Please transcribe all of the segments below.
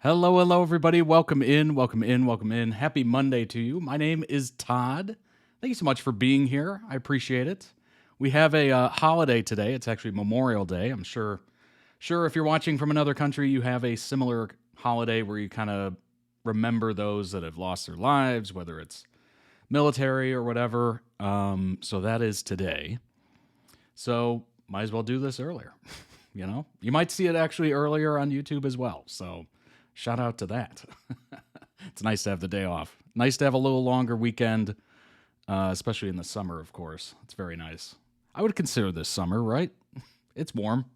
Hello, hello, everybody. Welcome in, welcome in, welcome in. Happy Monday to you. My name is Todd. Thank you so much for being here. I appreciate it. We have a holiday today. It's actually Memorial Day. I'm sure if you're watching from another country, you have a similar holiday where you kind of remember those that have lost their lives, whether it's military or whatever. So that is today. So might as well do this earlier. You might see it actually earlier on YouTube as well. So shout out to that. It's nice to have the day off. Nice to have a little longer weekend, especially in the summer, of course. It's very nice. I would consider this summer, right? It's warm.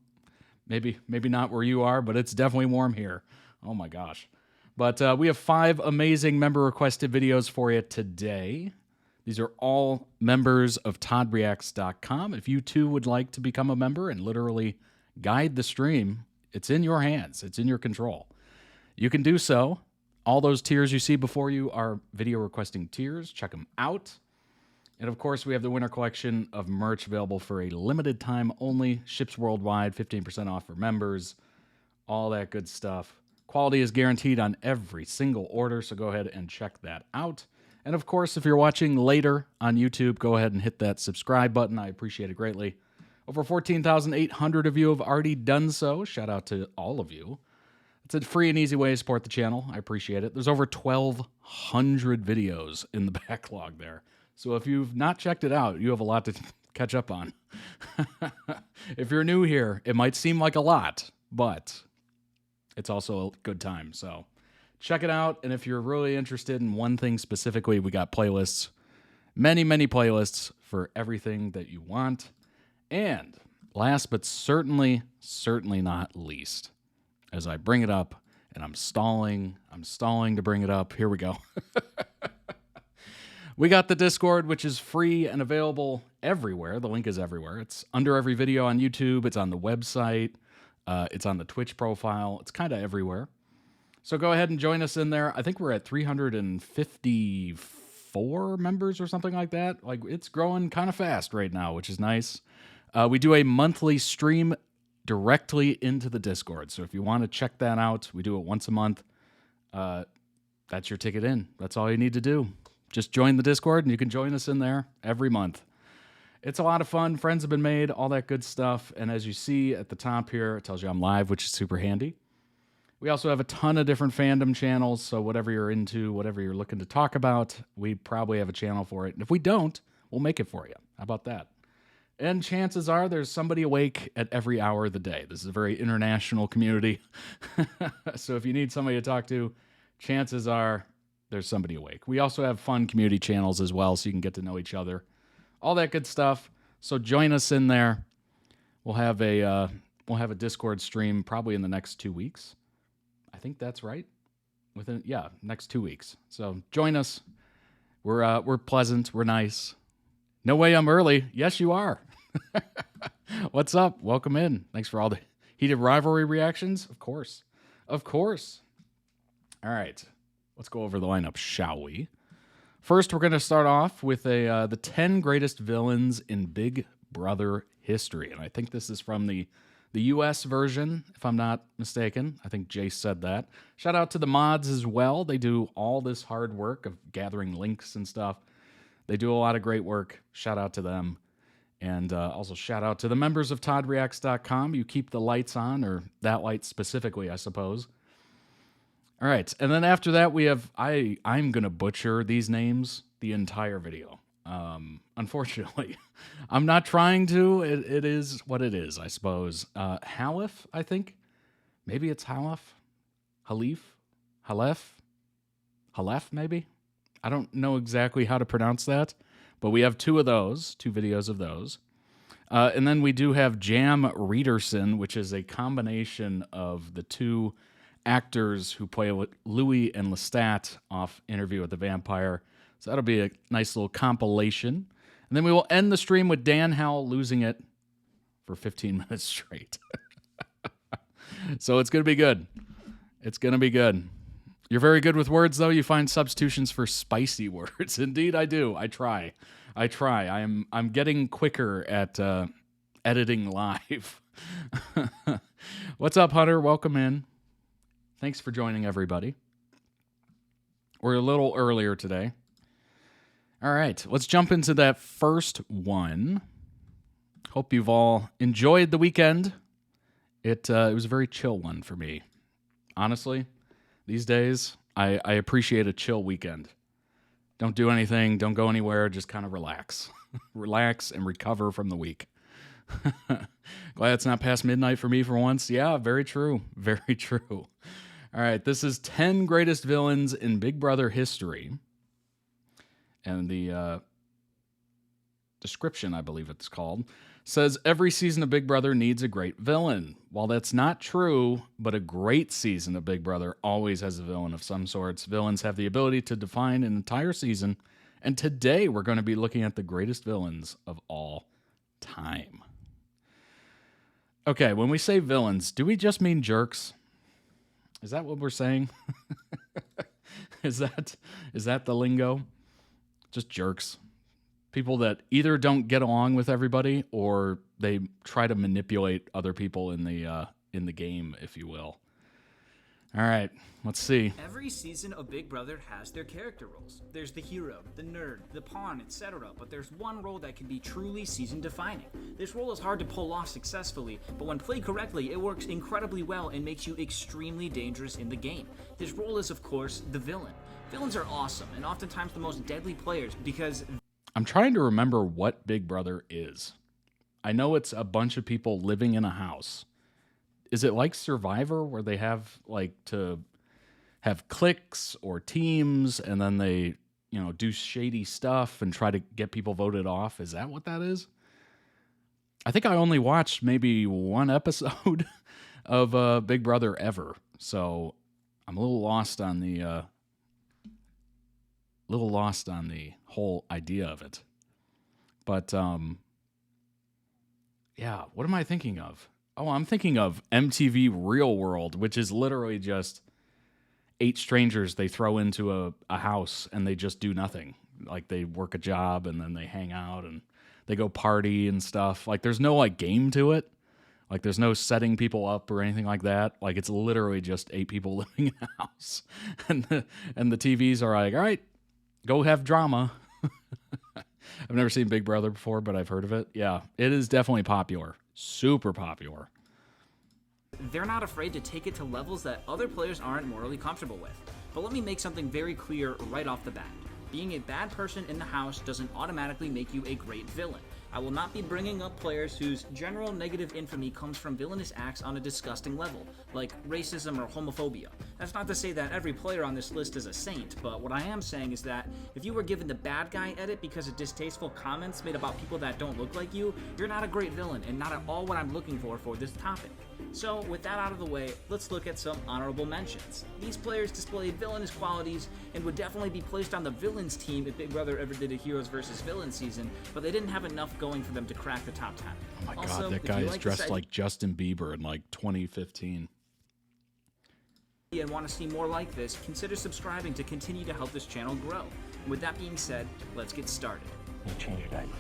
Maybe not where you are, but it's definitely warm here. Oh my gosh. But we have 5 amazing member-requested videos for you today. These are all members of ToddReacts.com. If you too would like to become a member and literally guide the stream, it's in your hands. It's in your control. You can do so. All those tiers you see before you are video requesting tiers. Check them out. And of course, we have the winter collection of merch available for a limited time only. Ships worldwide, 15% off for members. All that good stuff. Quality is guaranteed on every single order, so go ahead and check that out. And of course, if you're watching later on YouTube, go ahead and hit that subscribe button. I appreciate it greatly. Over 14,800 of you have already done so. Shout out to all of you. It's a free and easy way to support the channel. I appreciate it. There's over 1,200 videos in the backlog there. So if you've not checked it out, you have a lot to catch up on. If you're new here, it might seem like a lot, but it's also a good time. So check it out. And if you're really interested in one thing specifically, we got playlists, many playlists for everything that you want. And last but certainly not least, as I bring it up, and I'm stalling to bring it up. Here we go. We got the Discord, which is free and available everywhere. The link is everywhere. It's under every video on YouTube. It's on the website. It's on the Twitch profile. It's kind of everywhere. So go ahead and join us in there. I think we're at 354 members or something like that. Like, it's growing kind of fast right now, which is nice. We do a monthly stream directly into the Discord. So if you want to check that out, we do it once a month. That's your ticket in. That's all you need to do. Just join the Discord and you can join us in there every month. It's a lot of fun. Friends have been made, all that good stuff. And as you see at the top here, it tells you I'm live, which is super handy. We also have a ton of different fandom channels. So whatever you're into, whatever you're looking to talk about, we probably have a channel for it. And if we don't, we'll make it for you. How about that? And chances are there's somebody awake at every hour of the day. This is a very international community. So if you need somebody to talk to, chances are there's somebody awake. We also have fun community channels as well, so you can get to know each other. All that good stuff. So join us in there. We'll have a Discord stream probably in the next 2 weeks. I think that's right. Next 2 weeks. So join us. We're pleasant. We're nice. No way I'm early. Yes, you are. What's up? Welcome in. Thanks for all the heated rivalry reactions. Of course. All right. Let's go over the lineup, shall we? First, we're going to start off with the 10 greatest villains in Big Brother history. And I think this is from the U.S. version, if I'm not mistaken. I think Jace said that. Shout out to the mods as well. They do all this hard work of gathering links and stuff. They do a lot of great work. Shout out to them. And also shout out to the members of ToddReacts.com. You keep the lights on, or that light specifically, I suppose. All right. And then after that, we have, I'm going to butcher these names the entire video. Unfortunately, I'm not trying to. It is what it is, I suppose. Halef, I think. Maybe it's Halef. Halef, maybe. I don't know exactly how to pronounce that, but we have 2 videos of those. And then we do have Jam Reiderson, which is a combination of the 2 actors who play Louis and Lestat off Interview with the Vampire. So that'll be a nice little compilation. And then we will end the stream with Dan Howell losing it for 15 minutes straight. So it's going to be good. It's going to be good. You're very good with words, though. You find substitutions for spicy words. Indeed, I do. I try. I'm getting quicker at editing live. What's up, Hunter? Welcome in. Thanks for joining, everybody. We're a little earlier today. All right, let's jump into that first one. Hope you've all enjoyed the weekend. It was a very chill one for me. Honestly, these days, I appreciate a chill weekend. Don't do anything, don't go anywhere, just kind of relax. Relax and recover from the week. Glad it's not past midnight for me for once. Yeah, very true. Very true. All right, this is 10 greatest villains in Big Brother history. And the description, I believe it's called, says every season of Big Brother needs a great villain. While that's not true, but a great season of Big Brother always has a villain of some sorts. Villains have the ability to define an entire season, and today we're going to be looking at the greatest villains of all time. Okay, when we say villains, do we just mean jerks? Is that what we're saying? Is that the lingo? Just jerks. People that either don't get along with everybody or they try to manipulate other people in the game, if you will. All right, let's see. Every season of Big Brother has their character roles. There's the hero, the nerd, the pawn, etc. But there's one role that can be truly season-defining. This role is hard to pull off successfully, but when played correctly, it works incredibly well and makes you extremely dangerous in the game. This role is, of course, the villain. Villains are awesome, and oftentimes the most deadly players because... I'm trying to remember what Big Brother is. I know it's a bunch of people living in a house. Is it like Survivor where they have to have cliques or teams and then they, do shady stuff and try to get people voted off? Is that what that is? I think I only watched maybe one episode of Big Brother ever. So I'm a little lost on the whole idea of it. But yeah, what am I thinking of? Oh, I'm thinking of MTV Real World, which is literally just 8 strangers they throw into a house and they just do nothing. Like they work a job and then they hang out and they go party and stuff. Like there's no game to it. Like there's no setting people up or anything like that. Like it's literally just 8 people living in a house. And the TVs are like, all right, go have drama. I've never seen Big Brother before, but I've heard of it. Yeah, it is definitely popular. Super popular. They're not afraid to take it to levels that other players aren't morally comfortable with. But let me make something very clear right off the bat. Being a bad person in the house doesn't automatically make you a great villain. I will not be bringing up players whose general negative infamy comes from villainous acts on a disgusting level, like racism or homophobia. That's not to say that every player on this list is a saint, but what I am saying is that if you were given the bad guy edit because of distasteful comments made about people that don't look like you, you're not a great villain and not at all what I'm looking for this topic. So, with that out of the way, let's look at some honorable mentions. These players displayed villainous qualities and would definitely be placed on the villains team if Big Brother ever did a Heroes vs. Villains season, but they didn't have enough going for them to crack the top 10. Oh my god, that guy is dressed like Justin Bieber in 2015. And want to see more like this, consider subscribing to continue to help this channel grow. And with that being said, let's get started. Change your diapers.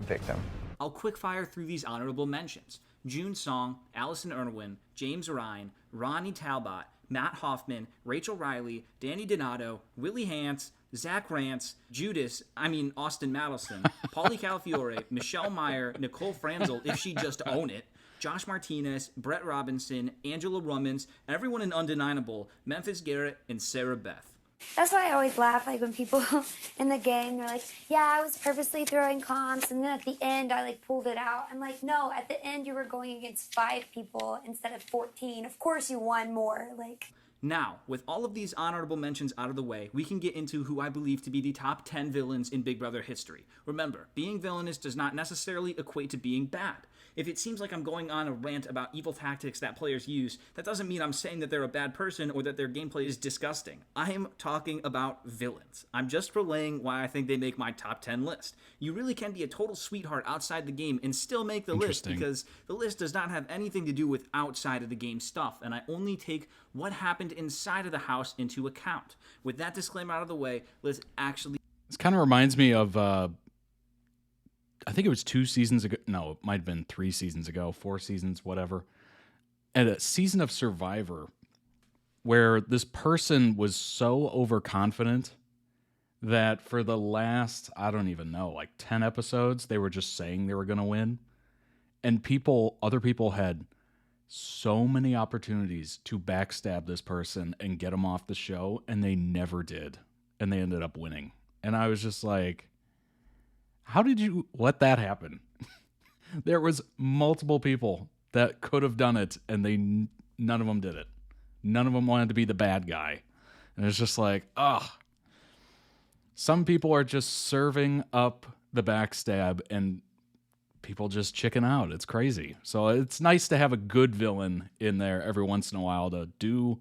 Victim. I'll quickfire through these honorable mentions. June Song, Allison Irwin, James Ryan, Ronnie Talbot, Matt Hoffman, Rachel Riley, Danny Donato, Willie Hance, Zach Rance, Austin Madelson, Paulie Calafiore, Michelle Meyer, Nicole Franzel, if she just own it, Josh Martinez, Brett Robinson, Angela Rummans, everyone in Undeniable, Memphis Garrett, and Sarah Beth. That's why I always laugh, when people in the game, they're like, yeah, I was purposely throwing comps, and then at the end, I, pulled it out. I'm like, no, at the end, you were going against 5 people instead of 14. Of course you won more, Now, with all of these honorable mentions out of the way, we can get into who I believe to be the top 10 villains in Big Brother history. Remember, being villainous does not necessarily equate to being bad. If it seems like I'm going on a rant about evil tactics that players use, that doesn't mean I'm saying that they're a bad person or that their gameplay is disgusting. I am talking about villains. I'm just relaying why I think they make my top 10 list. You really can be a total sweetheart outside the game and still make the list because the list does not have anything to do with outside of the game stuff, and I only take what happened inside of the house into account. With that disclaimer out of the way, let's actually... This kind of reminds me of... I think it was 2 seasons ago. No, it might have been 3 seasons ago, 4 seasons, whatever. At a season of Survivor where this person was so overconfident that for the last, I don't even know, like 10 episodes, they were just saying they were going to win. And other people had so many opportunities to backstab this person and get them off the show, and they never did. And they ended up winning. And I was just like, how did you let that happen? There was multiple people that could have done it, and none of them did it. None of them wanted to be the bad guy. And it's just like, ugh. Some people are just serving up the backstab, and people just chicken out. It's crazy. So it's nice to have a good villain in there every once in a while to do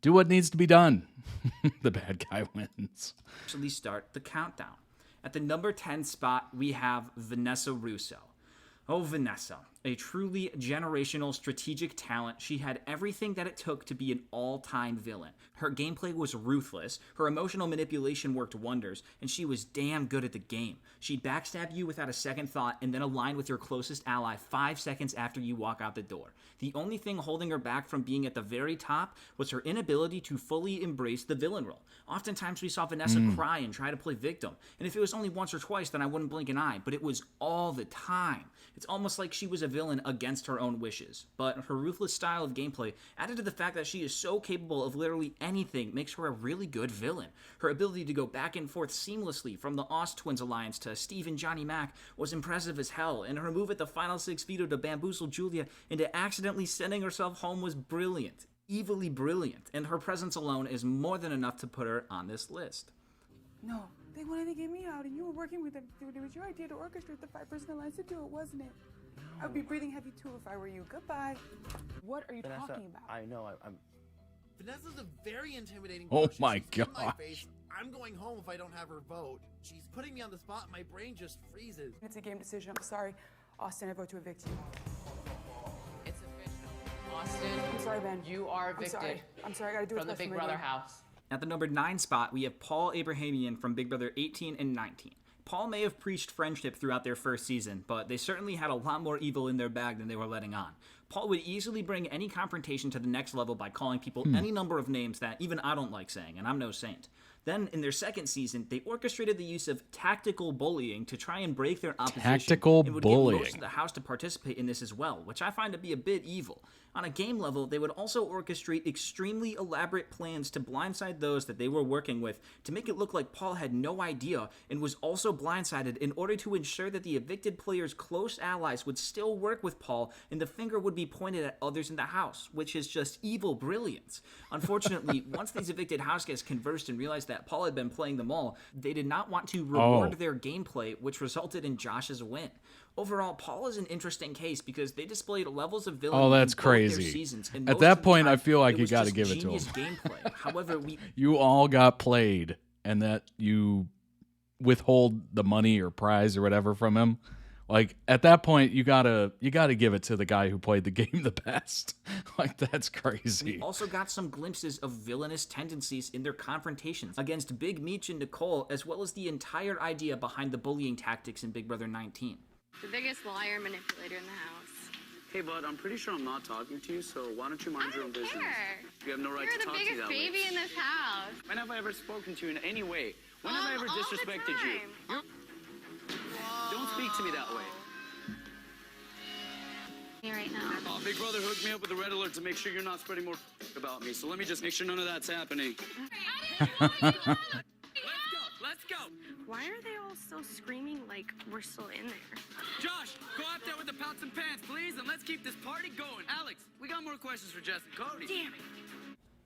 what needs to be done. The bad guy wins. Actually start the countdown. At the number 10 spot, we have Vanessa Russo. Oh, Vanessa, a truly generational strategic talent. She had everything that it took to be an all-time villain. Her gameplay was ruthless, her emotional manipulation worked wonders, and she was damn good at the game. She'd backstab you without a second thought and then align with your closest ally 5 seconds after you walk out the door. The only thing holding her back from being at the very top was her inability to fully embrace the villain role. Oftentimes we saw Vanessa cry and try to play victim, and if it was only once or twice, then I wouldn't blink an eye, but it was all the time. It's almost like she was a villain against her own wishes, but her ruthless style of gameplay, added to the fact that she is so capable of literally anything, makes her a really good villain. Her ability to go back and forth seamlessly from the Oz Twins alliance to Steve and Johnny Mac was impressive as hell, and her move at the final 6 veto to bamboozle Julia into accidentally sending herself home was brilliant. Evilly brilliant, and her presence alone is more than enough to put her on this list. No, they wanted to get me out, and you were working with them to do it. It was your idea to orchestrate the 5-person alliance to do it, wasn't it? I would be breathing heavy too if I were you. Goodbye. What are you talking about? I know, I'm... Vanessa's a very intimidating Oh person. my She's in my gosh. face. I'm going home if I don't have her vote. She's putting me on the spot and my brain just freezes. It's a game decision. I'm sorry. Austin, I vote to evict you. It's official. Austin, I'm sorry, Ben. you are I'm evicted sorry. I'm sorry. I gotta do from the what's best Big for my Brother game. house. At the number 9 spot, we have Paul Abrahamian from Big Brother 18 and 19. Paul may have preached friendship throughout their first season, but they certainly had a lot more evil in their bag than they were letting on. Paul would easily bring any confrontation to the next level by calling people any number of names that even I don't like saying, and I'm no saint. Then, in their second season, they orchestrated the use of tactical bullying to try and break their opposition. Tactical and would bullying. get most of the house to participate in this as well, which I find to be a bit evil. On a game level, they would also orchestrate extremely elaborate plans to blindside those that they were working with to make it look like Paul had no idea and was also blindsided in order to ensure that the evicted players' close allies would still work with Paul and the finger would be pointed at others in the house, which is just evil brilliance. Unfortunately, once these evicted house guests conversed and realized that Paul had been playing them all, they did not want to reward their gameplay, which resulted in Josh's win. Overall, Paul is an interesting case because they displayed levels of villainy that's in both their crazy. seasons, and At most that of the point, I time, feel like it you was gotta just give it to genius him. gameplay. However, You all got played, and that you withhold the money or prize or whatever from him. Like, at that point, you gotta give it to the guy who played the game the best. Like, that's crazy. we also got some glimpses of villainous tendencies in their confrontations against Big Meech and Nicole, as well as the entire idea behind the bullying tactics in Big Brother 19. The biggest liar and manipulator in the house. Hey, bud, I'm pretty sure I'm not talking to you, so why don't you mind your own business? You have no right You're to the talk to you biggest that way. baby in this house. When have I ever spoken to you in any way? When have I ever All the disrespected you? time. Don't speak to me that way. Me right now. Oh, Big Brother hooked me up with a red alert to make sure you're not spreading more about me, so let me just make sure none of that's happening. Let's go! Why are they all still screaming like we're still in there? Josh, go out there with the pots and pans, please, and let's keep this party going. Alex, we got more questions for Jess and Cody. Damn it.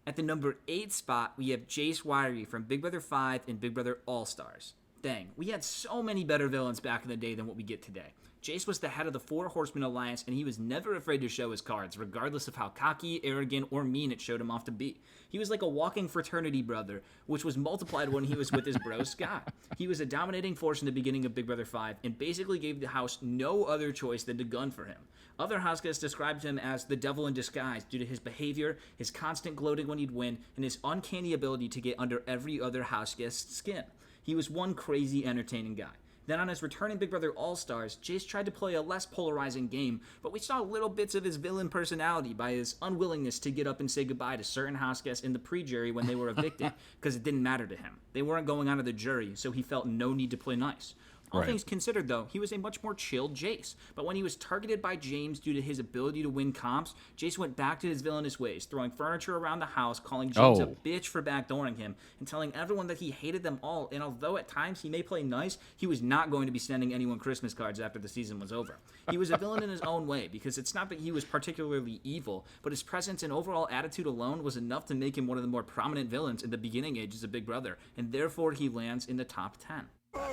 At the number 8 spot, we have Jace Wiry from Big Brother 5 and Big Brother All-Stars. Dang, we had so many better villains back in the day than what we get today. Jace was the head of the Four Horsemen Alliance, and he was never afraid to show his cards, regardless of how cocky, arrogant, or mean it showed him off to be. He was like a walking fraternity brother, which was multiplied when he was with his bro Scott. He was a dominating force in the beginning of Big Brother 5, and basically gave the house no other choice than to gun for him. Other house guests described him as the devil in disguise due to his behavior, his constant gloating when he'd win, and his uncanny ability to get under every other house guest's skin. He was one crazy, entertaining guy. Then on his return in Big Brother All-Stars, Jace tried to play a less polarizing game, but we saw little bits of his villain personality by his unwillingness to get up and say goodbye to certain house guests in the pre-jury when they were evicted, because it didn't matter to him. They weren't going onto the jury, so he felt no need to play nice. All things considered, though, he was a much more chilled Jace. But when he was targeted by James due to his ability to win comps, Jace went back to his villainous ways, throwing furniture around the house, calling James a bitch for backdooring him, and telling everyone that he hated them all. And although at times he may play nice, he was not going to be sending anyone Christmas cards after the season was over. He was a villain in his own way, because it's not that he was particularly evil, but his presence and overall attitude alone was enough to make him one of the more prominent villains in the beginning ages of Big Brother, and therefore he lands in the top 10. I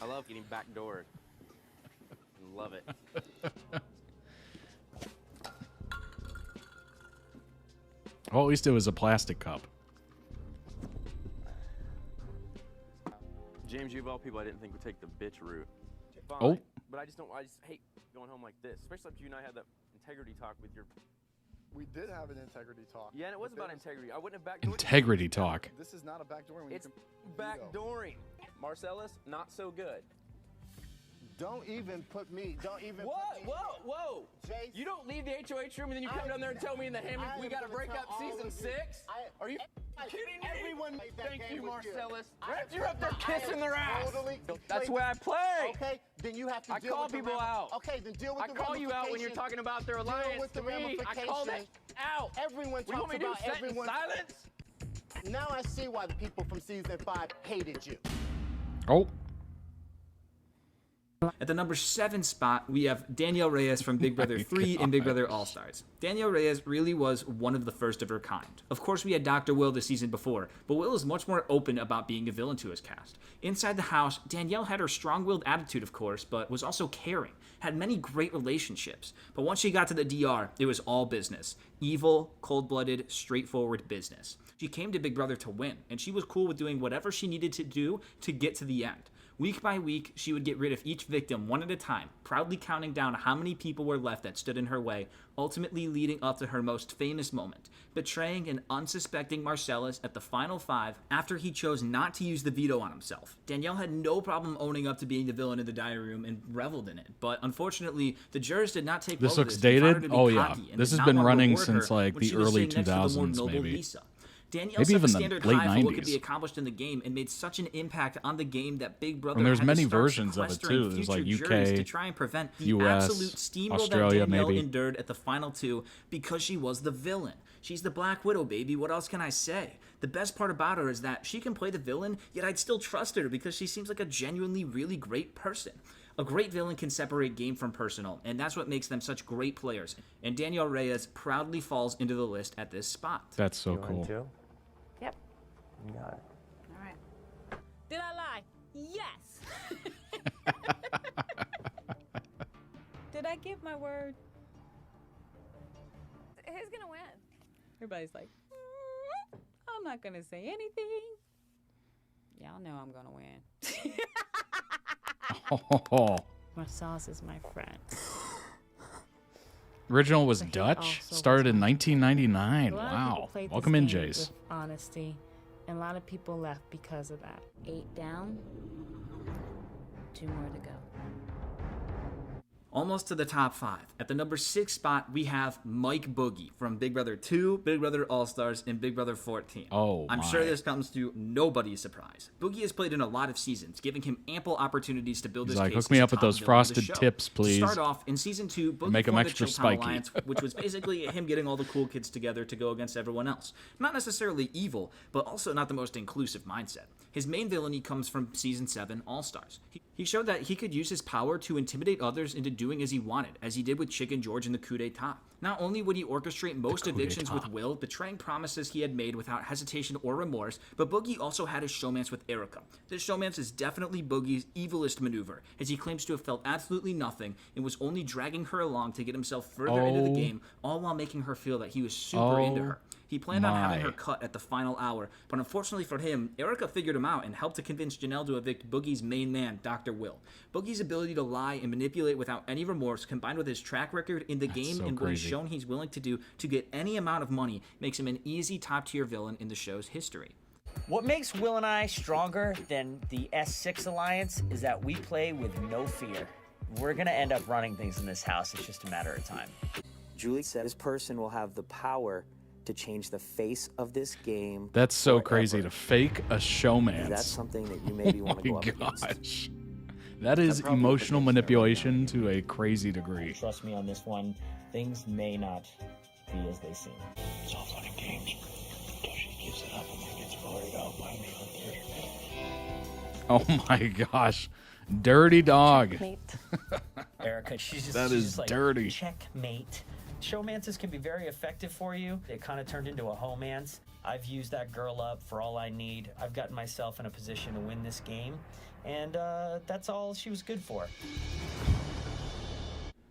love getting backdoored. Love it. Well, at least it was a plastic cup. James, you of all people I didn't think would take the bitch route. Fine, Oh. But I just hate going home like this. Especially after you and I had that integrity talk with your... We did have an integrity talk. Yeah, and it was about integrity. I wouldn't have backdoored. Integrity talk. This is not a backdooring. It's backdooring. Marcellus, not so good. Don't even put me. Don't even. Whoa! Jace, you don't leave the HOH room and then you come down there and tell me in the hammock we got to break up season 6? Are you kidding me? Everyone made that Thank game you, with Marcellus. you. You're up there kissing their ass. Totally That's where I play. Okay, then you have to deal call with the people out. Okay, then deal with I the call you out when you're talking about their alliance with to the me. I call that out. Everyone What do you want talks me to do, about sit in everyone. silence? Now I see why the people from season 5 hated you. Oh. At the number 7 spot, we have Danielle Reyes from Big Brother 3 and Big Brother All-Stars. Danielle Reyes really was one of the first of her kind. Of course, we had Dr. Will the season before, but Will is much more open about being a villain to his cast. Inside the house, Danielle had her strong-willed attitude, of course, but was also caring, had many great relationships. But once she got to the DR, it was all business. Evil, cold-blooded, straightforward business. She came to Big Brother to win, and she was cool with doing whatever she needed to do to get to the end. Week by week, she would get rid of each victim one at a time, proudly counting down how many people were left that stood in her way, ultimately leading up to her most famous moment, betraying an unsuspecting Marcellus at the final 5 after he chose not to use the veto on himself. Danielle had no problem owning up to being the villain in the diary room and reveled in it, but unfortunately, the jurors did not take This well looks of this and found her dated? to be Oh, yeah. cocky and This did has not been want to running reward since, her like, when the she was early sitting next to the more 2000s, noble maybe. Lisa. Danielle Maybe set the even the standard late high for what could 90s. be accomplished in the game and made such an impact on the game that Big Brother And there's had many to start versions of it, sequestering too. There's, future like, juries UK, to try and prevent the US, absolute steamroll Australia, that Danielle maybe. endured at the final 2 because she was the villain. She's the Black Widow, baby. What else can I say? The best part about her is that she can play the villain, yet I'd still trust her because she seems like a genuinely really great person. A great villain can separate game from personal, and that's what makes them such great players. And Danielle Reyes proudly falls into the list at this spot. That's so cool. Yep. You got it. All right. Did I lie? Yes. Did I give my word? Who's gonna win? Everybody's like, I'm not gonna say anything. Y'all know I'm gonna win. Oh. Marcellus is my friend. Original was But he Dutch. also Started was in my 1999. A lot of people Wow. played this Welcome in, game Jace. with honesty, and a lot of people left because of that. 8 down, 2 more to go. Almost to the top 5. At the number 6 spot, we have Mike Boogie from Big Brother 2, Big Brother All-Stars, and Big Brother 14. Oh, I'm my. sure this comes to nobody's surprise. Boogie has played in a lot of seasons, giving him ample opportunities to build He's his like, case hook me as a up with top those villain of the frosted show. tips, please. To start off, in Season 2, Boogie Make 'em formed the extra Chilltown spiky. Alliance, which was basically him getting all the cool kids together to go against everyone else. Not necessarily evil, but also not the most inclusive mindset. His main villainy comes from Season 7 All-Stars. He showed that he could use his power to intimidate others into doing as he wanted, as he did with Chicken George in the coup d'etat. Not only would he orchestrate most evictions with Will, betraying promises he had made without hesitation or remorse, but Boogie also had his showmance with Erica. This showmance is definitely Boogie's evilest maneuver, as he claims to have felt absolutely nothing and was only dragging her along to get himself further into the game, all while making her feel that he was super into her. He planned on having her cut at the final hour, but unfortunately for him, Erica figured him out and helped to convince Janelle to evict Boogie's main man, Dr. Will. Boogie's ability to lie and manipulate without any remorse, combined with his track record in the game and what he's shown he's willing to do to get any amount of money, makes him an easy top-tier villain in the show's history. What makes Will and I stronger than the S6 Alliance is that we play with no fear. We're going to end up running things in this house. It's just a matter of time. Julie said this person will have the power to change the face of this game. That's so crazy to fake a showmance. Is that something that you maybe want to go up against? That is emotional manipulation to a crazy degree. Trust me on this one, things may not be as they seem. It's all fun and games until she gives it up and then gets voted out by me on Thursday. Oh my gosh. Dirty dog. Erica, she's That is like, dirty. Checkmate. Showmances can be very effective for you. It kind of turned into a homance. I've used that girl up for all I need. I've gotten myself in a position to win this game, and that's all she was good for.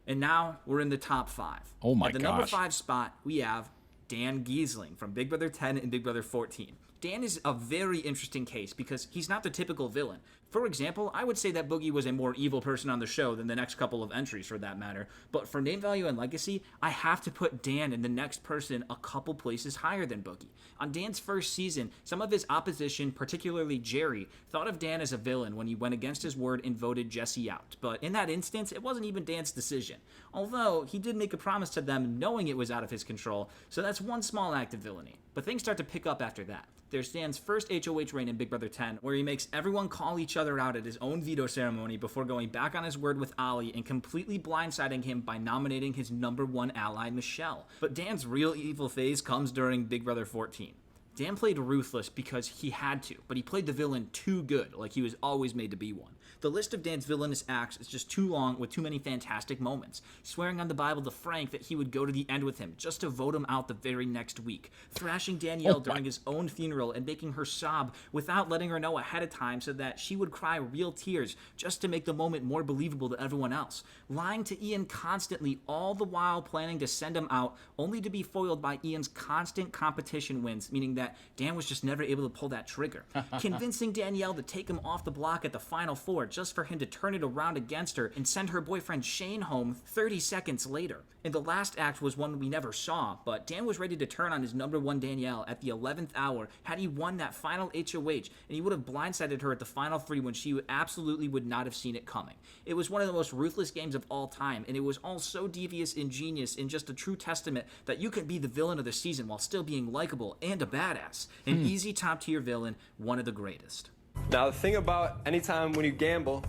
And now we're in the top 5. Oh my At the number 5 spot, we have Dan Giesling from Big Brother 10 and Big Brother 14. Dan is a very interesting case because he's not the typical villain. For example, I would say that Boogie was a more evil person on the show than the next couple of entries for that matter, but for name value and legacy, I have to put Dan and the next person a couple places higher than Boogie. On Dan's first season, some of his opposition, particularly Jerry, thought of Dan as a villain when he went against his word and voted Jesse out, but in that instance, it wasn't even Dan's decision. Although, he did make a promise to them knowing it was out of his control, so that's one small act of villainy. But things start to pick up after that. There's Dan's first HOH reign in Big Brother 10, where he makes everyone call each other out at his own veto ceremony before going back on his word with Ollie and completely blindsiding him by nominating his #1 ally, Michelle. But Dan's real evil phase comes during Big Brother 14. Dan played ruthless because he had to, but he played the villain too good, like he was always made to be one. The list of Dan's villainous acts is just too long with too many fantastic moments. Swearing on the Bible to Frank that he would go to the end with him just to vote him out the very next week. Thrashing Danielle during his own funeral and making her sob without letting her know ahead of time so that she would cry real tears just to make the moment more believable to everyone else. Lying to Ian constantly, all the while planning to send him out, only to be foiled by Ian's constant competition wins, meaning that Dan was just never able to pull that trigger. Convincing Danielle to take him off the block at the final 4 just for him to turn it around against her and send her boyfriend Shane home 30 seconds later. And the last act was one we never saw, but Dan was ready to turn on his #1 Danielle at the 11th hour had he won that final HOH, and he would have blindsided her at the final 3 when she absolutely would not have seen it coming. It was one of the most ruthless games of all time, and it was all so devious and genius and just a true testament that you can be the villain of the season while still being likable and a badass. An easy top-tier villain, one of the greatest. Now, the thing about anytime when you gamble,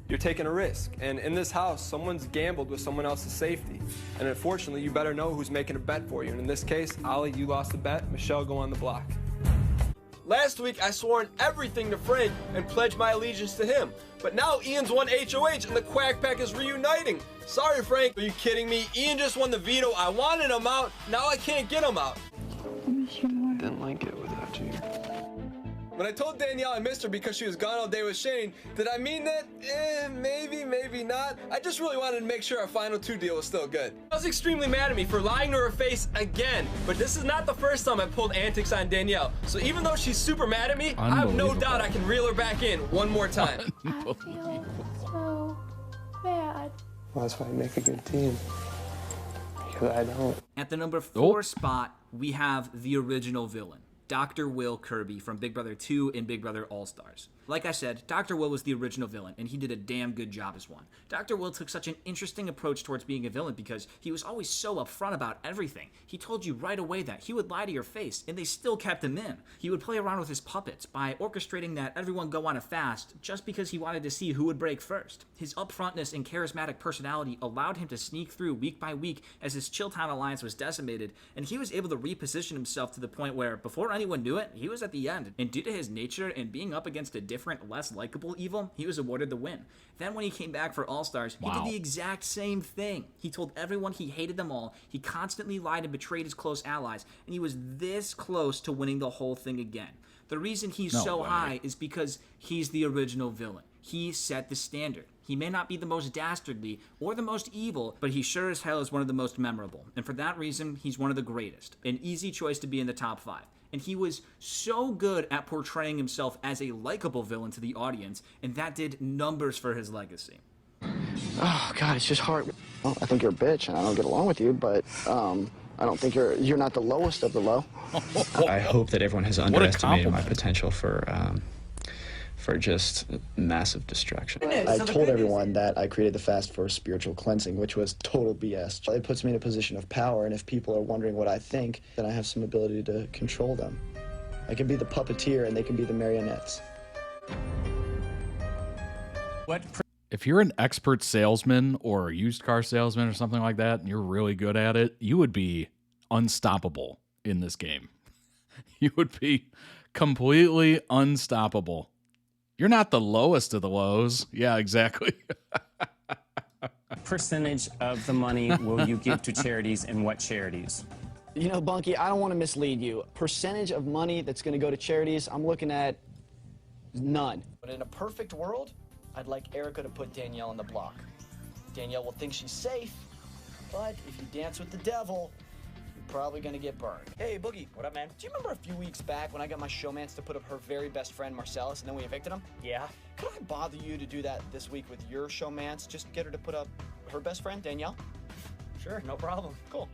you're taking a risk. And in this house, someone's gambled with someone else's safety. And unfortunately, you better know who's making a bet for you. And in this case, Ollie, you lost the bet. Michelle, go on the block. Last week, I swore on everything to Frank and pledged my allegiance to him. But now Ian's won HOH and the Quack Pack is reuniting. Sorry, Frank. Are you kidding me? Ian just won the veto. I wanted him out. Now I can't get him out. Didn't like it without you. When I told Danielle I missed her because she was gone all day with Shane, did I mean that? Maybe, maybe not. I just really wanted to make sure our final 2 deal was still good. I was extremely mad at me for lying to her face again, but this is not the first time I pulled antics on Danielle. So even though she's super mad at me, I have no doubt I can reel her back in one more time. I feel so bad. Well, that's why you make a good team. Because I don't. At the number 4 spot, we have the original villain, Dr. Will Kirby from Big Brother 2 and Big Brother All-Stars. Like I said, Dr. Will was the original villain, and he did a damn good job as one. Dr. Will took such an interesting approach towards being a villain because he was always so upfront about everything. He told you right away that he would lie to your face, and they still kept him in. He would play around with his puppets by orchestrating that everyone go on a fast just because he wanted to see who would break first. His upfrontness and charismatic personality allowed him to sneak through week by week as his Chilltown alliance was decimated, and he was able to reposition himself to the point where, before anyone knew it, he was at the end, and due to his nature and being up against a different, less likable evil, he was awarded the win. Then when he came back for All-Stars, he did the exact same thing. He told everyone he hated them all, he constantly lied and betrayed his close allies, and he was this close to winning the whole thing again. The reason he's so high is because he's the original villain. He set the standard. He may not be the most dastardly or the most evil, but he sure as hell is one of the most memorable. And for that reason, he's one of the greatest. An easy choice to be in the top 5. And he was so good at portraying himself as a likable villain to the audience, and that did numbers for his legacy. Oh, God, it's just hard. Well, I think you're a bitch, and I don't get along with you, but I don't think you're not the lowest of the low. I hope that everyone has underestimated my potential for just massive destruction. I told everyone that I created the fast for spiritual cleansing, which was total BS. It puts me in a position of power, and if people are wondering what I think, then I have some ability to control them. I can be the puppeteer, and they can be the marionettes. If you're an expert salesman or a used car salesman or something like that, and you're really good at it, you would be unstoppable in this game. You would be completely unstoppable. You're not the lowest of the lows. Yeah, exactly. Percentage of the money will you give to charities, and what charities? You know, Bunky, I don't want to mislead you. Percentage of money that's going to go to charities, I'm looking at none. But in a perfect world, I'd like Erica to put Danielle on the block. Danielle will think she's safe, but if you dance with the devil, you're probably gonna get burned. Hey, Boogie, what up, man? Do you remember a few weeks back when I got my showmance to put up her very best friend, Marcellus, and then we evicted him? Yeah. Could I bother you to do that this week with your showmance? Just get her to put up her best friend, Danielle? Sure, no problem. Cool.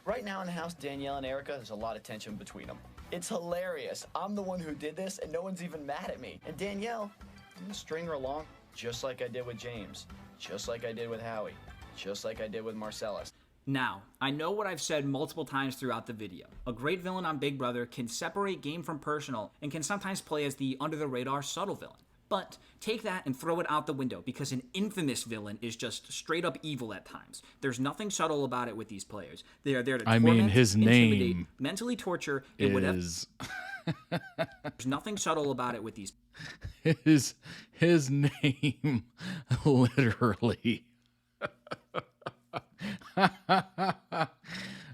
Right now in the house, Danielle and Erica, there's a lot of tension between them. It's hilarious. I'm the one who did this, and no one's even mad at me. And Danielle, I'm gonna string her along just like I did with James, just like I did with Howie, just like I did with Marcellus. Now, I know what I've said multiple times throughout the video. A great villain on Big Brother can separate game from personal and can sometimes play as the under-the-radar subtle villain. But take that and throw it out the window because an infamous villain is just straight up evil at times. There's nothing subtle about it with these players. They are there to torment, his intimidate, name mentally torture, and whatever. There's nothing subtle about it with these. His name, literally.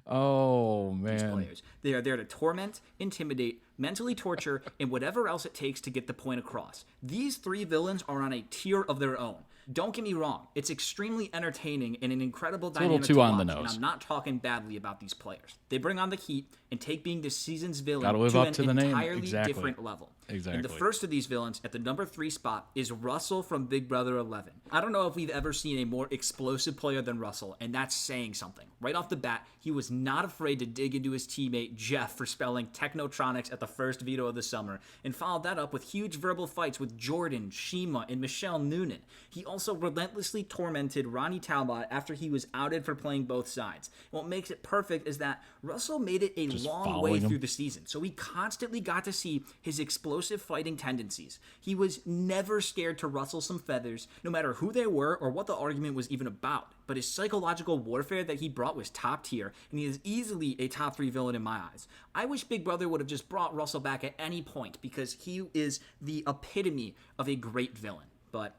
Oh, man. Players. They are there to torment, intimidate, mentally torture, and whatever else it takes to get the point across. These 3 villains are on a tier of their own. Don't get me wrong, it's extremely entertaining and an incredible dynamic to watch, and I'm not talking badly about these players. They bring on the heat and take being this season's villain to an entirely different level. Exactly. And the first of these villains at the number 3 spot is Russell from Big Brother 11. I don't know if we've ever seen a more explosive player than Russell, and that's saying something. Right off the bat, he was not afraid to dig into his teammate Jeff for spelling Technotronics at the first veto of the summer, and followed that up with huge verbal fights with Jordan, Shima, and Michelle Noonan. He also relentlessly tormented Ronnie Talbot after he was outed for playing both sides. And what makes it perfect is that Russell made it a long way through the season, so we constantly got to see his explosive fighting tendencies. He was never scared to rustle some feathers, no matter who they were or what the argument was even about. But his psychological warfare that he brought was top tier, and he is easily a top 3 villain in my eyes. I wish Big Brother would have just brought Russell back at any point, because he is the epitome of a great villain. But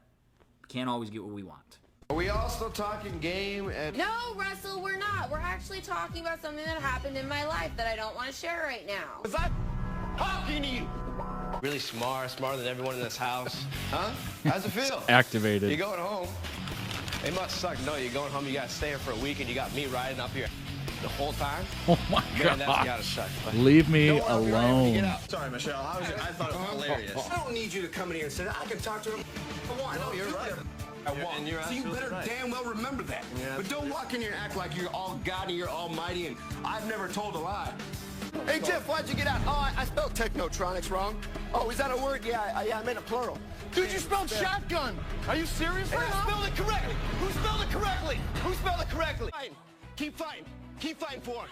can't always get what we want. Are we all still talking game and... No, Russell, we're not. We're actually talking about something that happened in my life that I don't want to share right now. Is that talking to you? Really smarter than everyone in this house. Huh? How's it feel? Activated. You going home? It must suck. No, you're going home, you gotta stay here for a week, and you got me riding up here the whole time? Oh my God. God. That's gotta suck. Leave me alone. Sorry, Michelle. I thought it was hilarious. I don't need you to come in here and say that. I can talk to him. I want. No, you're right. So you better damn well remember that. Yeah, but don't walk in here and act like you're all God and you're almighty and I've never told a lie. Hey, Jeff, why'd you get out? Oh, I spelled Technotronics wrong. Oh, is that a word? Yeah, I meant a plural. Dude, you spelled shotgun. Are you serious right now? Spelled it correctly. Who spelled it correctly? Who spelled it correctly? Keep fighting. Keep fighting for it.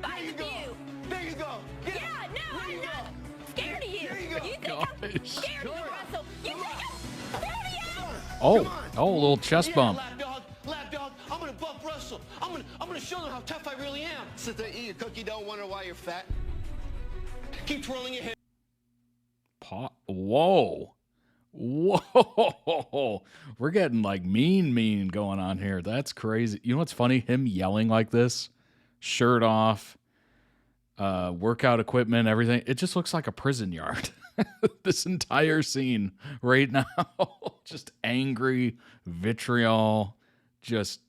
There you go. There you go. Yeah, no, I'm not scared of you. There you go. You think I'm scared of you, Russell? You think I'm scared of you? A little chest bump. Lapdog, I'm gonna bump Russell. I'm gonna show them how tough I really am. Sit there, eat your cookie dough, wonder why you're fat. Keep twirling your head. Whoa. Whoa. We're getting like mean going on here. That's crazy. You know what's funny? Him yelling like this, shirt off, workout equipment, everything. It just looks like a prison yard. This entire scene right now. Just angry, vitriol, just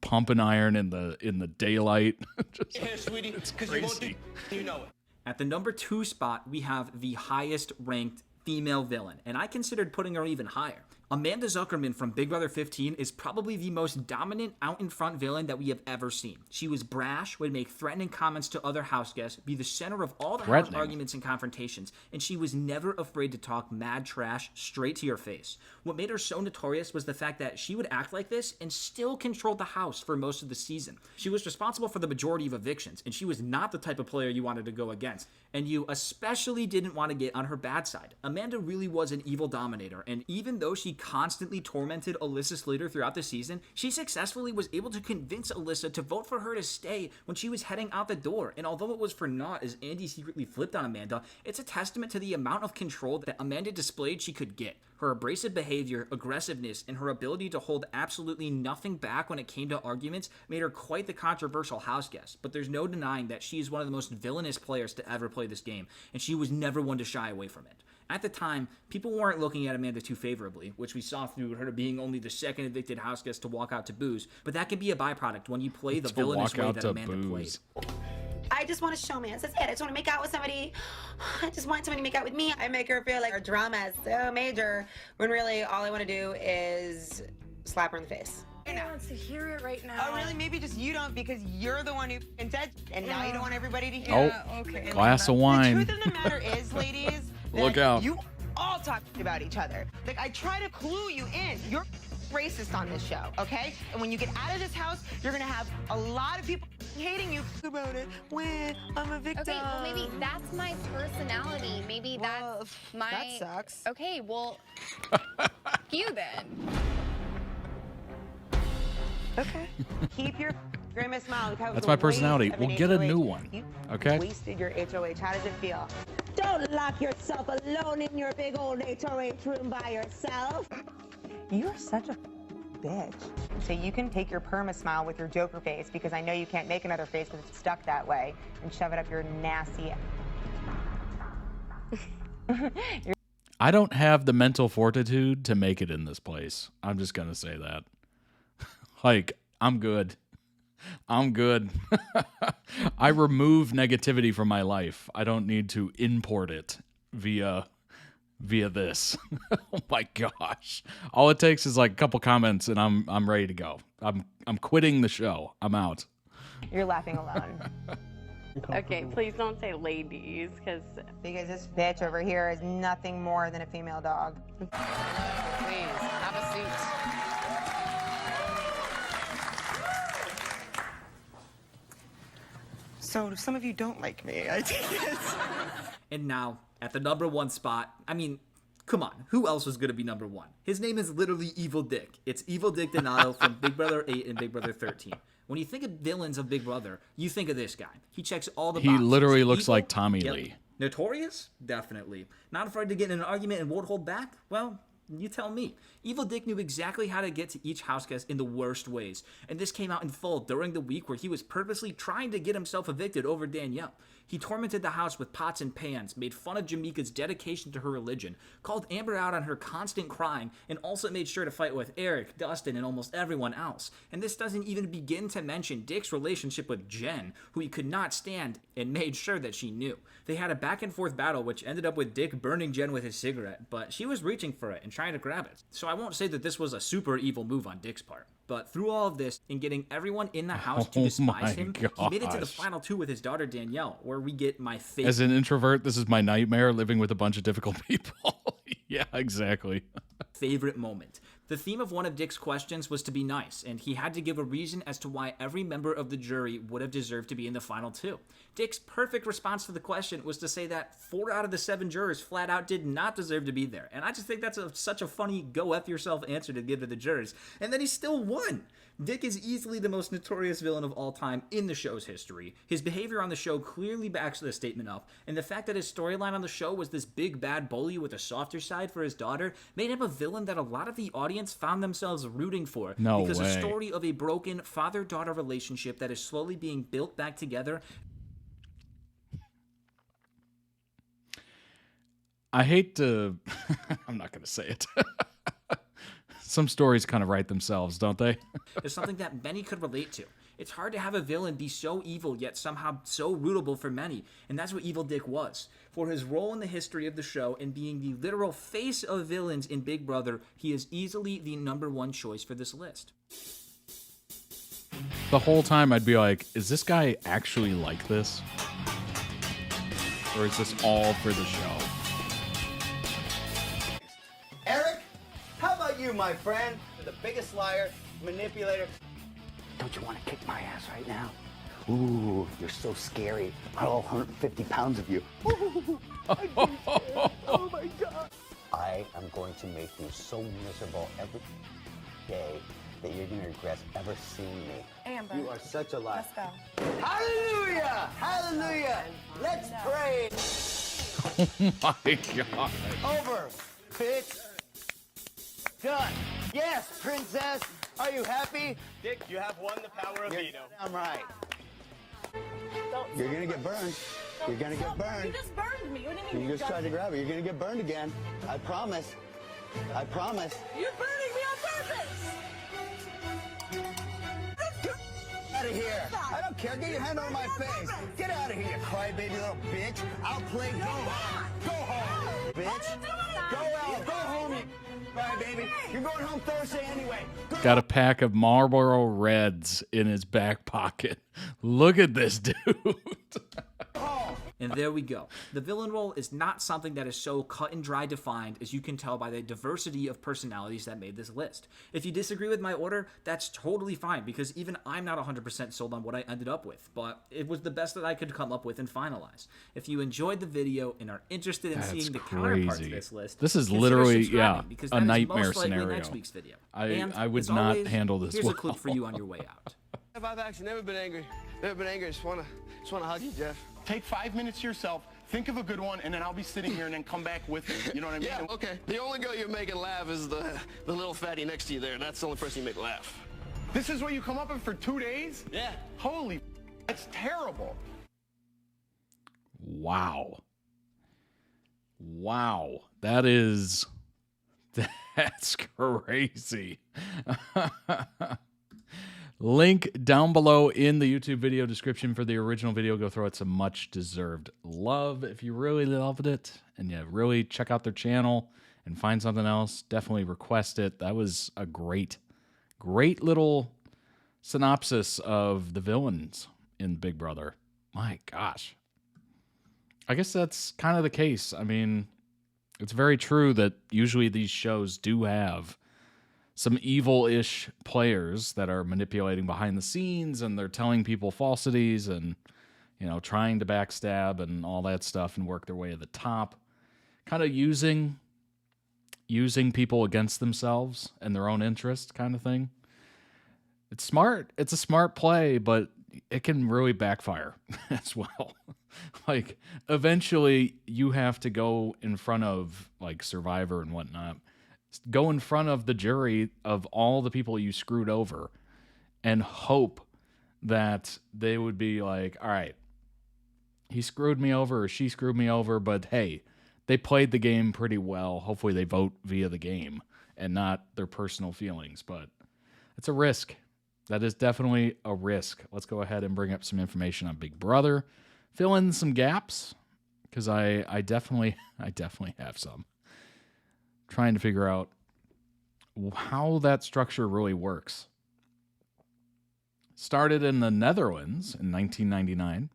pumping iron in the daylight. Just, Here, sweetie, it's because you won't crazy. do, you know it. At the number 2 spot, we have the highest ranked female villain, and I considered putting her even higher. Amanda Zuckerman from Big Brother 15 is probably the most dominant out-in-front villain that we have ever seen. She was brash, would make threatening comments to other house guests, be the center of all the house arguments and confrontations, and she was never afraid to talk mad trash straight to your face. What made her so notorious was the fact that she would act like this and still control the house for most of the season. She was responsible for the majority of evictions, and she was not the type of player you wanted to go against, and you especially didn't want to get on her bad side. Amanda really was an evil dominator, and even though she constantly tormented Alyssa Slater throughout the season, she successfully was able to convince Alyssa to vote for her to stay when she was heading out the door. And although it was for naught as Andy secretly flipped on Amanda, it's a testament to the amount of control that Amanda displayed she could get. Her abrasive behavior, aggressiveness, and her ability to hold absolutely nothing back when it came to arguments made her quite the controversial house guest. But there's no denying that she is one of the most villainous players to ever play this game, and she was never one to shy away from it. At the time, people weren't looking at Amanda too favorably, which we saw through her being only the second evicted house guest to walk out to booze, but that can be a byproduct when you play the villainous way that Amanda played. I just want to showmance. That's it. I just want to make out with somebody. I just want somebody to make out with me. I make her feel like her drama is so major when really all I want to do is slap her in the face. He wants to hear it right now. Oh, really? Maybe just you don't because you're the one who said, and now you don't want everybody to hear it. Okay. Glass of wine. The truth of the matter is, ladies, Look that out. You all talk about each other. Like, I try to clue you in. You're racist on this show, okay? And when you get out of this house, you're gonna have a lot of people hating you about it when I'm a victim. Okay, well maybe that's my personality. Maybe that's my... That sucks. Okay, well, you then. Okay. Keep your grimace smile. That's my personality. We'll get a new one. Okay? Wasted your HOH. How does it feel? Don't lock yourself alone in your big old HOH room by yourself. You're such a bitch. So you can take your perma smile with your Joker face because I know you can't make another face because it's stuck that way and shove it up your nasty. I don't have the mental fortitude to make it in this place. I'm just going to say that. Like, I'm good. I'm good. I remove negativity from my life. I don't need to import it via this. Oh my gosh. All it takes is like a couple comments and I'm ready to go. I'm quitting the show. I'm out. You're laughing alone. Okay, please don't say ladies, because this bitch over here is nothing more than a female dog. Please, have a seat. So some of you don't like me, I guess. And now, at the number 1 spot, I mean, come on, who else was going to be number 1? His name is literally Evil Dick. It's Evil Dick Donato from Big Brother 8 and Big Brother 13. When you think of villains of Big Brother, you think of this guy. He checks all the boxes. He literally looks Evil, like Tommy yep. Lee. Notorious? Definitely. Not afraid to get in an argument and won't hold back? Well, you tell me. Evil Dick knew exactly how to get to each house guest in the worst ways. And this came out in full during the week where he was purposely trying to get himself evicted over Danielle. He tormented the house with pots and pans, made fun of Jamaica's dedication to her religion, called Amber out on her constant crying, and also made sure to fight with Eric, Dustin, and almost everyone else. And this doesn't even begin to mention Dick's relationship with Jen, who he could not stand and made sure that she knew. They had a back and forth battle which ended up with Dick burning Jen with his cigarette, but she was reaching for it and trying to grab it. So I won't say that this was a super evil move on Dick's part. But through all of this, and getting everyone in the house to despise him, he made it to the final 2 with his daughter Danielle, where we get my favorite. As an introvert, this is my nightmare, living with a bunch of difficult people. Yeah, exactly. Favorite moment. The theme of one of Dick's questions was to be nice, and he had to give a reason as to why every member of the jury would have deserved to be in the final 2. Dick's perfect response to the question was to say that 4 out of the 7 jurors flat out did not deserve to be there. And I just think that's such a funny go F yourself answer to give to the jurors. And then he still won. Dick is easily the most notorious villain of all time in the show's history. His behavior on the show clearly backs this statement up, and the fact that his storyline on the show was this big bad bully with a softer side for his daughter made him a villain that a lot of the audience found themselves rooting for. No because way. a story of a broken father-daughter relationship that is slowly being built back together. I hate to... I'm not going to say it. Some stories kind of write themselves, don't they? Is something that many could relate to. It's hard to have a villain be so evil yet somehow so rootable for many, and that's what Evil Dick was. For his role in the history of the show and being the literal face of villains in Big Brother, he is easily the #1 choice for this list. The whole time I'd be like, is this guy actually like this? Or is this all for the show? Eric, how about you, my friend? You're the biggest liar, manipulator. Don't you want to kick my ass right now? Ooh, you're so scary. All 150 pounds of you. Ooh, oh my God. I am going to make you so miserable every day that you're going to regret ever seeing me. Amber. You are such a liar. Let's go. Hallelujah! Hallelujah! Let's pray. Oh my God. Over, bitch. Done. Yes, princess. Are you happy? Dick, you have won the power of veto. I'm right. You're gonna get burned. You're gonna get burned. You just burned me. What do you mean? You just tried to grab it. You're gonna get burned again. I promise. I promise. You're burning me on purpose. Out of here. I don't care. Get your hand over my face. Get out of here, you crybaby little bitch. I'll play. Go home. Go home, bitch. Go out. Go home, you crybaby. You're going home Thursday anyway. Got a pack of Marlboro Reds in his back pocket. Look at this dude. And there we go. The villain role is not something that is so cut and dry defined, as you can tell by the diversity of personalities that made this list. If you disagree with my order, that's totally fine, because even I'm not 100% sold on what I ended up with, but it was the best that I could come up with and finalize. If you enjoyed the video and are interested in seeing the counterparts of this list, this is consider literally, subscribing, because a that is nightmare most likely scenario. next week's video. I would as not always, handle this here's well. a clip for you on your way out. I've actually never been angry. Never been angry. I just wanna hug you, Jeff. Take 5 minutes yourself, think of a good one, and then I'll be sitting here and then come back with it. You know what I mean? Yeah, okay. The only girl you're making laugh is the little fatty next to you there. That's the only person you make laugh. This is what you come up with for 2 days? Yeah. Holy, that's terrible. Wow. Wow. That's crazy. Link down below in the YouTube video description for the original video. Go throw it some much deserved love. If you really loved it and you really check out their channel and find something else, definitely request it. That was a great little synopsis of the villains in Big Brother. My gosh. I guess that's kind of the case. I mean, it's very true that usually these shows do have some evil-ish players that are manipulating behind the scenes, and they're telling people falsities and, you know, trying to backstab and all that stuff and work their way to the top. Kind of using people against themselves and their own interest kind of thing. It's smart. It's a smart play, but it can really backfire as well. Like, eventually you have to go in front of, like, Survivor and whatnot, go in front of the jury of all the people you screwed over and hope that they would be like, all right, he screwed me over or she screwed me over, but hey, they played the game pretty well. Hopefully they vote via the game and not their personal feelings, but it's a risk. That is definitely a risk. Let's go ahead and bring up some information on Big Brother. Fill in some gaps, because I definitely have some. Trying to figure out how that structure really works. Started in the Netherlands in 1999.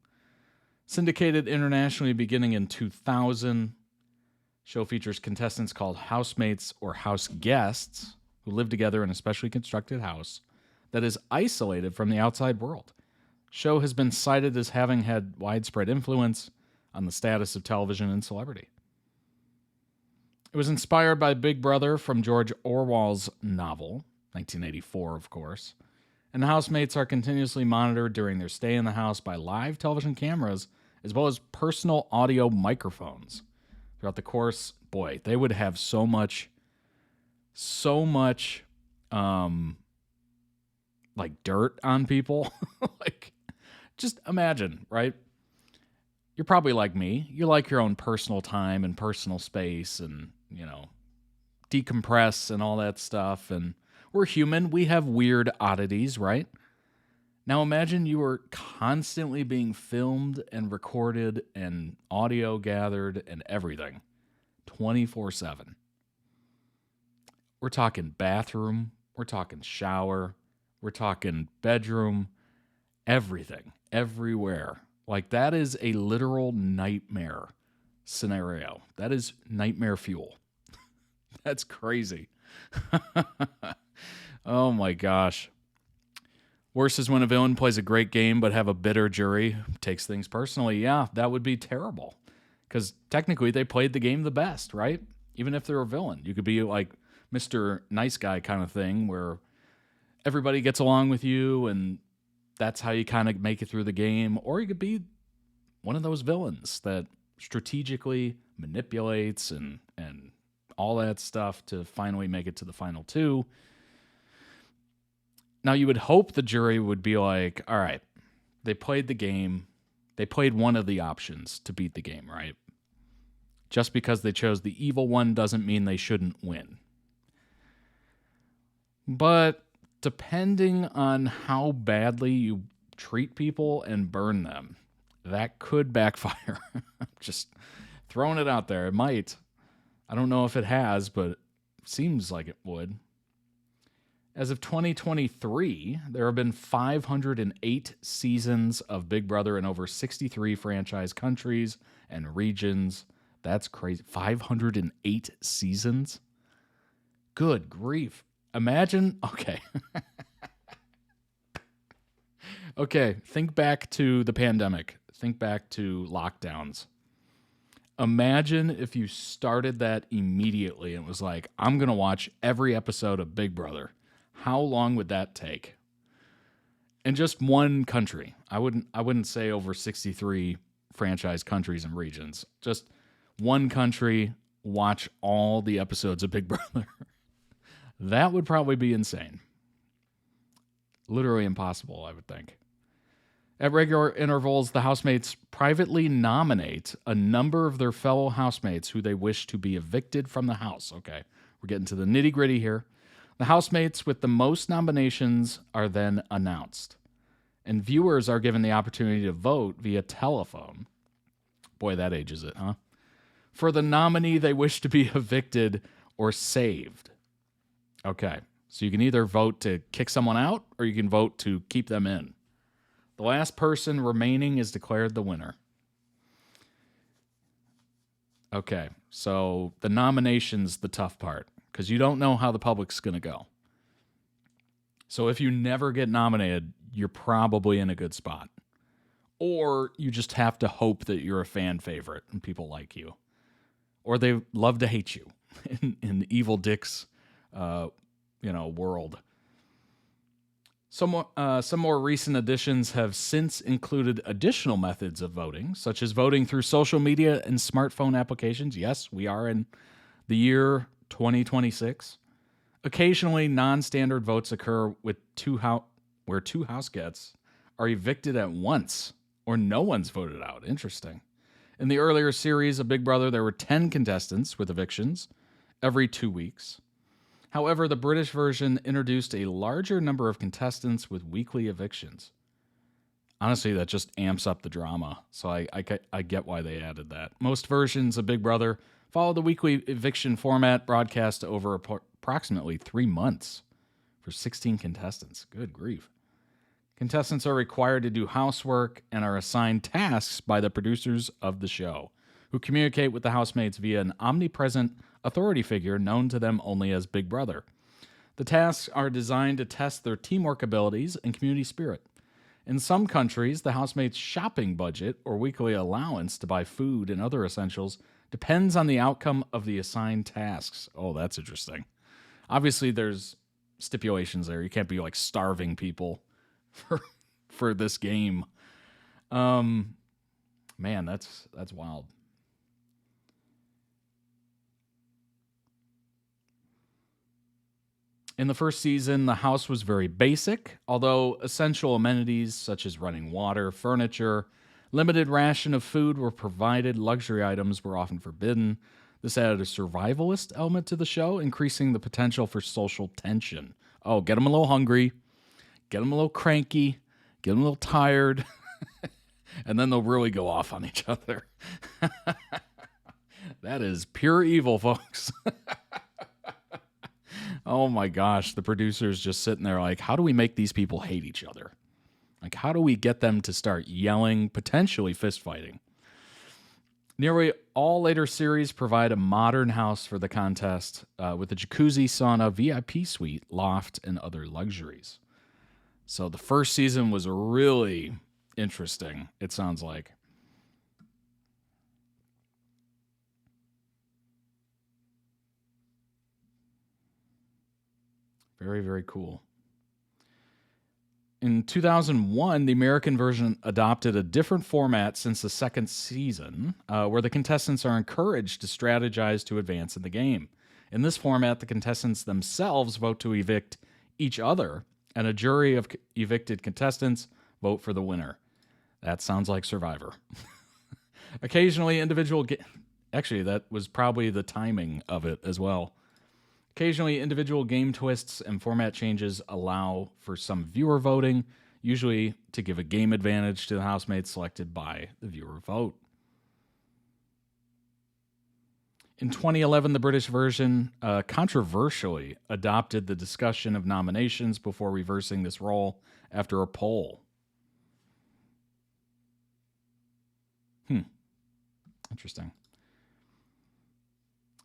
Syndicated internationally beginning in 2000. Show features contestants called housemates or house guests who live together in a specially constructed house that is isolated from the outside world. Show has been cited as having had widespread influence on the status of television and celebrity. It was inspired by Big Brother from George Orwell's novel, 1984, of course, and the housemates are continuously monitored during their stay in the house by live television cameras as well as personal audio microphones. Throughout the course, boy, they would have so much like dirt on people. Like, just imagine, right? You're probably like me. You like your own personal time and personal space and, decompress and all that stuff. And we're human. We have weird oddities, right? Now imagine you were constantly being filmed and recorded and audio gathered and everything 24/7. We're talking bathroom. We're talking shower. We're talking bedroom. Everything. Everywhere. Like, that is a literal nightmare scenario. That is nightmare fuel. That's crazy. Oh my gosh. Worse is when a villain plays a great game but have a bitter jury, takes things personally. Yeah, that would be terrible. Because technically they played the game the best, right? Even if they're a villain. You could be like Mr. Nice Guy kind of thing where everybody gets along with you and that's how you kind of make it through the game. Or you could be one of those villains that strategically manipulates and all that stuff to finally make it to the final two. Now, you would hope the jury would be like, all right, they played the game. They played one of the options to beat the game, right? Just because they chose the evil one doesn't mean they shouldn't win. But depending on how badly you treat people and burn them, that could backfire. Just throwing it out there. It might. I don't know if it has, but it seems like it would. As of 2023, there have been 508 seasons of Big Brother in over 63 franchise countries and regions. That's crazy. 508 seasons? Good grief. Imagine, okay. Okay, think back to the pandemic. Think back to lockdowns. Imagine if you started that immediately and was like, I'm going to watch every episode of Big Brother. How long would that take? In just one country. I wouldn't say over 63 franchise countries and regions. Just one country, watch all the episodes of Big Brother. That would probably be insane. Literally impossible, I would think. At regular intervals, the housemates privately nominate a number of their fellow housemates who they wish to be evicted from the house. Okay, we're getting to the nitty-gritty here. The housemates with the most nominations are then announced, and viewers are given the opportunity to vote via telephone. Boy, that ages it, huh? For the nominee they wish to be evicted or saved. Okay, so you can either vote to kick someone out or you can vote to keep them in. The last person remaining is declared the winner. Okay, so the nomination's the tough part because you don't know how the public's going to go. So if you never get nominated, you're probably in a good spot. Or you just have to hope that you're a fan favorite and people like you. Or they love to hate you in the Evil Dick's world. Some more recent additions have since included additional methods of voting, such as voting through social media and smartphone applications. Yes, we are in the year 2026. Occasionally, non-standard votes occur with where two house guests are evicted at once, or no one's voted out. Interesting. In the earlier series of Big Brother, there were 10 contestants with evictions every 2 weeks. However, the British version introduced a larger number of contestants with weekly evictions. Honestly, that just amps up the drama, so I get why they added that. Most versions of Big Brother follow the weekly eviction format broadcast over approximately 3 months for 16 contestants. Good grief. Contestants are required to do housework and are assigned tasks by the producers of the show, who communicate with the housemates via an omnipresent authority figure known to them only as Big Brother. The tasks are designed to test their teamwork abilities and community spirit. In some countries, the housemates' shopping budget or weekly allowance to buy food and other essentials depends on the outcome of the assigned tasks. Oh, that's interesting. Obviously, there's stipulations there. You can't be like starving people for this game. Man, that's wild. In the first season, the house was very basic, although essential amenities such as running water, furniture, limited ration of food were provided. Luxury items were often forbidden. This added a survivalist element to the show, increasing the potential for social tension. Oh, get them a little hungry, get them a little cranky, get them a little tired, and then they'll really go off on each other. That is pure evil, folks. Oh my gosh, the producer's just sitting there like, how do we make these people hate each other? Like, how do we get them to start yelling, potentially fist fighting? Nearly all later series provide a modern house for the contest with a jacuzzi, sauna, VIP suite, loft, and other luxuries. So the first season was really interesting, it sounds like. Very, very cool. In 2001, the American version adopted a different format since the second season, where the contestants are encouraged to strategize to advance in the game. In this format, the contestants themselves vote to evict each other, and a jury of evicted contestants vote for the winner. That sounds like Survivor. Occasionally, actually, that was probably the timing of it as well. Occasionally, individual game twists and format changes allow for some viewer voting, usually to give a game advantage to the housemates selected by the viewer vote. In 2011, the British version controversially adopted the discussion of nominations before reversing this role after a poll. Interesting.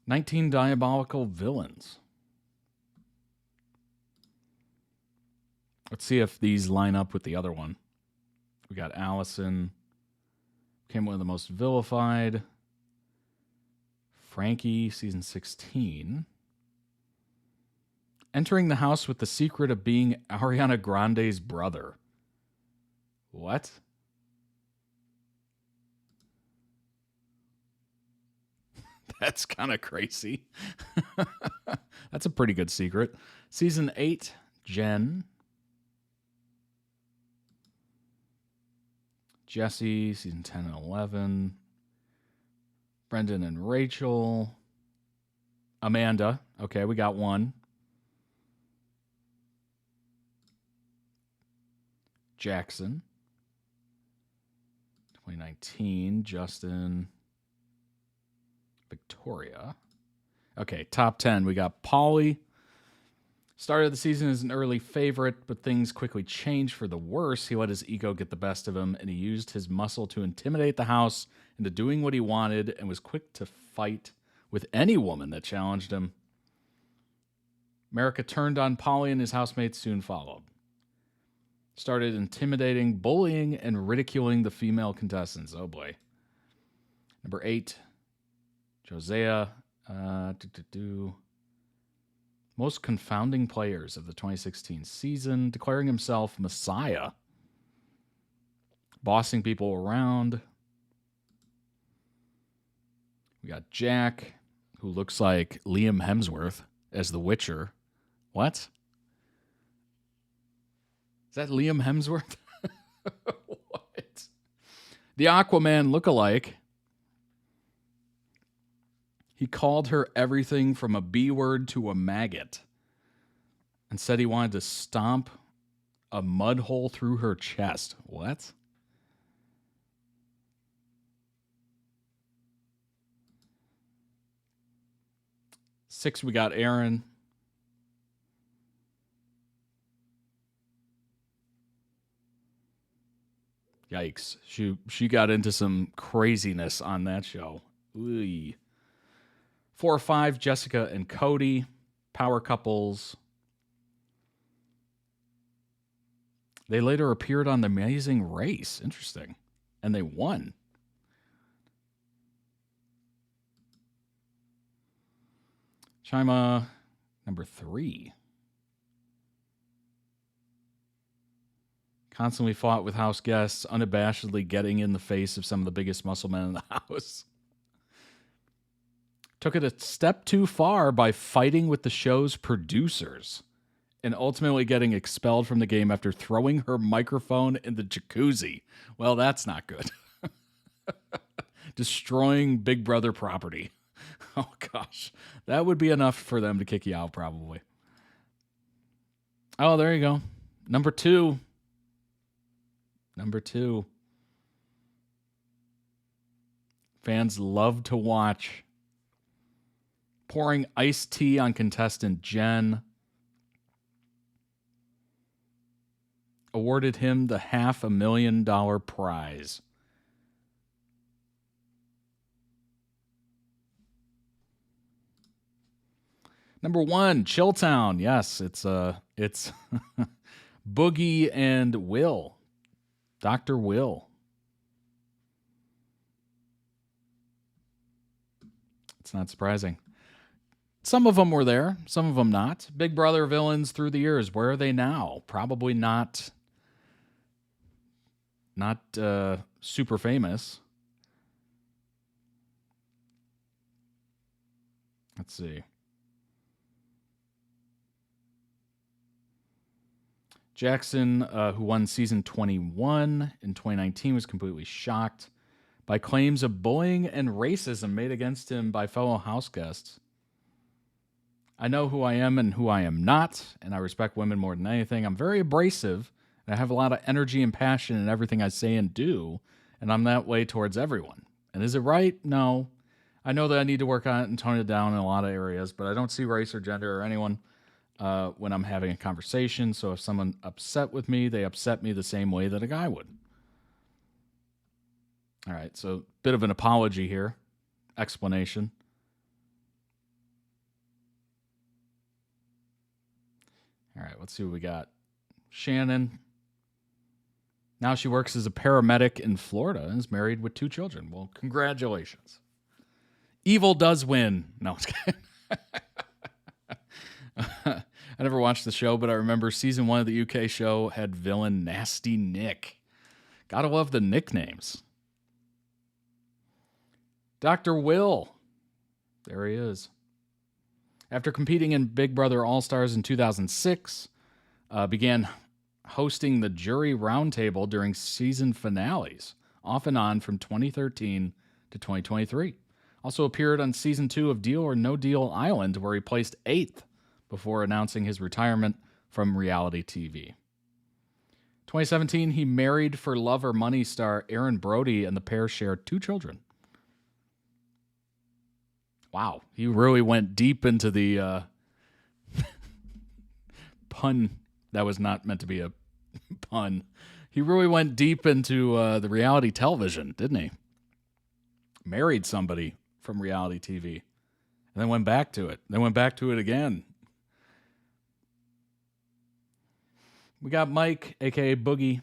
19 diabolical villains. Let's see if these line up with the other one. We got Allison. Became one of the most vilified. Frankie, season 16. Entering the house with the secret of being Ariana Grande's brother. What? That's kind of crazy. That's a pretty good secret. Season 8, Jen. Jesse, season 10 and 11. Brendan and Rachel. Amanda. Okay, we got one. Jackson. 2019, Justin. Victoria. Okay, top 10. We got Pauly. Started the season as an early favorite, but things quickly changed for the worse. He let his ego get the best of him, and he used his muscle to intimidate the house into doing what he wanted and was quick to fight with any woman that challenged him. America turned on Pauly, and his housemates soon followed. Started intimidating, bullying, and ridiculing the female contestants. Oh boy. Number 8, Josiah. Most confounding players of the 2016 season, declaring himself Messiah. Bossing people around. We got Jack, who looks like Liam Hemsworth as the Witcher. What? Is that Liam Hemsworth? What? The Aquaman lookalike. He called her everything from a B word to a maggot and said he wanted to stomp a mud hole through her chest. What? Six, we got Aaron. Yikes. She got into some craziness on that show. Ooh. 4 or 5, Jessica and Cody, power couples. They later appeared on The Amazing Race. Interesting. And they won. Chima, number 3. Constantly fought with house guests, unabashedly getting in the face of some of the biggest muscle men in the house. Took it a step too far by fighting with the show's producers and ultimately getting expelled from the game after throwing her microphone in the jacuzzi. Well, that's not good. Destroying Big Brother property. Oh, gosh. That would be enough for them to kick you out, probably. Oh, there you go. Number two. Fans love to watch. Pouring iced tea on contestant Jen. Awarded him the $500,000 prize. Number one, Chilltown. Yes, it's Boogie and Will. Dr. Will. It's not surprising. Some of them were there, some of them not. Big Brother villains through the years. Where are they now? Probably not super famous. Let's see. Jackson, who won season 21 in 2019, was completely shocked by claims of bullying and racism made against him by fellow house guests. I know who I am and who I am not, and I respect women more than anything. I'm very abrasive, and I have a lot of energy and passion in everything I say and do, and I'm that way towards everyone. And is it right? No. I know that I need to work on it and tone it down in a lot of areas, but I don't see race or gender or anyone when I'm having a conversation. So if someone upset with me, they upset me the same way that a guy would. All right, so bit of an apology here. Explanation. All right, let's see what we got. Shannon. Now she works as a paramedic in Florida and is married with 2 children. Well, congratulations. Evil does win. No, I was kidding. I never watched the show, but I remember season 1 of the UK show had villain Nasty Nick. Gotta love the nicknames. Dr. Will. There he is. After competing in Big Brother All-Stars in 2006, began hosting the jury roundtable during season finales, off and on from 2013 to 2023. Also appeared on season 2 of Deal or No Deal Island, where he placed 8th before announcing his retirement from reality TV. 2017, he married for love or money star Aaron Brody, and the pair shared 2 children. Wow, he really went deep into the pun. That was not meant to be a pun. He really went deep into the reality television, didn't he? Married somebody from reality TV, and then went back to it. Then went back to it again. We got Mike, a.k.a. Boogie.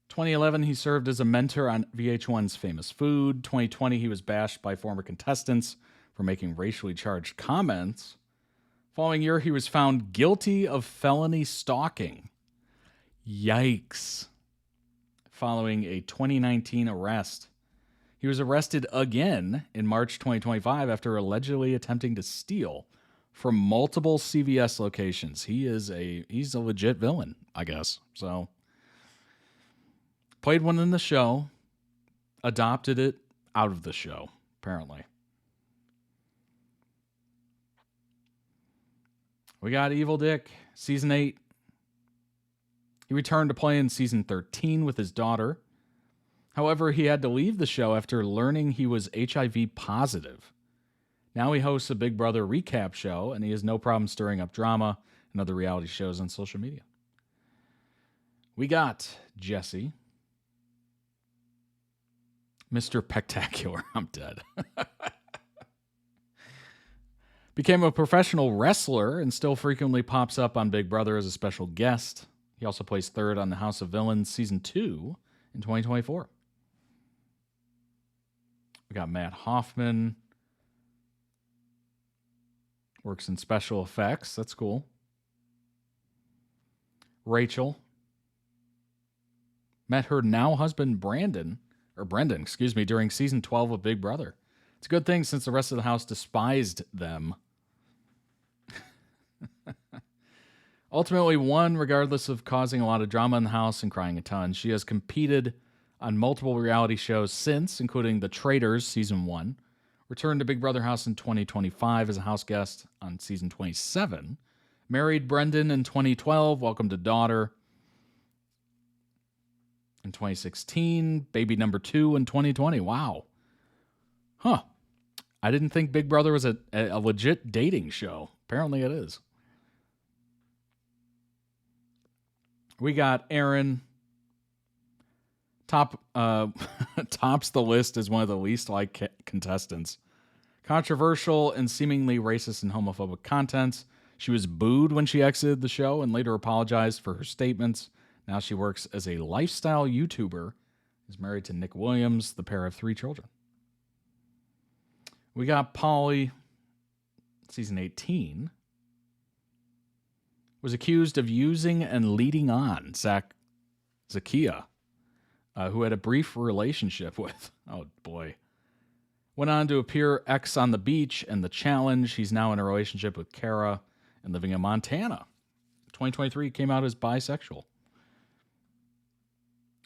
2011, he served as a mentor on VH1's Famous Food. 2020, he was bashed by former contestants for making racially charged comments. Following year, he was found guilty of felony stalking. Yikes. Following a 2019 arrest. He was arrested again in March 2025 after allegedly attempting to steal from multiple CVS locations. He's a legit villain, I guess. So, played one in the show, adopted it out of the show, apparently. We got Evil Dick, season 8. He returned to play in season 13 with his daughter. However, he had to leave the show after learning he was HIV positive. Now he hosts a Big Brother recap show, and he has no problem stirring up drama and other reality shows on social media. We got Jesse. Mr. Pectacular. I'm dead. Became a professional wrestler and still frequently pops up on Big Brother as a special guest. He also placed 3rd on the House of Villains Season 2 in 2024. We got Matt Hoffman. Works in special effects. That's cool. Rachel. Met her now husband Brendan, during season 12 of Big Brother. It's a good thing since the rest of the house despised them. Ultimately won, regardless of causing a lot of drama in the house and crying a ton. She has competed on multiple reality shows since, including The Traitors, season 1. Returned to Big Brother house in 2025 as a house guest on season 27. Married Brendan in 2012, welcomed a daughter in 2016, baby number 2 in 2020. Wow. Huh. I didn't think Big Brother was a legit dating show. Apparently it is. We got Aaron. Tops the list as one of the least liked contestants. Controversial and seemingly racist and homophobic content. She was booed when she exited the show and later apologized for her statements. Now she works as a lifestyle YouTuber. Is married to Nick Williams, the pair of 3 children. We got Polly, season 18. Was accused of using and leading on Zakia, who had a brief relationship with. Oh, boy. Went on to appear X on the Beach and The Challenge. He's now in a relationship with Kara and living in Montana. 2023 came out as bisexual.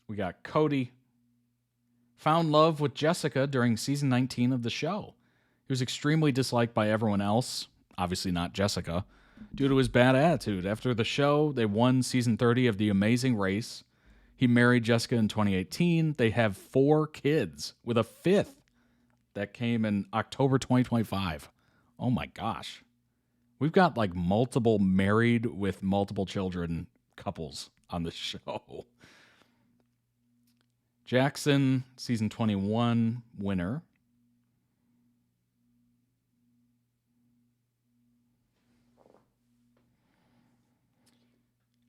We got Cody. Found love with Jessica during season 19 of the show. He was extremely disliked by everyone else, obviously not Jessica, due to his bad attitude. After the show, they won season 30 of The Amazing Race. He married Jessica in 2018. They have 4 kids, with a 5th that came in October 2025. Oh my gosh. We've got like multiple married with multiple children couples on the show. Jackson, season 21 winner.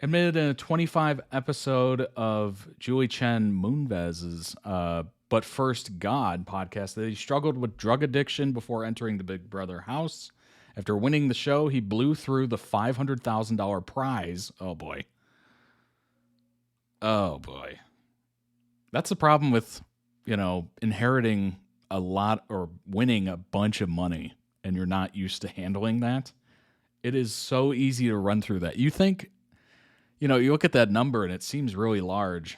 Admitted in a 25 episode of Julie Chen Moonvez's But First God podcast that he struggled with drug addiction before entering the Big Brother house. After winning the show, he blew through the $500,000 prize. Oh, boy. Oh, boy. That's the problem with, inheriting a lot or winning a bunch of money and you're not used to handling that. It is so easy to run through that. You think, you look at that number and it seems really large,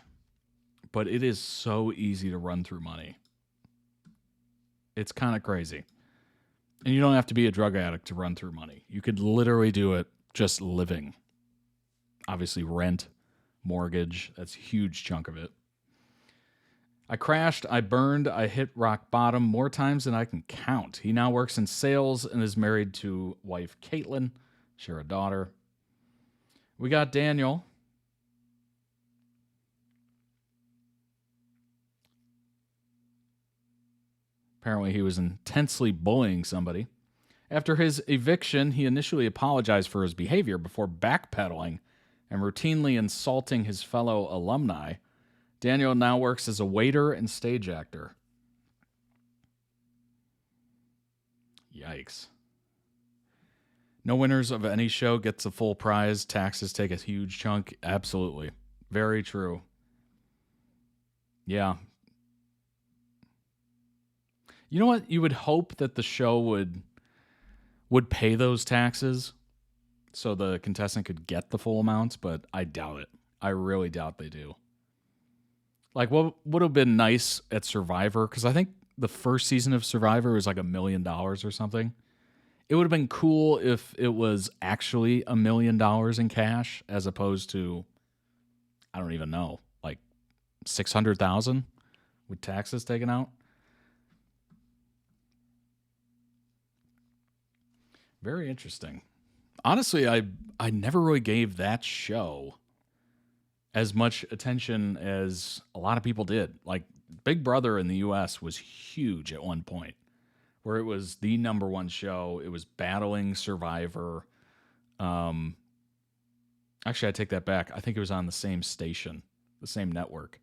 but it is so easy to run through money. It's kind of crazy. And you don't have to be a drug addict to run through money. You could literally do it just living. Obviously, rent, mortgage, that's a huge chunk of it. I crashed, I burned, I hit rock bottom more times than I can count. He now works in sales and is married to wife Caitlin, share a daughter. We got Daniel. Apparently he was intensely bullying somebody. After his eviction, he initially apologized for his behavior before backpedaling and routinely insulting his fellow alumni. Daniel now works as a waiter and stage actor. Yikes. No winners of any show gets a full prize. Taxes take a huge chunk. Absolutely. Very true. Yeah. You know what? You would hope that the show would pay those taxes so the contestant could get the full amounts, but I doubt it. I really doubt they do. Like, what would have been nice at Survivor, because I think the first season of Survivor was like $1 million or something. It would have been cool if it was actually $1 million in cash as opposed to, I don't even know, like 600,000 with taxes taken out. Very interesting. Honestly, I never really gave that show as much attention as a lot of people did. Like, Big Brother in the U.S. was huge at one point, where it was the number one show. It was battling Survivor. Actually, I take that back. I think it was on the same station, the same network.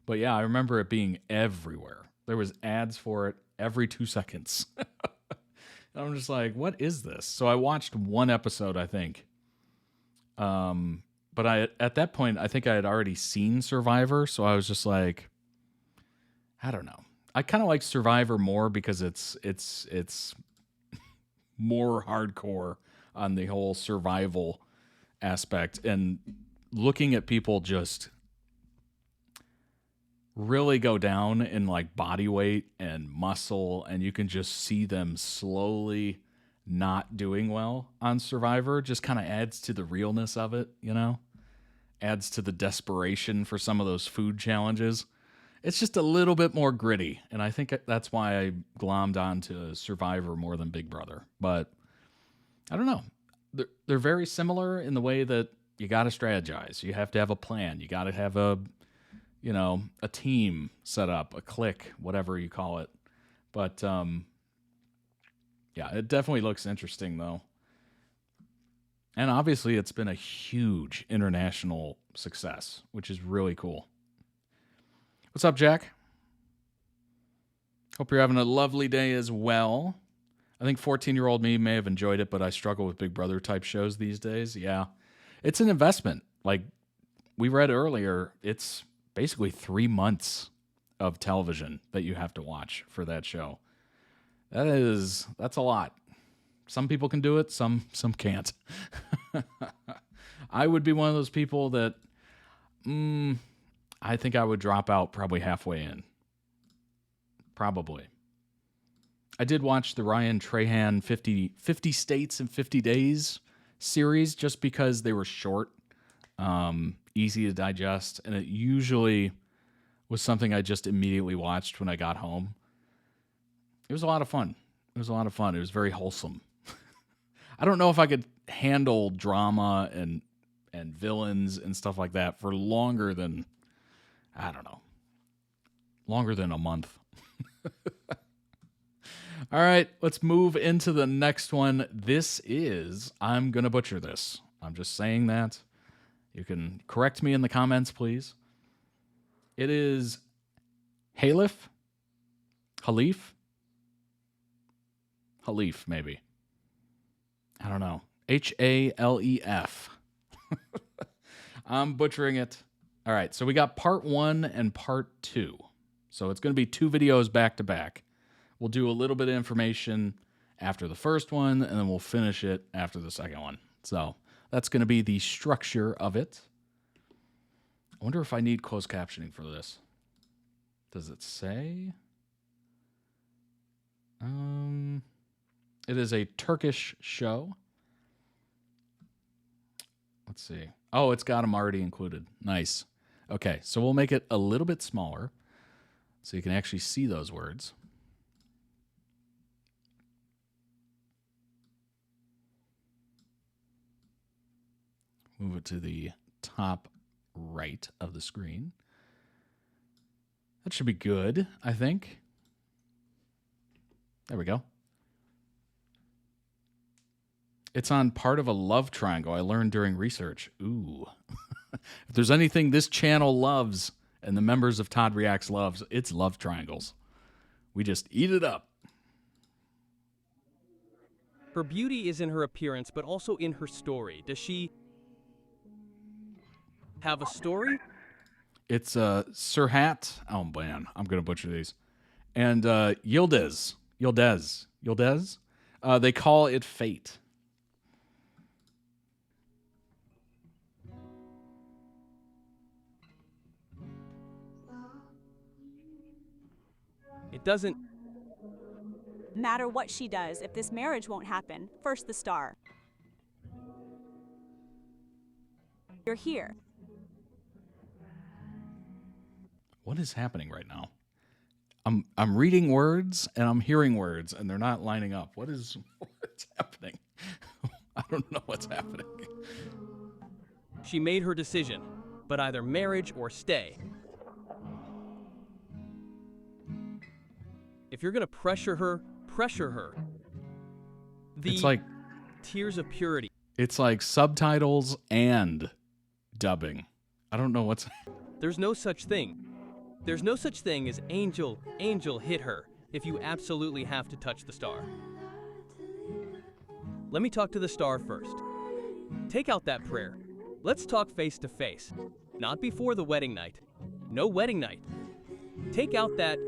But yeah, I remember it being everywhere. There was ads for it every 2 seconds. I'm just like, what is this? So I watched one episode, I think, but at that point, I think I had already seen Survivor, so I was just like, I don't know. I kind of like Survivor more because it's more hardcore on the whole survival aspect, and looking at people just really go down in like body weight and muscle, and you can just see them slowly not doing well on Survivor just kind of adds to the realness of it, you know? Adds to the desperation for some of those food challenges. It's just a little bit more gritty, and I think that's why I glommed onto Survivor more than Big Brother. But I don't know. They're very similar in the way that you got to strategize. You have to have a plan. You got to have a team set up, a clique, whatever you call it. But yeah, it definitely looks interesting, though. And obviously, it's been a huge international success, which is really cool. What's up, Jack? Hope you're having a lovely day as well. I think 14-year-old me may have enjoyed it, but I struggle with Big Brother type shows these days. Yeah, it's an investment. Like we read earlier, it's basically 3 months of television that you have to watch for that show. That's a lot. Some people can do it, some can't. I would be one of those people that I think I would drop out probably halfway in. Probably. I did watch the Ryan Trahan 50 States in 50 Days series just because they were short, easy to digest, and it usually was something I just immediately watched when I got home. It was a lot of fun. It was very wholesome. I don't know if I could handle drama and villains and stuff like that for longer than, I don't know, longer than a month. All right, let's move into the next one. This is, I'm going to butcher this. I'm just saying that. You can correct me in the comments, please. It is Halef? Halef, maybe. I don't know. Halef. I'm butchering it. All right, so we got part 1 and part 2. So it's going to be 2 videos back to back. We'll do a little bit of information after the first one, and then we'll finish it after the second one. So that's going to be the structure of it. I wonder if I need closed captioning for this. Does it say? It is a Turkish show. Let's see. Oh, it's got them already included. Nice. Okay, so we'll make it a little bit smaller so you can actually see those words. Move it to the top right of the screen. That should be good, I think. There we go. It's on part of a love triangle I learned during research. Ooh. If there's anything this channel loves and the members of Todd Reacts loves, it's love triangles. We just eat it up. Her beauty is in her appearance, but also in her story. Does she have a story? It's Serhat. Oh, man. I'm going to butcher these. And Yildiz. They call it fate. It doesn't matter what she does if this marriage won't happen. First the star. You're here. What is happening right now? I'm reading words and I'm hearing words and they're not lining up. What's happening? I don't know what's happening. She made her decision, but either marriage or stay. If you're going to pressure her, pressure her. It's like tears of purity. It's like subtitles and dubbing. I don't know what's... There's no such thing. There's no such thing as angel hit her if you absolutely have to touch the star. Let me talk to the star first. Take out that prayer. Let's talk face to face. Not before the wedding night. No wedding night. Take out that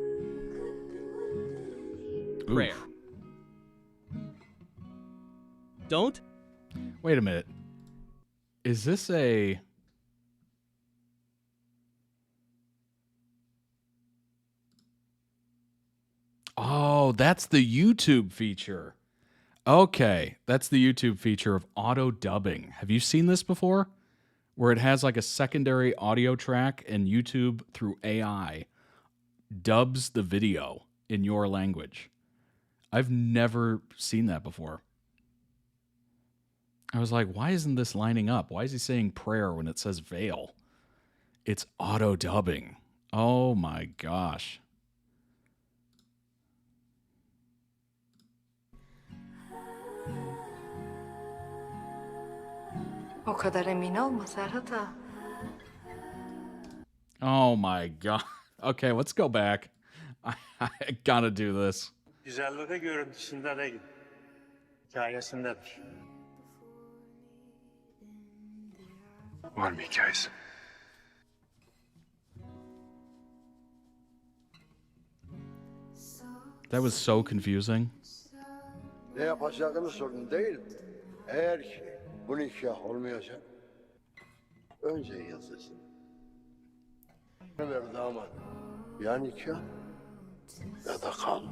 prayer. Don't. Wait a minute. Is this a... Oh, that's the YouTube feature. Okay, that's the YouTube feature of auto dubbing. Have you seen this before? Where it has like a secondary audio track and YouTube through AI dubs the video in your language. I've never seen that before. I was like, why isn't this lining up? Why is he saying prayer when it says veil? It's auto dubbing. Oh my gosh. O kadar emin olma Serhat ağa. Oh my god. Okay, let's go back. I gotta do this. Güzelliği görüntüsünde değil, hikayesindedir. Var mı hikayesi? That was so confusing. Ne yapacağını sorun değil. Eğer ki bu nikah olmayacak, önce yazılsın. Ne ver damat? Ya nikah ya da kal.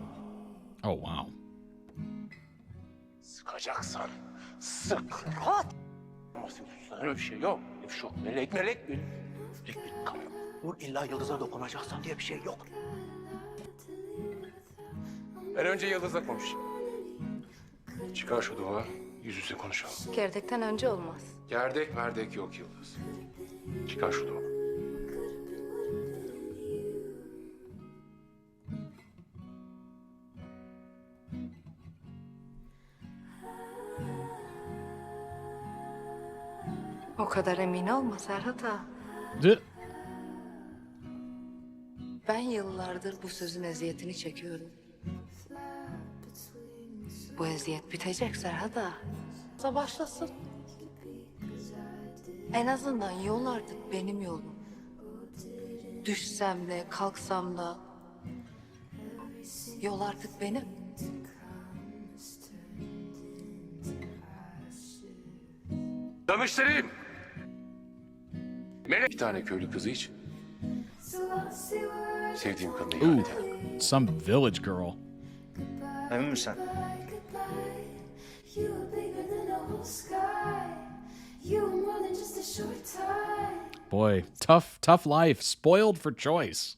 Oh wow. Sıkacaksan sık. Rahat. Öyle bir şey yok. Şu melek bir. Kamyon. Vur illa yıldıza dokunacaksan diye bir şey yok. Ben önce Yıldız'la konuşayım. Çıkar şu duvar, yüz yüze konuşalım. Gerdekten önce olmaz. Gerdek merdek yok Yıldız. Çıkar şu duvar. O kadar emin olma Serhat ağa. Ben yıllardır bu sözün eziyetini çekiyorum. Bu eziyet bitecek Serhat ağa. Başlasın. En azından yol artık benim yolum. Düşsem de kalksam da yol artık benim. Tanıştırayım. Melek bir tane köylü kızı için. Sevdiğim kadını ihanet ederim. Some village girl. Emin misin? Boy, tough life. Spoiled for choice.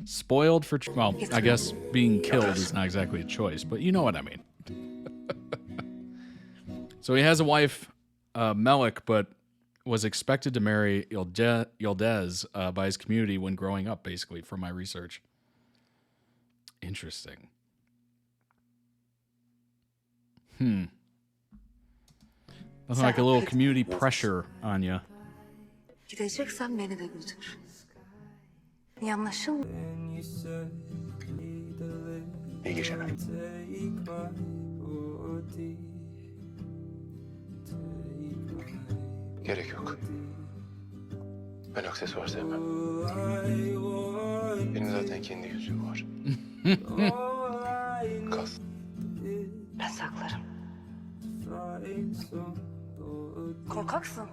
Spoiled for... Well, I guess being killed is not exactly a choice, but you know what I mean. So he has a wife, Melik, but was expected to marry Yıldız by his community when growing up, basically, from my research. Interesting. Nothing like a little community pressure on you. Gideceksen beni de götür. Yanlışın mı? İyi geceler. Gerek yok. Ben aksesuar sevmem. Benim zaten kendi yüzüğüm var. Kal. Ben saklarım. Korkaksın.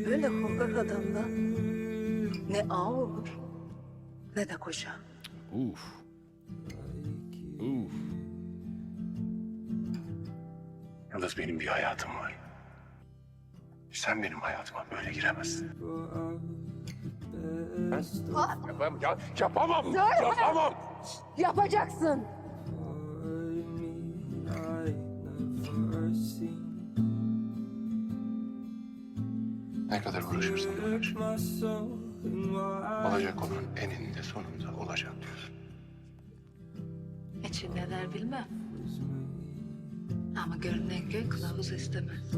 Böyle korkak adamda ne ağa olur ne de koca. Oof. Oof. Yıldız, benim bir hayatım var. Sen benim hayatıma böyle giremezsin. Yapamam. Yapamam. Yapamam. Yapacaksın. Ne kadar uğraşırsan uğraş. Olacak olan eninde sonunda olacak diyorsun. için ne der bilmem. Ama görünen köy kılavuz istemez.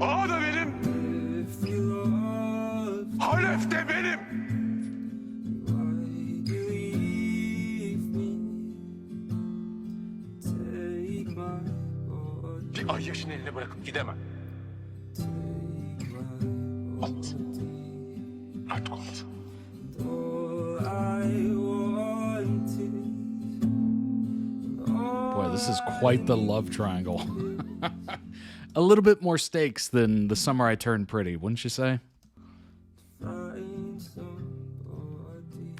Ağa da benim. Halef de benim. Bir ay yaşın eline bırakıp gidemem. Olmaz. Artık olmaz. Boy, this is quite the love triangle. A little bit more stakes than The Summer I Turned Pretty, wouldn't you say?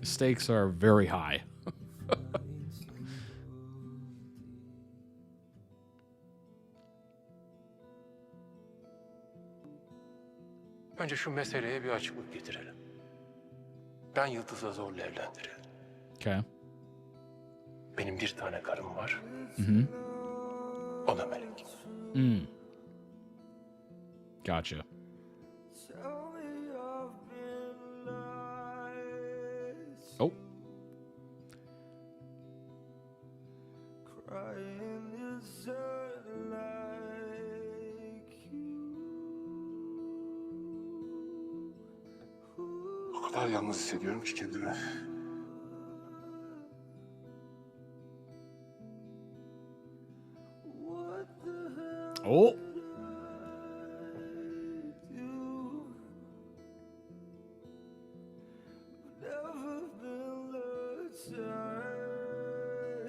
Stakes are very high. Önce şu meseleye bir açıklık getirelim. Ben Yıldız'la zorla evlendirildim. Okay. Benim bir tane karım var. Mm-hmm. O da Melek. Gotcha. Oh. O kadar yalnız hissediyorum ki kendimi. Oh.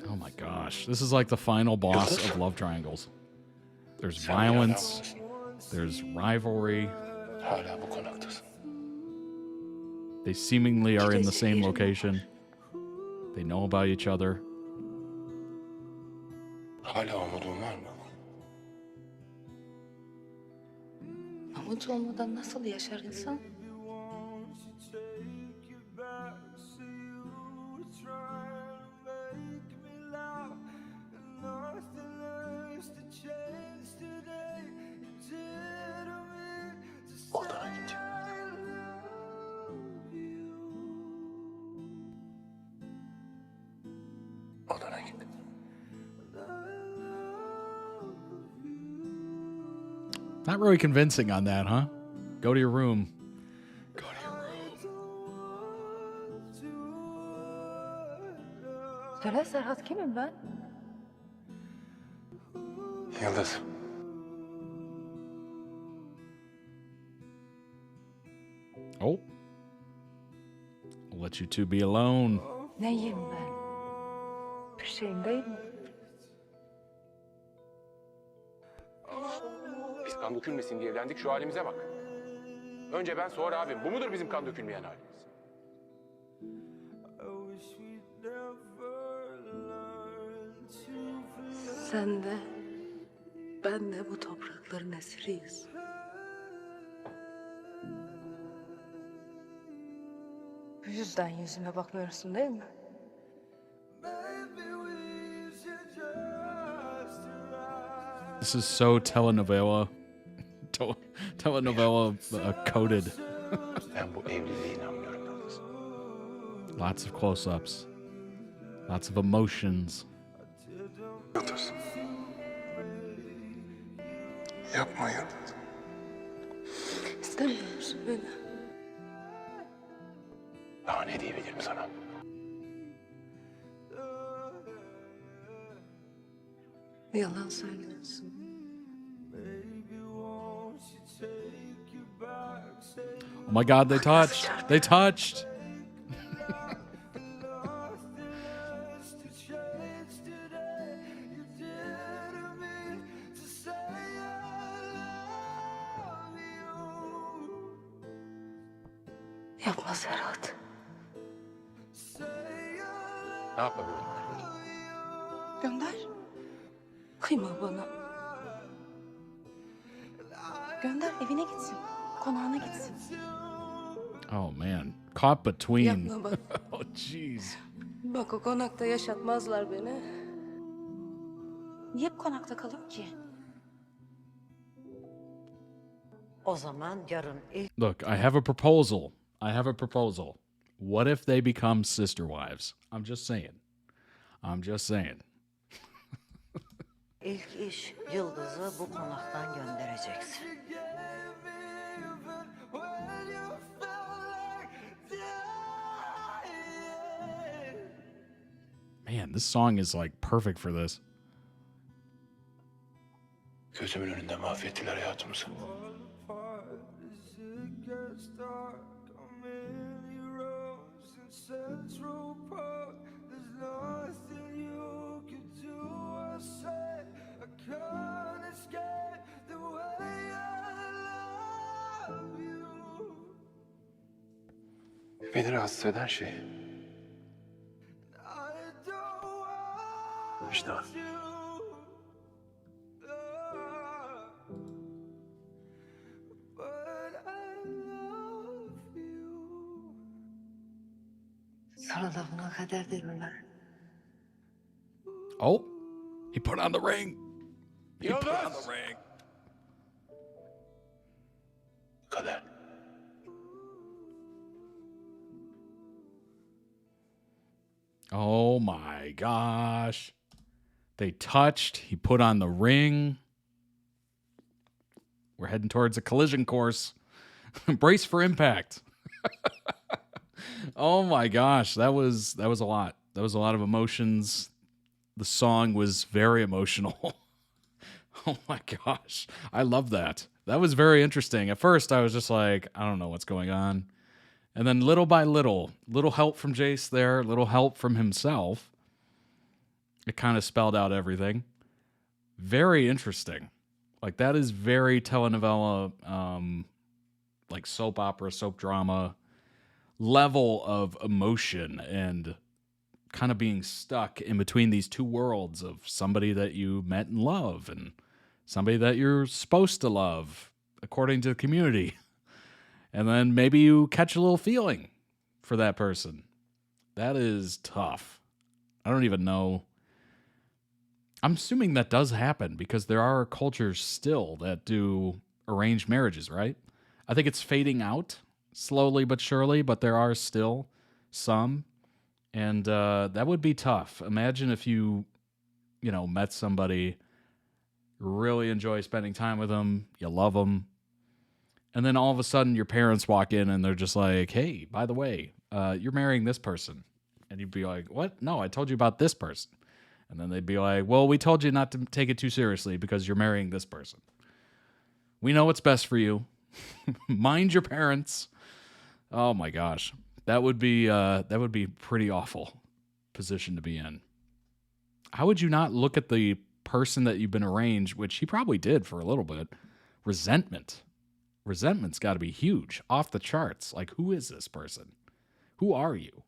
Oh my gosh. This is like the final boss of love triangles. There's violence. There's rivalry. Hala bu konaktasın. They seemingly are in the same location. They know about each other. Hala umudun var mı? Umut olmadan nasıl yaşar insan? Odana git. Odana git. Not really convincing on that, huh? Go to your room. Söyle Serhat, kimim ben? Yıldız. Oh. I'll let you two be alone. Neyim ben? Bir şeyim değil mi? Biz kan dökülmesin diye evlendik, şu halimize bak. Önce ben, sonra abim. Bu mudur bizim kan dökülmeyen halimiz? Sen de, ben de bu toprakların esiriyiz. Bu yüzden yüzüme bakmıyorsun değil mi? This is so telenovela. Telenovela coded. Ben bu evliliğe inanmıyorum Yıldız. Lots of close-ups. Lots of emotions. Yıldız. Yapma Yıldız. İstemiyor musun beni? Daha ne diyebilirim sana? Yalan söylüyorsun. Oh my God, they touched. They touched. Yapma Serhat. Ne yapabilirim? Gönder. Kıyma bana. Gönder, evine gitsin. Konağına gitsin. Oh man, caught between. Yapma bak. Oh jeez. Bak, o konakta yaşatmazlar beni. Niye bu konakta kalıyor ki? O zaman yarın ilk... Look, I have a proposal. I have a proposal. What if they become sister wives? I'm just saying. I'm just saying. İlk iş Yıldız'ı bu konaktan göndereceksin. Man, this song is like perfect for this. Gözümün önünde mahvettiler hayatımızı. Beni rahatsız eden şey vicdan. Sana da buna kader derler. Oh, he put on the ring. He Yıldız! put on the ring. Kader. Oh my gosh. They touched. He put on the ring. We're heading towards a collision course. Brace for impact. Oh my gosh, that was a lot. That was a lot of emotions. The song was very emotional. Oh my gosh. I love that. That was very interesting. At first I was just like, I don't know what's going on. And then little by little help from Jace there, little help from himself. It kind of spelled out everything. Very interesting. Like, that is very telenovela, like soap opera, soap drama level of emotion, and kind of being stuck in between these two worlds of somebody that you met and love and somebody that you're supposed to love according to the community. And then maybe you catch a little feeling for that person. That is tough. I don't even know. I'm assuming that does happen because there are cultures still that do arranged marriages, right? I think it's fading out slowly but surely, but there are still some. And that would be tough. Imagine if you met somebody, really enjoy spending time with them, you love them, and then all of a sudden your parents walk in and they're just like, hey, by the way, you're marrying this person. And you'd be like, what? No, I told you about this person. And then they'd be like, well, we told you not to take it too seriously because you're marrying this person. We know what's best for you. Mind your parents. Oh my gosh. That would be pretty awful position to be in. How would you not look at the person that you've been arranged, which he probably did for a little bit? Resentment. Resentment's got to be huge, off the charts. Like, who is this person? Who are you?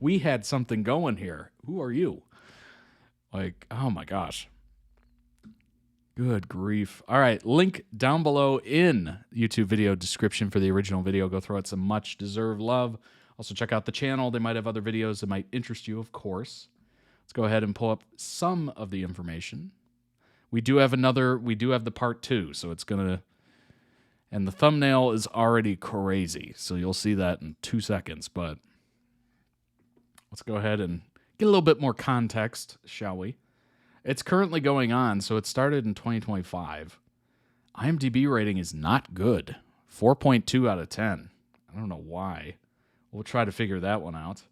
We had something going here. Who are you? Like, oh my gosh. Good grief. All right, link down below in YouTube video description for the original video. Go throw it some much-deserved love. Also, check out the channel. They might have other videos that might interest you, of course. Let's go ahead and pull up some of the information. We do have the part 2, so it's going to... And the thumbnail is already crazy, so you'll see that in 2 seconds. But let's go ahead and get a little bit more context, shall we? It's currently going on, so it started in 2025. IMDb rating is not good. 4.2 out of 10. I don't know why. We'll try to figure that one out.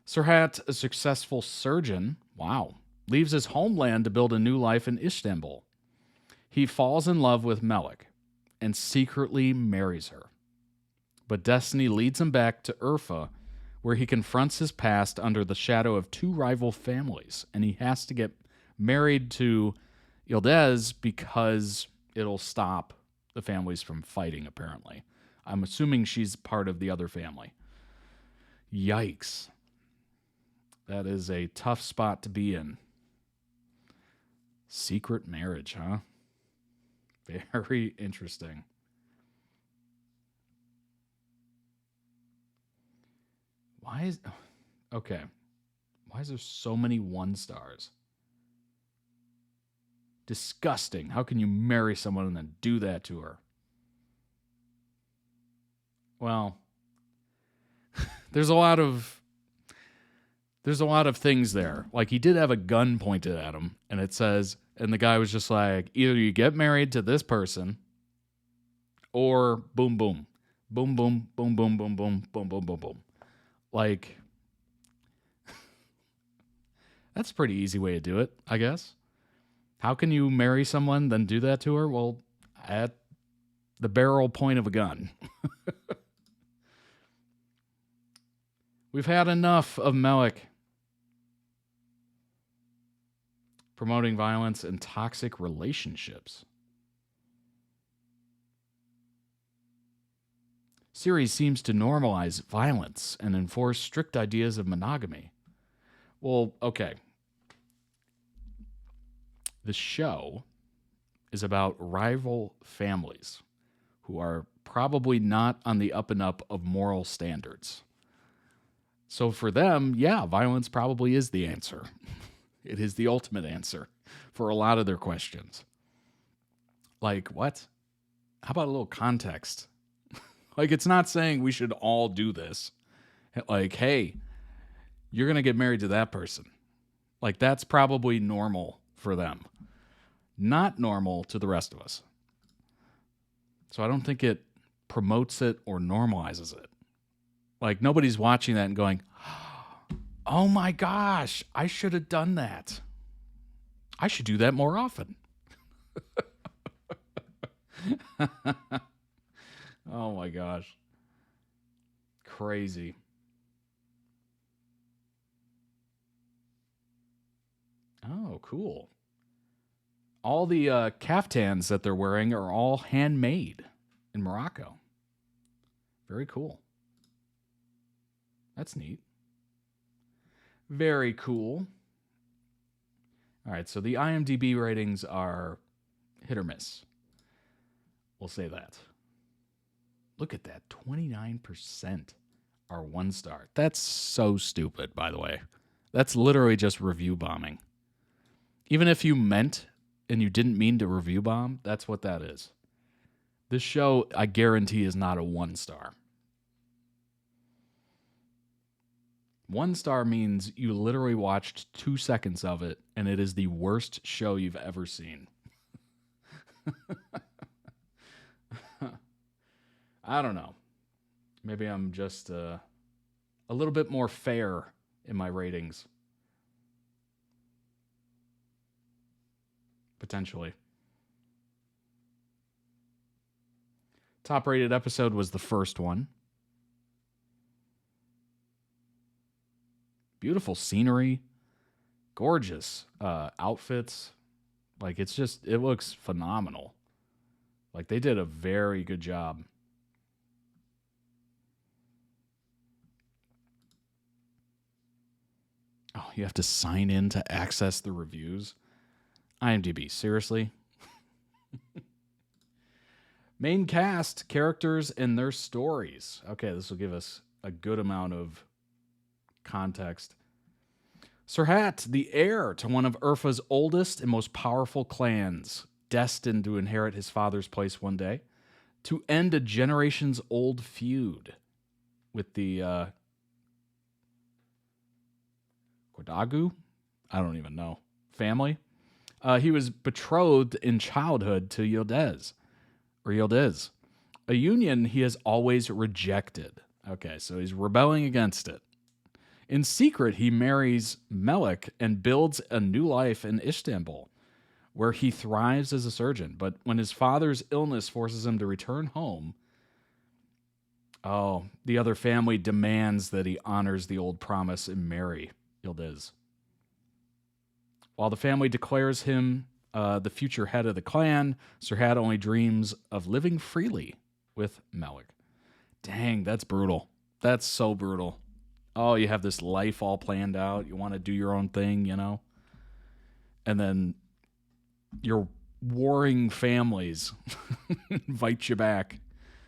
Serhat, a successful surgeon, wow, leaves his homeland to build a new life in Istanbul. He falls in love with Melek and secretly marries her. But destiny leads him back to Urfa, where he confronts his past under the shadow of two rival families, and he has to get married to Yıldız because it'll stop the families from fighting, apparently. I'm assuming she's part of the other family. Yikes. That is a tough spot to be in. Secret marriage, huh? Very interesting. Why is there so many 1 stars? Disgusting. How can you marry someone and then do that to her? Well, there's a lot of there's a lot of things there. Like, he did have a gun pointed at him, and it says, and the guy was just like, either you get married to this person, or boom, boom. Boom, boom, boom, boom, boom, boom, boom, boom, boom, boom. Like, that's a pretty easy way to do it, I guess. How can you marry someone, then do that to her? Well, at the barrel point of a gun. We've had enough of Melek promoting violence and toxic relationships. Series seems to normalize violence and enforce strict ideas of monogamy. Well, okay. The show is about rival families who are probably not on the up and up of moral standards. So for them, yeah, violence probably is the answer. It is the ultimate answer for a lot of their questions. Like, what? How about a little context? Like, it's not saying we should all do this. Like, hey, you're going to get married to that person. Like, that's probably normal for them. Not normal to the rest of us. So I don't think it promotes it or normalizes it. Like, nobody's watching that and going, oh my gosh, I should have done that. I should do that more often. Oh my gosh. Crazy. Oh, cool. All the caftans that they're wearing are all handmade in Morocco. Very cool. That's neat. Very cool. All right, so the IMDb ratings are hit or miss. We'll say that. Look at that, 29% are 1 star. That's so stupid, by the way. That's literally just review bombing. Even if you meant and you didn't mean to review bomb, that's what that is. This show, I guarantee, is not a 1 star. 1 star means you literally watched 2 seconds of it, and it is the worst show you've ever seen. I don't know. Maybe I'm just a little bit more fair in my ratings. Potentially. Top rated episode was the first one. Beautiful scenery. Gorgeous outfits. Like, it looks phenomenal. Like, they did a very good job. Oh, you have to sign in to access the reviews? IMDb, seriously? Main cast, characters, and their stories. Okay, this will give us a good amount of context. Serhat, the heir to one of Urfa's oldest and most powerful clans, destined to inherit his father's place one day, to end a generations-old feud with the Kodagu? I don't even know. Family? He was betrothed in childhood to Yildiz, a union he has always rejected. Okay, so he's rebelling against it. In secret, he marries Melek and builds a new life in Istanbul, where he thrives as a surgeon. But when his father's illness forces him to return home, the other family demands that he honors the old promise and marry Yildiz. While the family declares him the future head of the clan, Serhat only dreams of living freely with Melek. Dang, that's brutal. That's so brutal. Oh, you have this life all planned out. You want to do your own thing, you know? And then your warring families invite you back.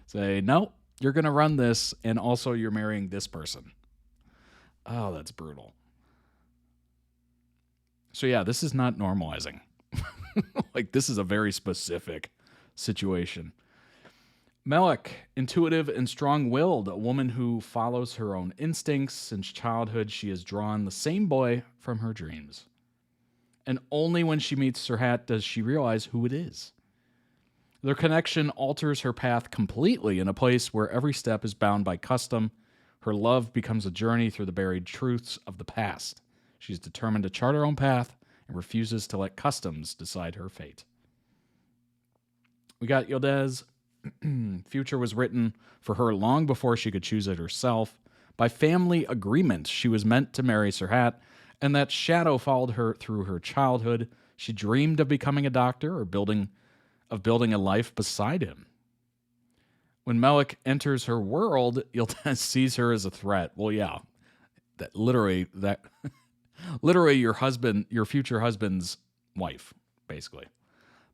Say, no, you're going to run this, and also you're marrying this person. Oh, that's brutal. So yeah, this is not normalizing. Like, this is a very specific situation. Melek, intuitive and strong-willed, a woman who follows her own instincts. Since childhood, she has drawn the same boy from her dreams. And only when she meets Serhat does she realize who it is. Their connection alters her path completely in a place where every step is bound by custom. Her love becomes a journey through the buried truths of the past. She's determined to chart her own path and refuses to let customs decide her fate. We got Yildiz. Future was written for her long before she could choose it herself. By family agreement, she was meant to marry Serhat, and that shadow followed her through her childhood. She dreamed of becoming a doctor or building a life beside him. When Melek enters her world, Yildiz sees her as a threat. Well, yeah, literally your future husband's wife, basically.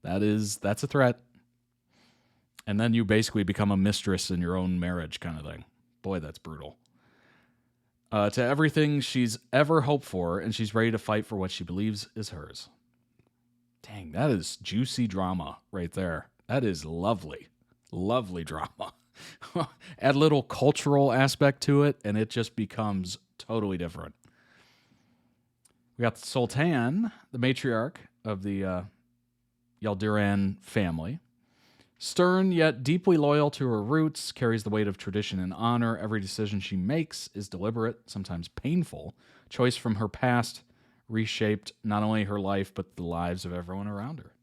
That's a threat. And then you basically become a mistress in your own marriage kind of thing. Boy, that's brutal. To everything she's ever hoped for, and she's ready to fight for what she believes is hers. Dang, that is juicy drama right there. That is lovely. Lovely drama. Add a little cultural aspect to it, and it just becomes totally different. We got the Sultan, the matriarch of the Yildiran family. Stern, yet deeply loyal to her roots, carries the weight of tradition and honor. Every decision she makes is deliberate, sometimes painful. Choice from her past reshaped not only her life, but the lives of everyone around her.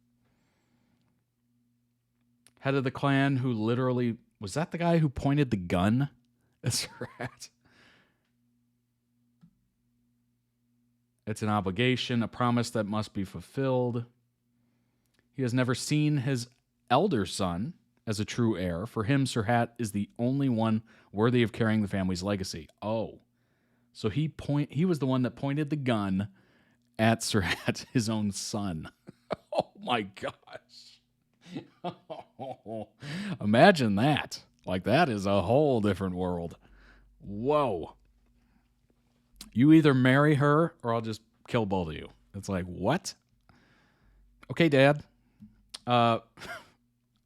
Head of the clan, who literally... Was that the guy who pointed the gun at Serhat? It's an obligation, a promise that must be fulfilled. He has never seen his elder son as a true heir. For him, Serhat is the only one worthy of carrying the family's legacy. Oh, so he was the one that pointed the gun at Serhat, his own son. Oh my gosh. Imagine that. Like, that is a whole different world. Whoa. You either marry her or I'll just kill both of you. It's like, what? Okay, Dad.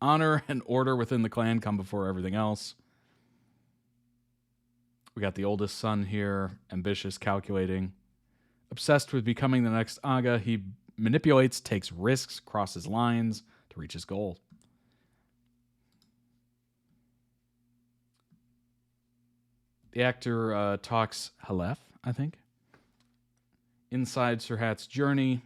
Honor and order within the clan come before everything else. We got the oldest son here, ambitious, calculating, obsessed with becoming the next Aga. He manipulates, takes risks, crosses lines to reach his goal. The actor talks Halef, I think. Inside Serhat's journey.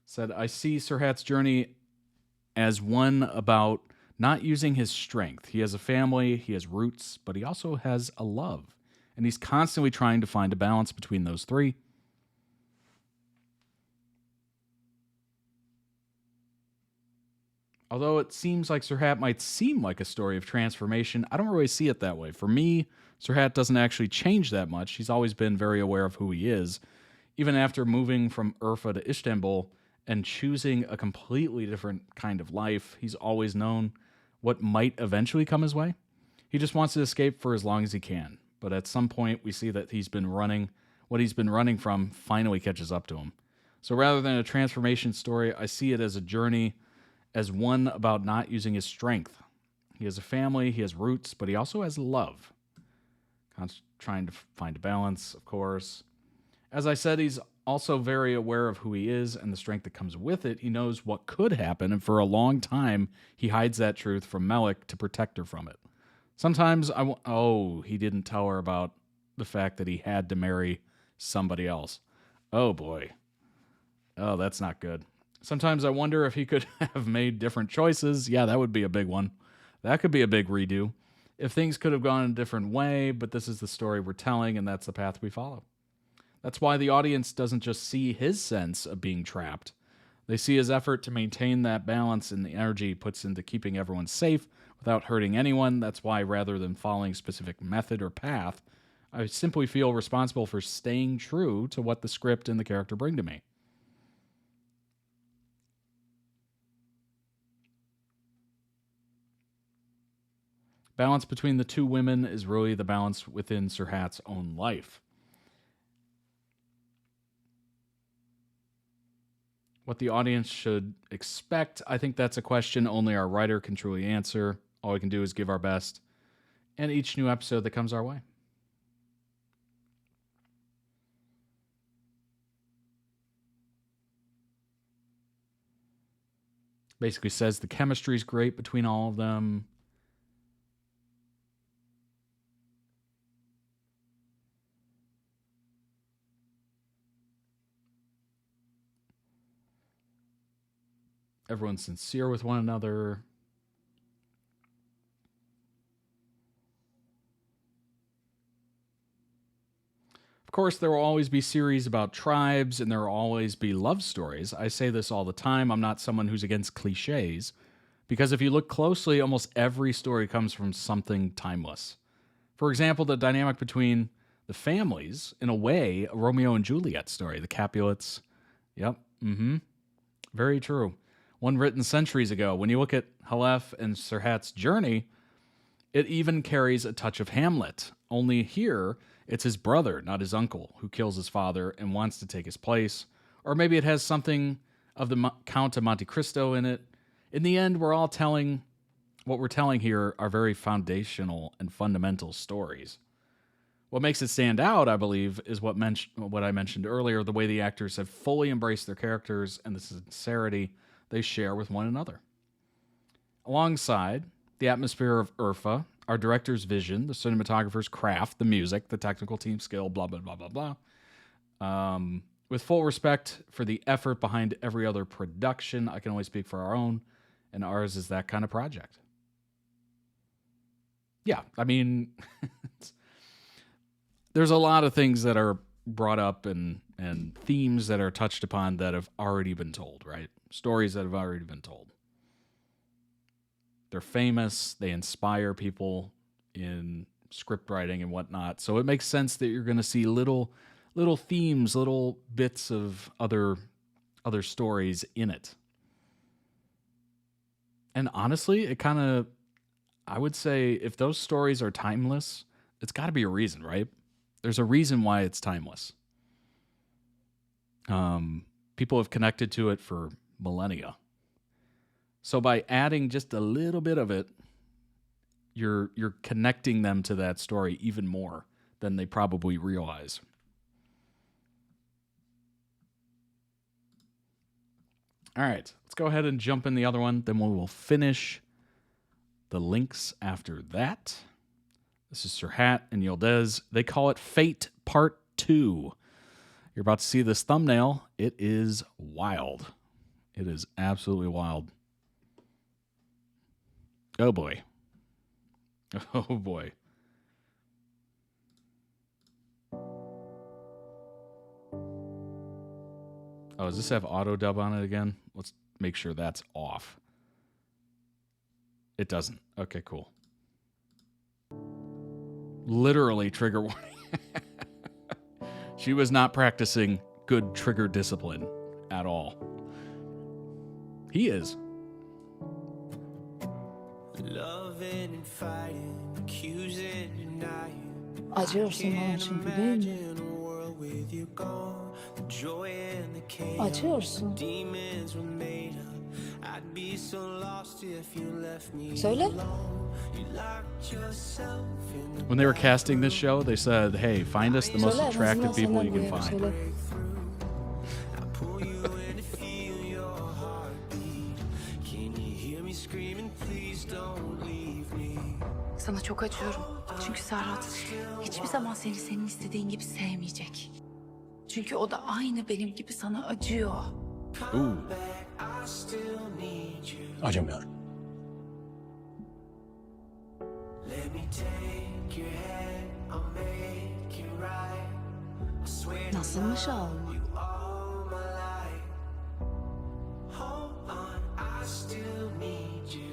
Said, I see Serhat's journey as one about not using his strength. He has a family, he has roots, but he also has a love. And he's constantly trying to find a balance between those three. Although it seems like Serhat might seem like a story of transformation, I don't really see it that way. For me, Serhat doesn't actually change that much. He's always been very aware of who he is. Even after moving from Urfa to Istanbul and choosing a completely different kind of life, he's always known what might eventually come his way. He just wants to escape for as long as he can. But at some point, we see that what he's been running from finally catches up to him. So rather than a transformation story, I see it as a journey, as one about not using his strength. He has a family, he has roots, but he also has love. Trying to find a balance, of course. As I said, he's also very aware of who he is and the strength that comes with it. He knows what could happen, and for a long time, he hides that truth from Melek to protect her from it. Sometimes he didn't tell her about the fact that he had to marry somebody else. Oh boy. Oh, that's not good. Sometimes I wonder if he could have made different choices. Yeah, that would be a big one. That could be a big redo. If things could have gone a different way, but this is the story we're telling, and that's the path we follow. That's why the audience doesn't just see his sense of being trapped. They see his effort to maintain that balance and the energy he puts into keeping everyone safe without hurting anyone. That's why, rather than following a specific method or path, I simply feel responsible for staying true to what the script and the character bring to me. Balance between the two women is really the balance within Serhat's own life. What the audience should expect, I think that's a question only our writer can truly answer. All we can do is give our best in each new episode that comes our way. Basically says the chemistry is great between all of them. Everyone's sincere with one another. Of course, there will always be series about tribes, and there will always be love stories. I say this all the time. I'm not someone who's against cliches, because if you look closely, almost every story comes from something timeless. For example, the dynamic between the families, in a way, a Romeo and Juliet story, the Capulets. Yep, very true. One written centuries ago. When you look at Halef and Serhat's journey, it even carries a touch of Hamlet. Only here, it's his brother, not his uncle, who kills his father and wants to take his place. Or maybe it has something of the Count of Monte Cristo in it. In the end, what we're telling here are very foundational and fundamental stories. What makes it stand out, I believe, is what I mentioned earlier, the way the actors have fully embraced their characters and the sincerity they share with one another. Alongside the atmosphere of Urfa, our director's vision, the cinematographer's craft, the music, the technical team skill, blah, blah, blah, blah, blah. With full respect for the effort behind every other production, I can only speak for our own, and ours is that kind of project. Yeah, I mean, there's a lot of things that are brought up and themes that are touched upon that have already been told, right? Stories that have already been told. They're famous. They inspire people in script writing and whatnot. So it makes sense that you're going to see little themes, little bits of other stories in it. And honestly, I would say if those stories are timeless, it's got to be a reason, right? There's a reason why it's timeless. People have connected to it for millennia. So by adding just a little bit of it, you're connecting them to that story even more than they probably realize. All right, let's go ahead and jump in the other one. Then we will finish the links after that. This is Serhat and Yildiz. They call it Fate Part 2. You're about to see this thumbnail. It is wild. It is absolutely wild. Oh, boy. Oh, boy. Oh, does this have auto dub on it again? Let's make sure that's off. It doesn't. Okay, cool. Literally trigger warning. She was not practicing good trigger discipline at all. He is. Loving and fighting, accusing, denying. Acıyorsun bana çünkü değil mi? Acıyorsun. Söyle. When they were casting this show, they said, hey, find us the most attractive people you can find. Sana çok acıyorum. Çünkü Serhat hiçbir zaman seni senin istediğin gibi sevmeyecek. Çünkü o da aynı benim gibi sana acıyor. Acımıyor. Nasılmış Howell?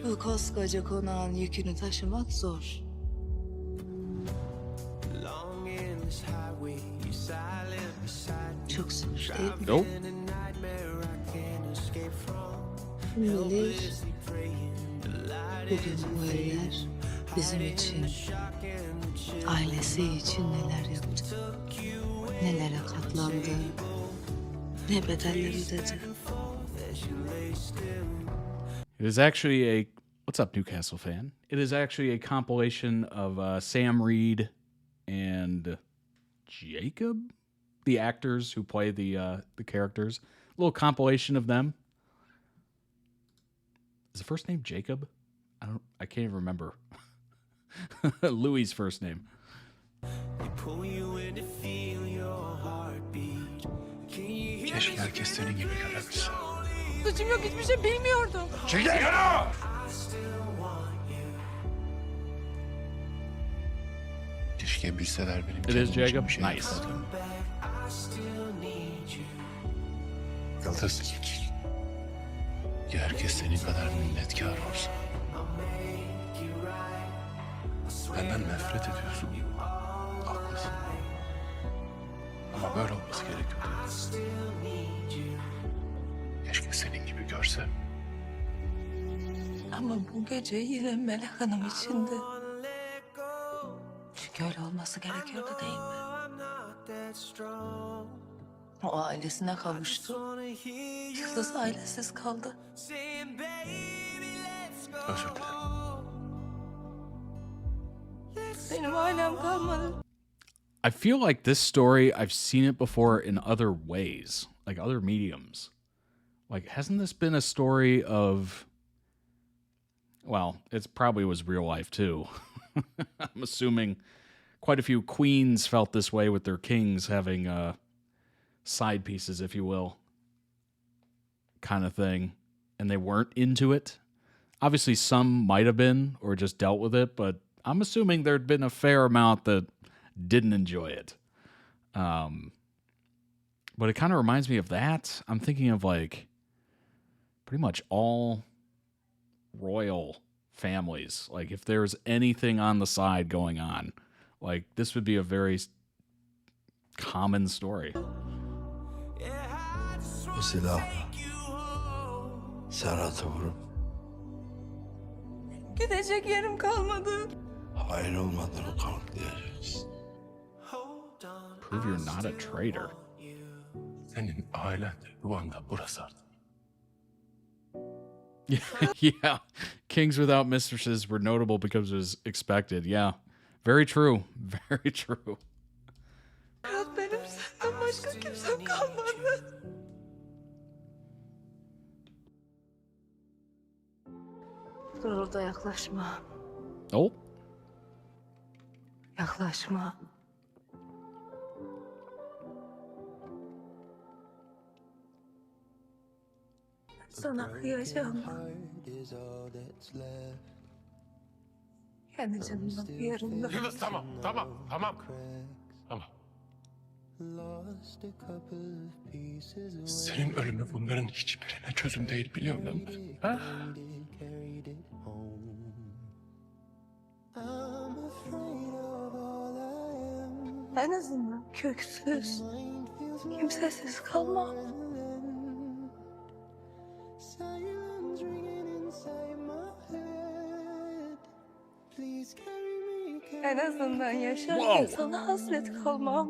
Bu koskoca konağın yükünü taşımak zor. Çok zor değil mi? Nope. Kim bilir, bugün bu eller bizim için, ailesi için neler yaptı, nelere katlandı, ne bedeller ödedi. It is actually a... What's up, Newcastle fan? It is actually a compilation of Sam Reed and Jacob, the actors who play the characters. A little compilation of them. Is the first name Jacob? I can't even remember. Louis' first name. Keşke herkes senin gibi görebilse. Suçum yok, hiçbir şey bilmiyordum. Çekil yana! Keşke bilseler benim It is kendim için Jacob. bir şey Nice. yapmadım. Yıldız. Ya herkes senin kadar minnetkar olsa. Benden nefret ediyorsun. Haklısın. Ama böyle olması gerekiyordu. Keşke senin gibi görsem. Ama bu gece yine Melek Hanım içinde. Çünkü öyle olması gerekiyordu değil mi? O ailesine kavuştu. Yıldız ailesiz kaldı. Özür dilerim. Benim ailem kalmadı. I feel like this story, I've seen it before in other ways, like other mediums. Like, hasn't this been a story of... Well, it probably was real life, too. I'm assuming quite a few queens felt this way with their kings having side pieces, if you will, kind of thing. And they weren't into it. Obviously, some might have been or just dealt with it, but I'm assuming there'd been a fair amount that didn't enjoy it. But it kind of reminds me of that. I'm thinking of, like, pretty much all royal families. Like, if there's anything on the side going on, like, this would be a very common story. Bu silahla Serhat'ı vurup Gidecek yerim kalmadı. hayır olmadığını kanıtlayacağız. Prove you're not a traitor. Senin ailen de yuvan da burası artık. Yeah, kings without mistresses were notable because it was expected. Yeah, very true. Very true. Hayat benim senden başka kimsem kalmadı. Dur orada yaklaşma. Oh. Yaklaşma. Sana kıyacağım. Kendi canımdan bir yarımda. Yıldız tamam. Senin ölümü bunların hiçbirine çözüm değil biliyorum değil mi? Ha? En azından köksüz, kimsesiz kalmam. En azından yaşarken sana hasret kalmam.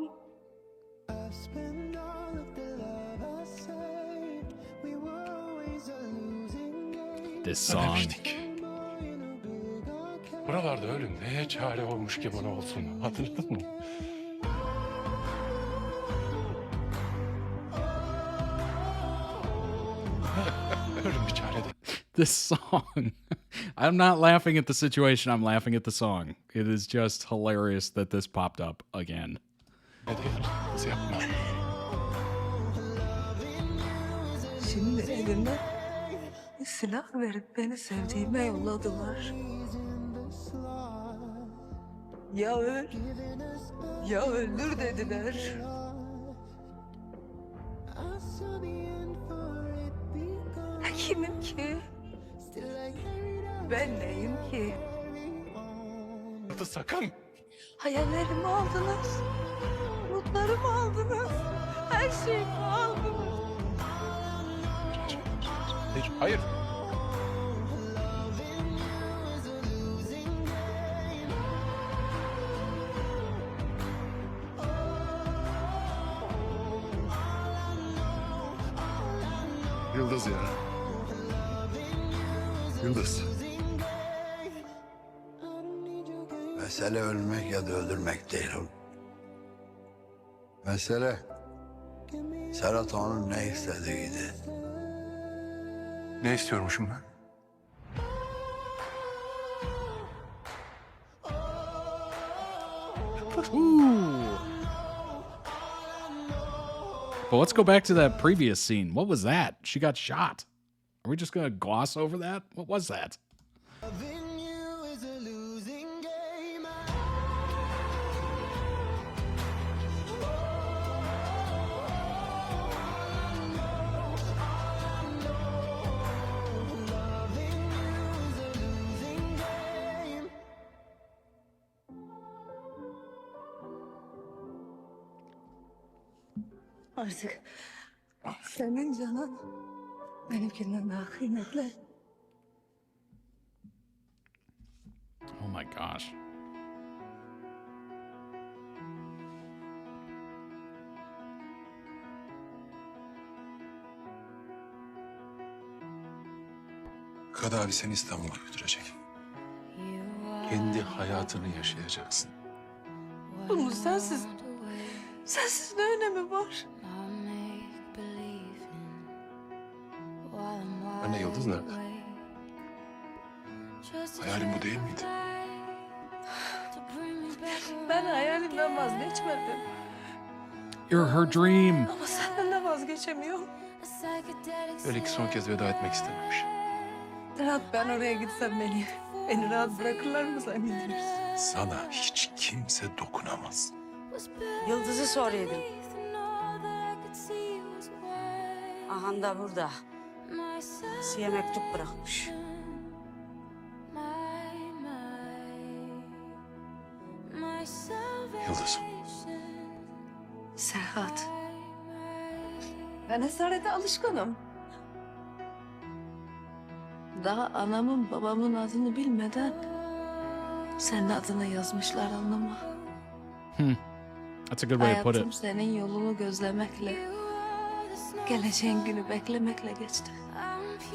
This song. Buralarda ölüm neye çare olmuş ki bana olsun. Hatırladın mı? Ölüm bir çare değil. This song. I'm not laughing at the situation. I'm laughing at the song. It is just hilarious that this popped up again. Yapma. Şimdi elime silah verip beni sevdiğime yolladılar. Ya öl, ya öldür dediler. Kimim ki? Ben neyim ki? Sakın. Hayallerimi aldınız. Umutlarımı aldınız. Her şeyimi aldınız. Hayır. Yıldız ya. Yıldız. Mesele ölmek ya da öldürmek değil oğlum. Mesele Serhat onun ne istediğiydi. Ne istiyormuşum ben? Ooh. But let's go back to that previous scene. What was that? She got shot. Are we just going to gloss over that? What was that? Artık senin canın benimkinden daha kıymetli. Oh my gosh. Kadı abi seni İstanbul'a götürecek. Kendi hayatını yaşayacaksın. Bunun sensiz ne önemi var? Anne Yıldız nerede? Hayalim bu değil miydi? Ben hayalimden vazgeçmedim. You're her dream. Ama senden de vazgeçemiyorum. Belki son kez veda etmek istememiş. Serhat, ben oraya gitsem beni rahat bırakırlar mı zannediyorsun? Sana hiç kimse dokunamaz. Yıldız'ı soruydum. Ahan da burada. Size mektup bırakmış. Yıldız. Serhat. Ben esarete alışkınım. Daha anamın babamın adını bilmeden senin adını yazmışlar anlama. That's a good way to put Hayatım it. senin yolunu gözlemekle, geleceğin günü beklemekle geçti.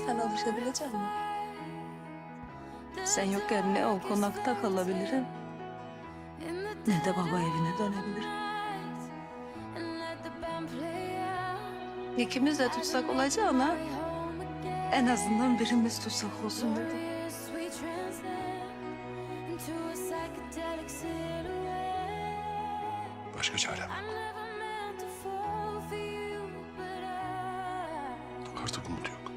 Sen alışabilecek misin? Sen yokken ne o konakta kalabilirim, ne de baba evine dönebilirim. İkimiz de tutsak olacağına en azından birimiz tutsak olsun dedim. Başka çarem yok. Artık umut yok.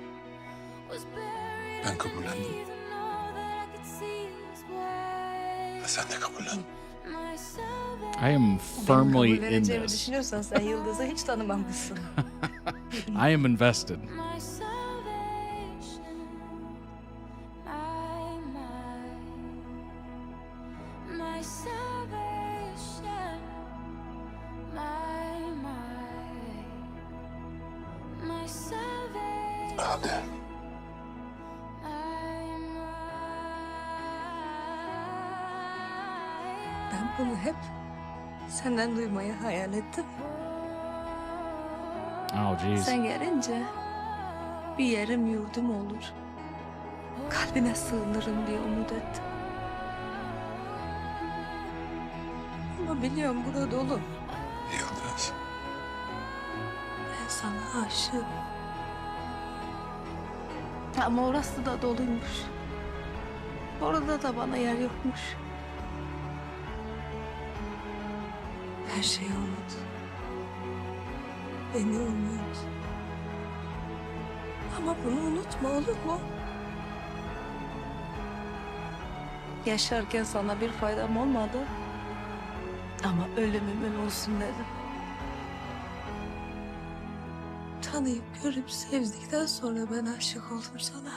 Ben kabullendim. Ve sen de kabullendin. I am firmly in Vereceğimi this. düşünüyorsan sen Yıldız'ı hiç tanımamışsın. I am invested. Hadi. Ben bunu hep senden duymayı hayal ettim. Oh jeez. Sen gelince bir yerim yurdum olur. Kalbine sığınırım diye umut ettim. Ama biliyorum burada dolu. Yıldız. Ben sana aşığım. Ama orası da doluymuş. Orada da bana yer yokmuş. Her şeyi unut. Beni unut. Ama bunu unutma, olur mu? Yaşarken sana bir faydam olmadı. Ama ölümümün olsun dedim. Tanıyıp görüp sevdikten sonra ben aşık oldum sana.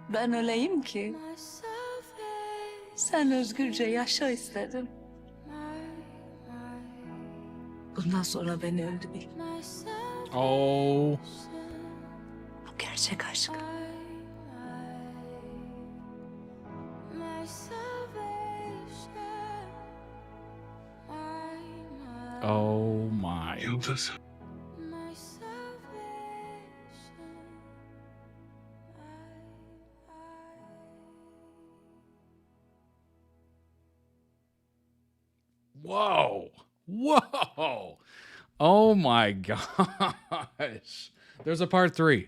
Ben öyleyim ki sen özgürce yaşa istedim. Bundan sonra beni öldü bil. Oh. Bu gerçek aşk. Oh my. Yıldız. Whoa. Whoa. Oh my gosh. There's a part 3.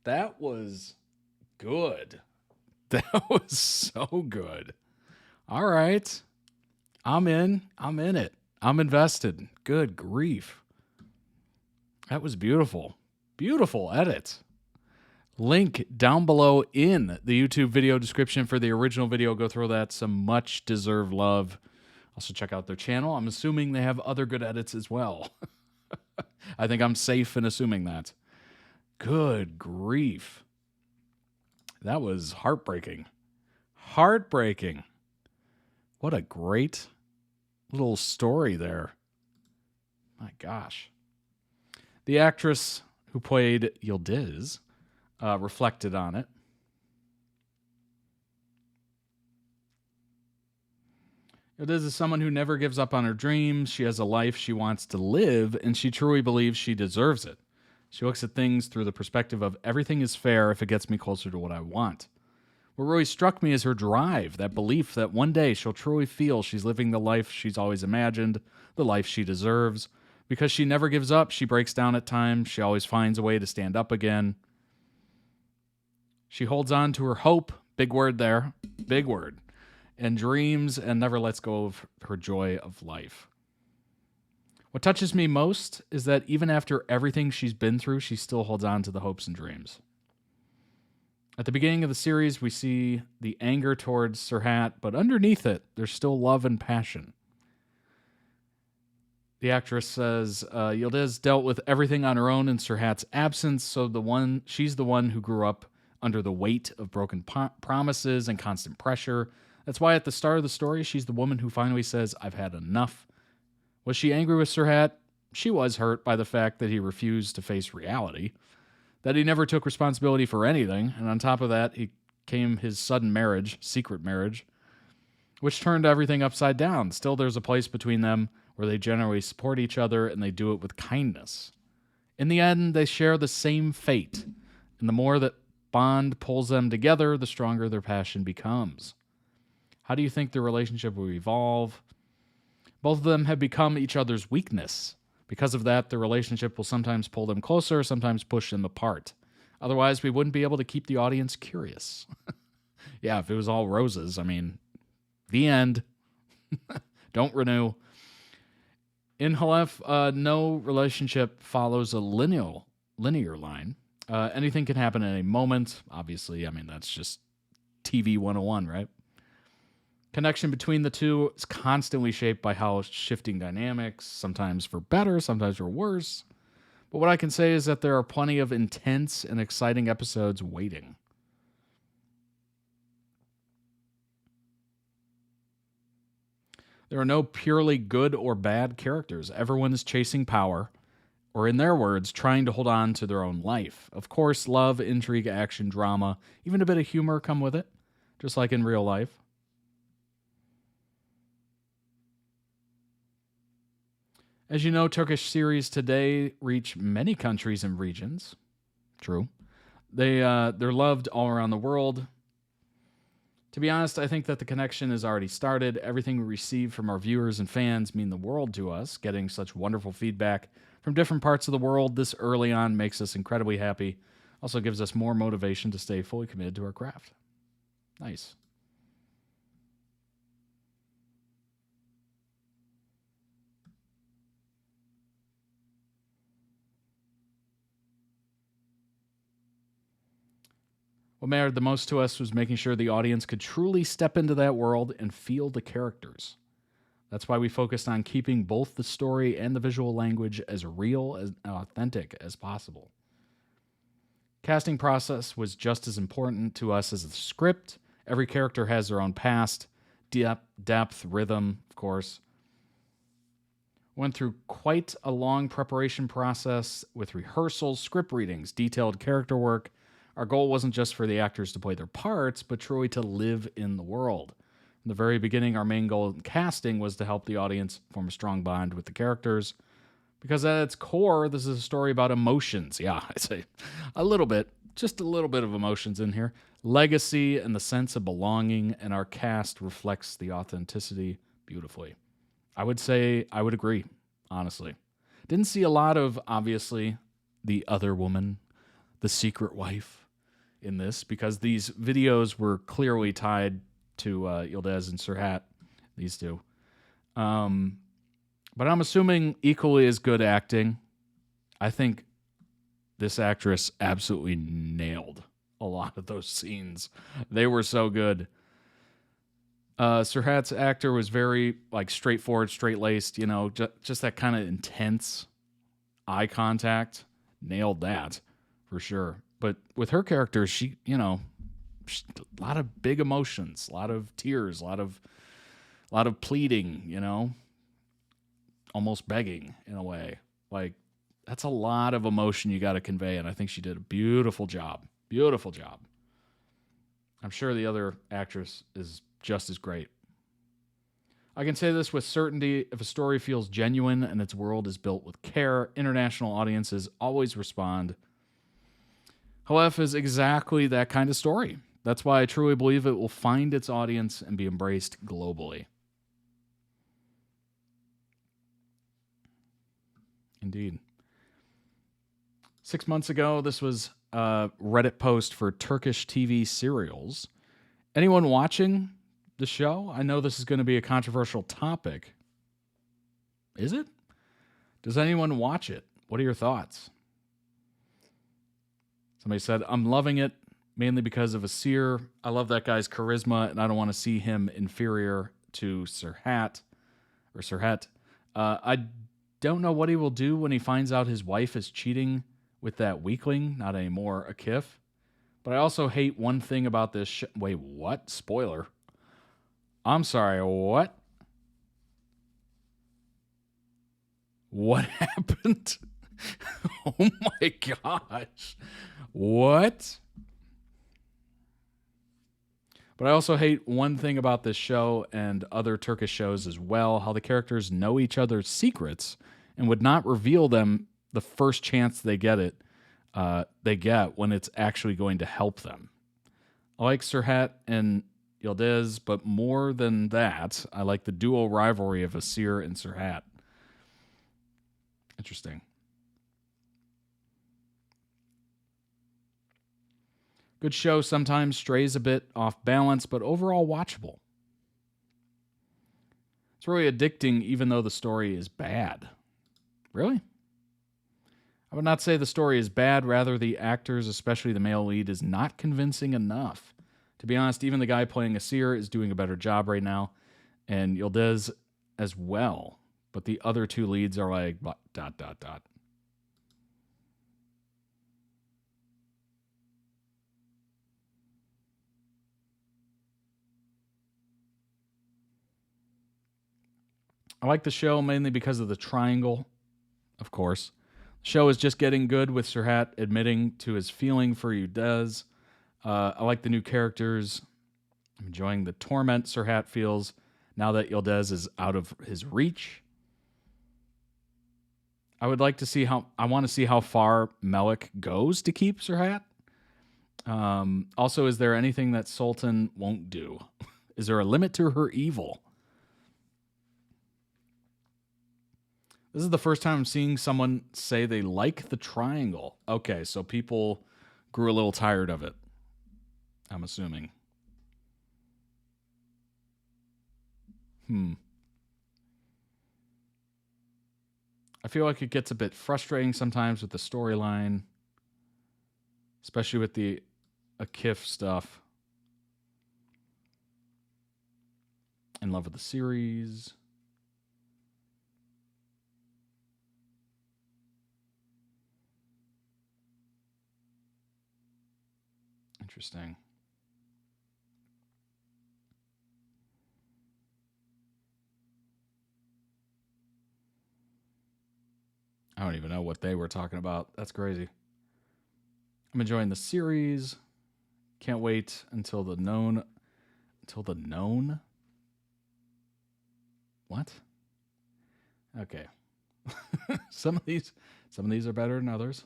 That was good. That was so good. All right. I'm in it. I'm invested. Good grief. That was beautiful. Beautiful edit. Link down below in the YouTube video description for the original video. Go throw that some much deserved love. Also check out their channel. I'm assuming they have other good edits as well. I think I'm safe in assuming that. Good grief. That was heartbreaking. Heartbreaking. What a great little story there. My gosh. The actress who played Yildiz reflected on it. Yildiz is someone who never gives up on her dreams. She has a life she wants to live, and she truly believes she deserves it. She looks at things through the perspective of everything is fair if it gets me closer to what I want. What really struck me is her drive, that belief that one day she'll truly feel she's living the life she's always imagined, the life she deserves. Because she never gives up, she breaks down at times, she always finds a way to stand up again. She holds on to her hope, big word there, big word, and dreams, and never lets go of her joy of life. What touches me most is that even after everything she's been through, she still holds on to the hopes and dreams. At the beginning of the series, we see the anger towards Serhat, but underneath it, there's still love and passion. The actress says, Yildiz dealt with everything on her own in Serhat's absence, so she's the one who grew up under the weight of broken promises and constant pressure. That's why at the start of the story, she's the woman who finally says, I've had enough. Was she angry with Serhat? She was hurt by the fact that he refused to face reality, that he never took responsibility for anything, and on top of that, he came his sudden marriage, secret marriage, which turned everything upside down. Still, there's a place between them where they generally support each other and they do it with kindness. In the end, they share the same fate, and the more that bond pulls them together, the stronger their passion becomes. How do you think their relationship will evolve? Both of them have become each other's weakness. Because of that, their relationship will sometimes pull them closer, sometimes push them apart. Otherwise, we wouldn't be able to keep the audience curious. Yeah, if it was all roses, I mean, the end. Don't renew. In Halef, no relationship follows a linear line. Anything can happen at any moment. Obviously, I mean, that's just TV 101, right? Connection between the two is constantly shaped by how shifting dynamics, sometimes for better, sometimes for worse. But what I can say is that there are plenty of intense and exciting episodes waiting. There are no purely good or bad characters. Everyone is chasing power, or in their words, trying to hold on to their own life. Of course, love, intrigue, action, drama, even a bit of humor come with it, just like in real life. As you know, Turkish series today reach many countries and regions. True. They're loved all around the world. To be honest, I think that the connection has already started. Everything we receive from our viewers and fans mean the world to us. Getting such wonderful feedback from different parts of the world this early on makes us incredibly happy. Also gives us more motivation to stay fully committed to our craft. Nice. What mattered the most to us was making sure the audience could truly step into that world and feel the characters. That's why we focused on keeping both the story and the visual language as real and authentic as possible. Casting process was just as important to us as the script. Every character has their own past, depth, rhythm, of course. Went through quite a long preparation process with rehearsals, script readings, detailed character work. Our goal wasn't just for the actors to play their parts, but truly to live in the world. From the very beginning, our main goal in casting was to help the audience form a strong bond with the characters. Because at its core, this is a story about emotions. Yeah, I say a little bit, just a little bit of emotions in here. Legacy and the sense of belonging, and our cast reflects the authenticity beautifully. I would say I would agree, honestly. Didn't see a lot of, obviously, the other woman, the secret wife in this, because these videos were clearly tied to Yildiz and Serhat, these two. But I'm assuming equally as good acting. I think this actress absolutely nailed a lot of those scenes. They were so good. Serhat's actor was very like straightforward, straight-laced, you know, just that kind of intense eye contact. Nailed that for sure. But with her character, she, you know, a lot of big emotions, a lot of tears, a lot of pleading, you know, almost begging in a way. Like, that's a lot of emotion you got to convey, and I think she did a beautiful job. Beautiful job. I'm sure the other actress is just as great. I can say this with certainty: if a story feels genuine and its world is built with care, international audiences always respond. Halef is exactly that kind of story. That's why I truly believe it will find its audience and be embraced globally. Indeed. 6 months ago, this was a Reddit post for Turkish TV serials. Anyone watching the show? I know this is going to be a controversial topic. Is it? Does anyone watch it? What are your thoughts? Somebody said, I'm loving it, mainly because of Asir. I love that guy's charisma, and I don't want to see him inferior to Serhat. I don't know what he will do when he finds out his wife is cheating with that weakling, not anymore, Akif. But I also hate one thing about this Wait, what? Spoiler. I'm sorry, what? What happened? Oh my gosh. What? But I also hate one thing about this show and other Turkish shows as well, how the characters know each other's secrets and would not reveal them the first chance they get when it's actually going to help them. I like Serhat and Yildiz, but more than that, I like the duo rivalry of Asir and Serhat. Interesting. Good show sometimes strays a bit off balance, but overall watchable. It's really addicting even though the story is bad. Really? I would not say the story is bad, rather the actors, especially the male lead, is not convincing enough. To be honest, even the guy playing Asir is doing a better job right now, and Yildiz as well. But the other two leads are like ... I like the show mainly because of the triangle, of course. The show is just getting good with Serhat admitting to his feeling for Yildiz. I like the new characters. I'm enjoying the torment Serhat feels now that Yildiz is out of his reach. I want to see how far Melik goes to keep Serhat. Also, is there anything that Sultan won't do? Is there a limit to her evil? This is the first time I'm seeing someone say they like the triangle. Okay, so people grew a little tired of it, I'm assuming. I feel like it gets a bit frustrating sometimes with the storyline, especially with the Akif stuff. In love with the series. Interesting. I don't even know what they were talking about. That's crazy. I'm enjoying the series. Can't wait until the known. Until the known? What? Okay. Some of these are better than others.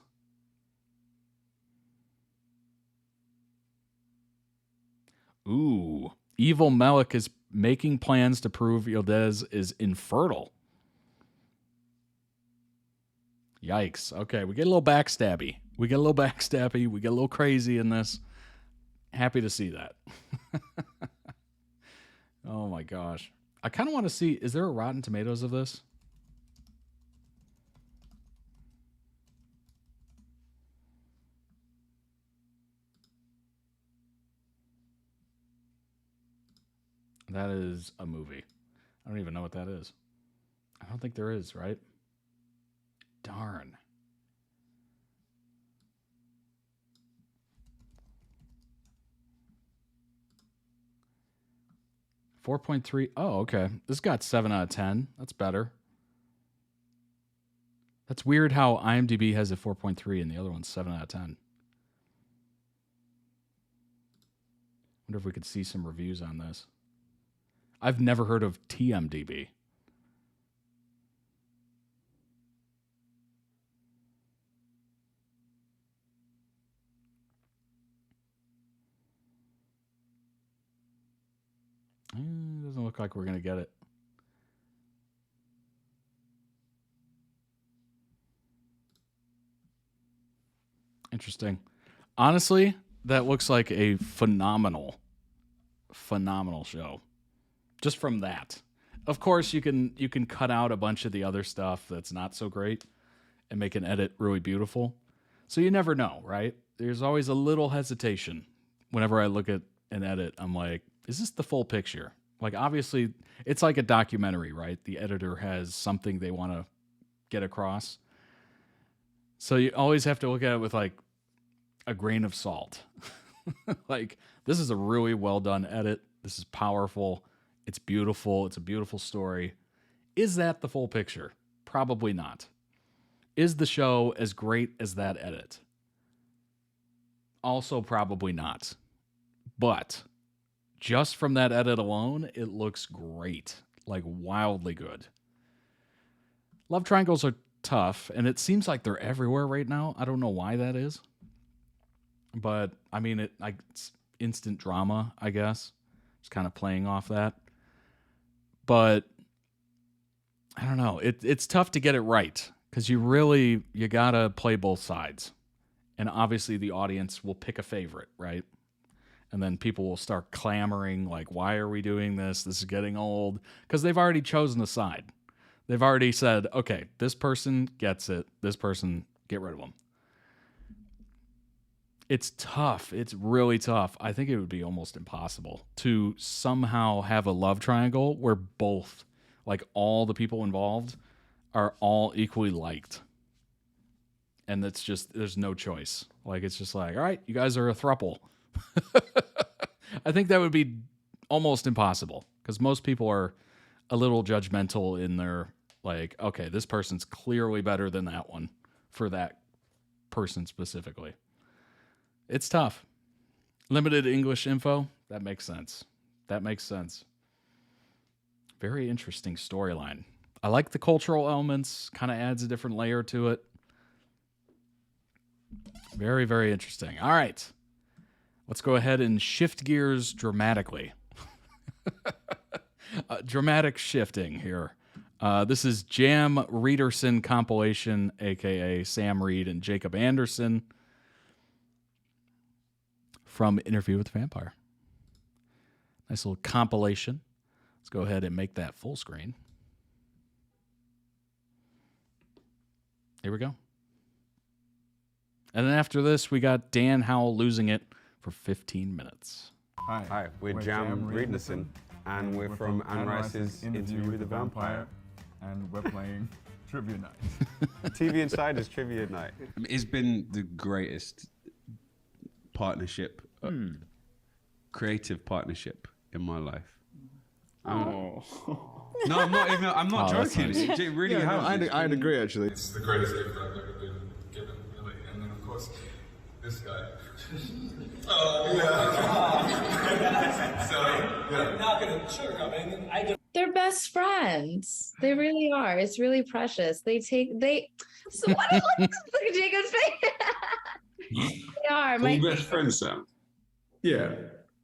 Ooh, evil Melik is making plans to prove Yildiz is infertile. Yikes. Okay, we get a little backstabby. We get a little crazy in this. Happy to see that. Oh my gosh. I kind of want to see, is there a Rotten Tomatoes of this? That is a movie. I don't even know what that is. I don't think there is, right? Darn. .3. Oh, okay. This got 7 out of 10. That's better. That's weird how IMDb has a 4.3 and the other one's 7 out of 10. Wonder if we could see some reviews on this. I've never heard of TMDB. Doesn't look like we're going to get it. Interesting. Honestly, that looks like a phenomenal show. Just from that. Of course, you can cut out a bunch of the other stuff that's not so great and make an edit really beautiful. So you never know, right? There's always a little hesitation. Whenever I look at an edit, I'm like, is this the full picture? Like, obviously, it's like a documentary, right? The editor has something they want to get across. So you always have to look at it with, like, a grain of salt. Like, this is a really well done edit. This is powerful. It's beautiful. It's a beautiful story. Is that the full picture? Probably not. Is the show as great as that edit? Also probably not. But just from that edit alone, it looks great. Like, wildly good. Love triangles are tough, and it seems like they're everywhere right now. I don't know why that is. But, I mean, it's instant drama, I guess. It's kind of playing off that. But, I don't know. It's tough to get it right. Because you got to play both sides. And obviously the audience will pick a favorite, right? And then people will start clamoring, like, why are we doing this? This is getting old. Because they've already chosen a side. They've already said, okay, this person gets it. This person, get rid of them. It's tough. It's really tough. I think it would be almost impossible to somehow have a love triangle where both, like, all the people involved are all equally liked. And it's just, there's no choice. Like, it's just like, all right, you guys are a throuple. I think that would be almost impossible because most people are a little judgmental in their, like, okay, this person's clearly better than that one for that person specifically. It's tough. Limited English info. That makes sense. Very interesting storyline. I like the cultural elements. Kind of adds a different layer to it. Very, very interesting. All right. Let's go ahead and shift gears dramatically. Dramatic shifting here. This is Jam Reiderson compilation, a.k.a. Sam Reed and Jacob Anderson from Interview with the Vampire. Nice little compilation. Let's go ahead and make that full screen. Here we go. And then after this, we got Dan Howell losing it for 15 minutes. Hi, we're Jam Reiderson, and we're from Anne Rice's Interview with the Vampire. And we're playing Trivia Night. TV Insider's Trivia Night. It's been the greatest partnership, creative partnership in my life. No, I'm not joking. Nice. It really has. No, I'd agree, actually. It's the greatest gift I've ever been given, really. And then, of course, this guy. Oh, yeah. So, yeah. I'm not going to sugarcoat it. They're best friends. They really are. It's really precious. So what? Look at Jacob's face. They are. Are you best friends, Sam? Yeah.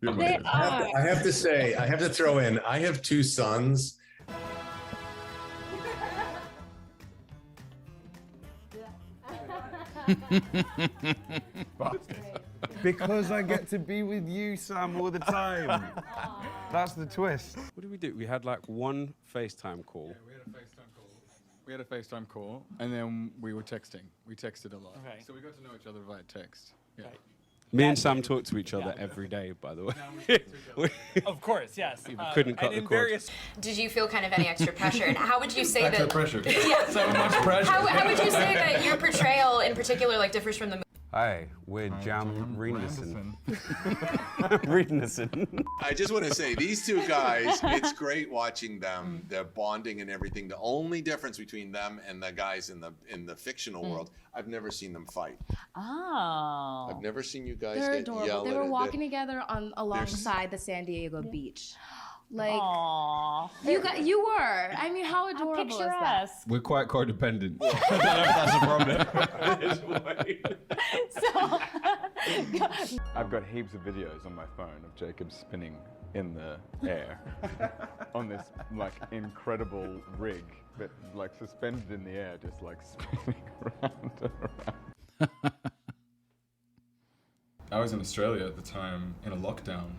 They are. I have to say, I have to throw in, I have 2 sons. Because I get to be with you, Sam, all the time. That's the twist. What did we do? We had like one FaceTime call. Yeah, we had a FaceTime call, and then we were texting. We texted a lot. Okay. So we got to know each other via text. Yeah. Right. Me and Sam talk to each other every day, by the way. Of course, yes. We couldn't cut the cord. Did you feel kind of any extra pressure? And how would you say Extra that? pressure. Yeah. So much pressure. How would you say that your portrayal in particular like differs from the movie? Hi, we're Jam Reiderson. Reiderson. I just want to say, these 2 guys, it's great watching them. They're bonding and everything. The only difference between them and the guys in the fictional world, I've never seen them fight. Oh. I've never seen you guys They're get adorable. yelled They at. were walking together alongside the San Diego beach. Like, you were. I mean, how adorable is that? We're quite codependent. I don't know if that's a problem. I've got heaps of videos on my phone of Jacob spinning in the air on this like incredible rig, but like suspended in the air, just like spinning around and around. I was in Australia at the time in a lockdown,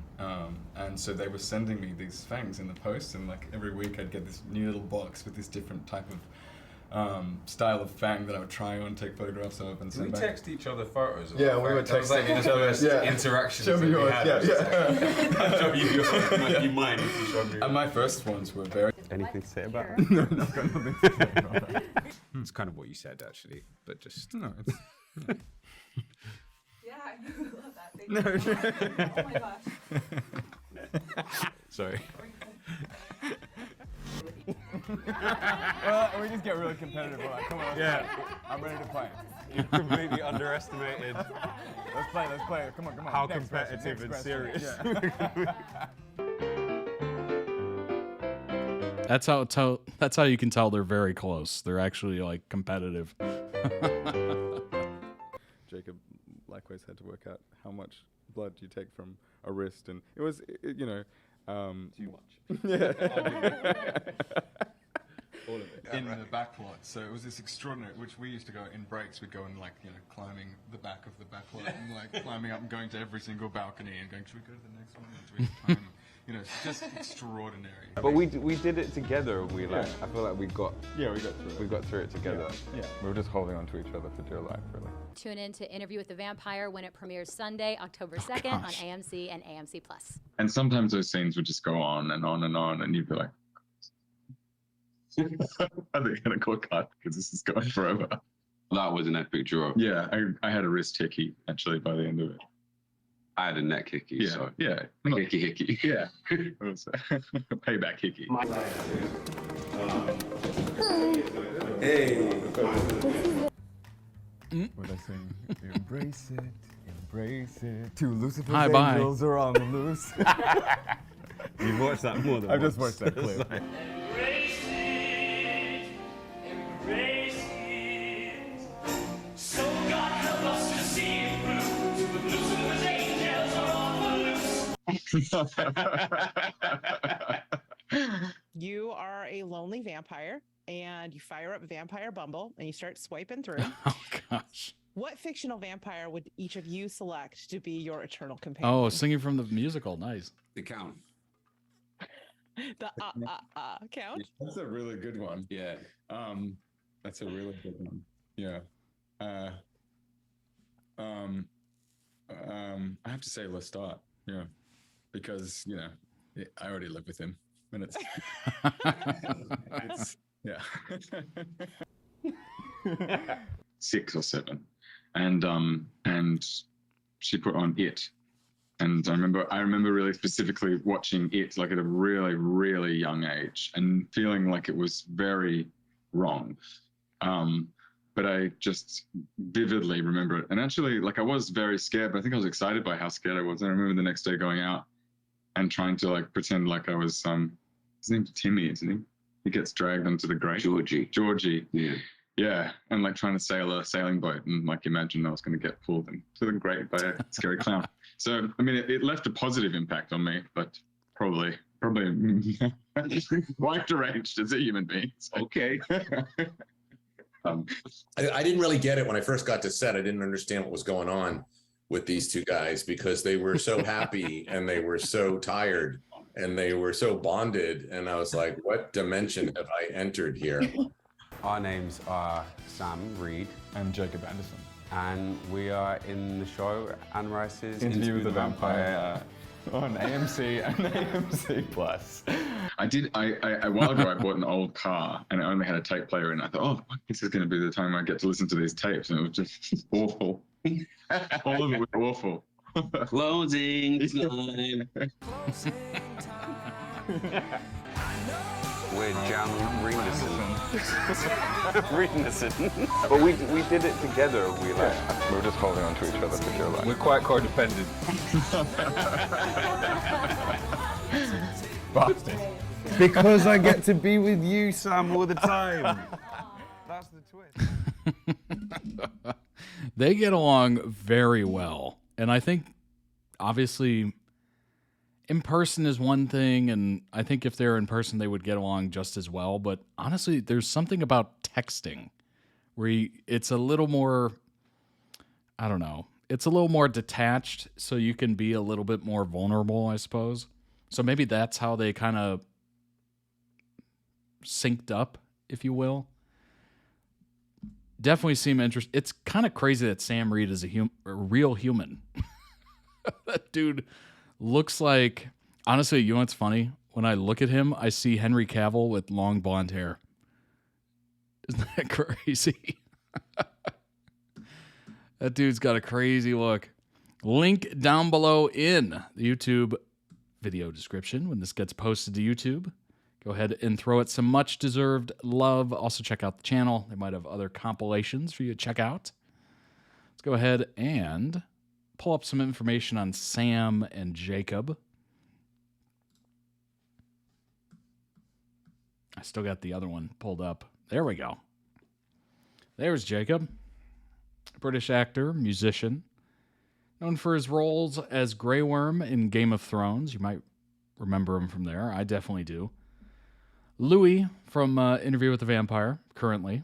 and so they were sending me these fangs in the post, and like every week I'd get this new little box with this different type of style of fang that I would try on, take photographs of, and Did we send back. text each other photos? Yeah, we were texting each other. Interactions. Show me yours. I'll show you yours. You mine if you show me. And my first ones were very. Anything to say about it? No, I've got nothing to say about that. It's kind of what you said, actually, but just. No, it's. Yeah, I love that. Thank you. Oh my gosh. Sorry. Well, we just get really competitive. We're like, come on, let's play. I'm ready to play. You completely underestimated. Let's play. Come on. How Next question, competitive and next serious. question. Yeah. That's how you can tell they're very close. They're actually like competitive. Jacob likewise had to work out how much blood you take from a wrist, and it was, too much. Yeah. All of it. In the backlot. So it was this extraordinary, which we used to go in breaks, we'd go and like, climbing the back of the backlot and like climbing up and going to every single balcony and going, should we go to the next one? Or do we climb? It's just extraordinary. But we did it together. I feel like we got through it. We got through it together. Yeah. We were just holding on to each other for dear life, really. Tune in to Interview with the Vampire when it premieres Sunday, October 2nd on AMC and AMC+. And sometimes those scenes would just go on and on and on, and you'd be like, are they going to go cut? Because this is going forever. That was an epic draw. Yeah, I had a wrist hickey, actually, by the end of it. I had a neck hickey, Yeah, so. yeah. Hickey. Yeah. It was payback hickey. Hey. What I sing? Embrace it, embrace it. Two Lucifer's Hi, bye. angels are on the loose. You've watched that more than I've once. just watched that clip. So God help us to see it through. Lucifer's angels are on the loose. You are a lonely vampire, and you fire up Vampire Bumble, and you start swiping through. Oh gosh. What fictional vampire would each of you select to be your eternal companion? Oh, singing from the musical, nice. The Count. The count? That's a really good one. Yeah. That's a really good one. Yeah. I have to say Lestat. Yeah. Because, I already live with him. And it's yeah. 6 or 7. And she put on It. And I remember really specifically watching It like at a really, really young age and feeling like it was very wrong. But I just vividly remember it. And actually, like, I was very scared, but I think I was excited by how scared I was. And I remember the next day going out and trying to like pretend like I was his name's Timmy, isn't he? He gets dragged onto the grate. Georgie. Yeah. Yeah. And like trying to sail a sailing boat and like imagine I was going to get pulled into the grate by a scary clown. So, I mean, it left a positive impact on me, but probably quite deranged as a human being. So. Okay. I didn't really get it when I first got to set. I didn't understand what was going on with these two guys because they were so happy and they were so tired and they were so bonded. And I was like, what dimension have I entered here? Our names are Sam Reed and Jacob Anderson. And we are in the show Anne Rice's Interview with the Vampire on AMC and AMC Plus. I did. A while ago, I bought an old car and it only had a tape player in it. I thought, oh, this is going to be the time I get to listen to these tapes. And it was just awful. All of it was awful. Closing time. We're Jam Reiderson. But we did it together. We were just holding on to each other for dear life. We're quite codependent. Bastard. Because I get to be with you, Sam, all the time. That's the twist. They get along very well. And I think, obviously, in person is one thing, and I think if they're in person, they would get along just as well. But honestly, there's something about texting where it's a little more, I don't know, it's a little more detached, so you can be a little bit more vulnerable, I suppose. So maybe that's how they kind of synced up, if you will. Definitely seem interesting. It's kind of crazy that Sam Reed is a real human. That dude looks like, honestly, you know what's funny? When I look at him, I see Henry Cavill with long blonde hair. Isn't that crazy? That dude's got a crazy look. Link down below in the YouTube video description when this gets posted to YouTube. Go ahead and throw it some much-deserved love. Also, check out the channel. They might have other compilations for you to check out. Let's go ahead and pull up some information on Sam and Jacob. I still got the other one pulled up. There we go. There's Jacob. British actor, musician. Known for his roles as Grey Worm in Game of Thrones. You might remember him from there. I definitely do. Louis from Interview with the Vampire, currently.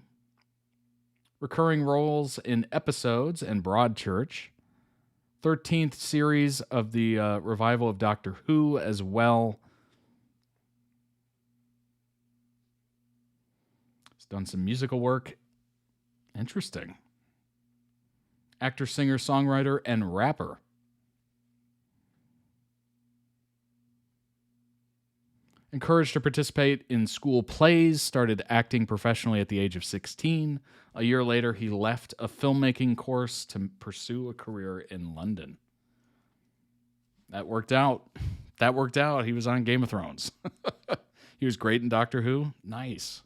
Recurring roles in episodes and Broadchurch. 13th series of the revival of Doctor Who as well. He's done some musical work. Interesting. Actor, singer, songwriter, and rapper. Encouraged to participate in school plays, started acting professionally at the age of 16. A year later, he left a filmmaking course to pursue a career in London. That worked out. That worked out. He was on Game of Thrones. He was great in Doctor Who. Nice.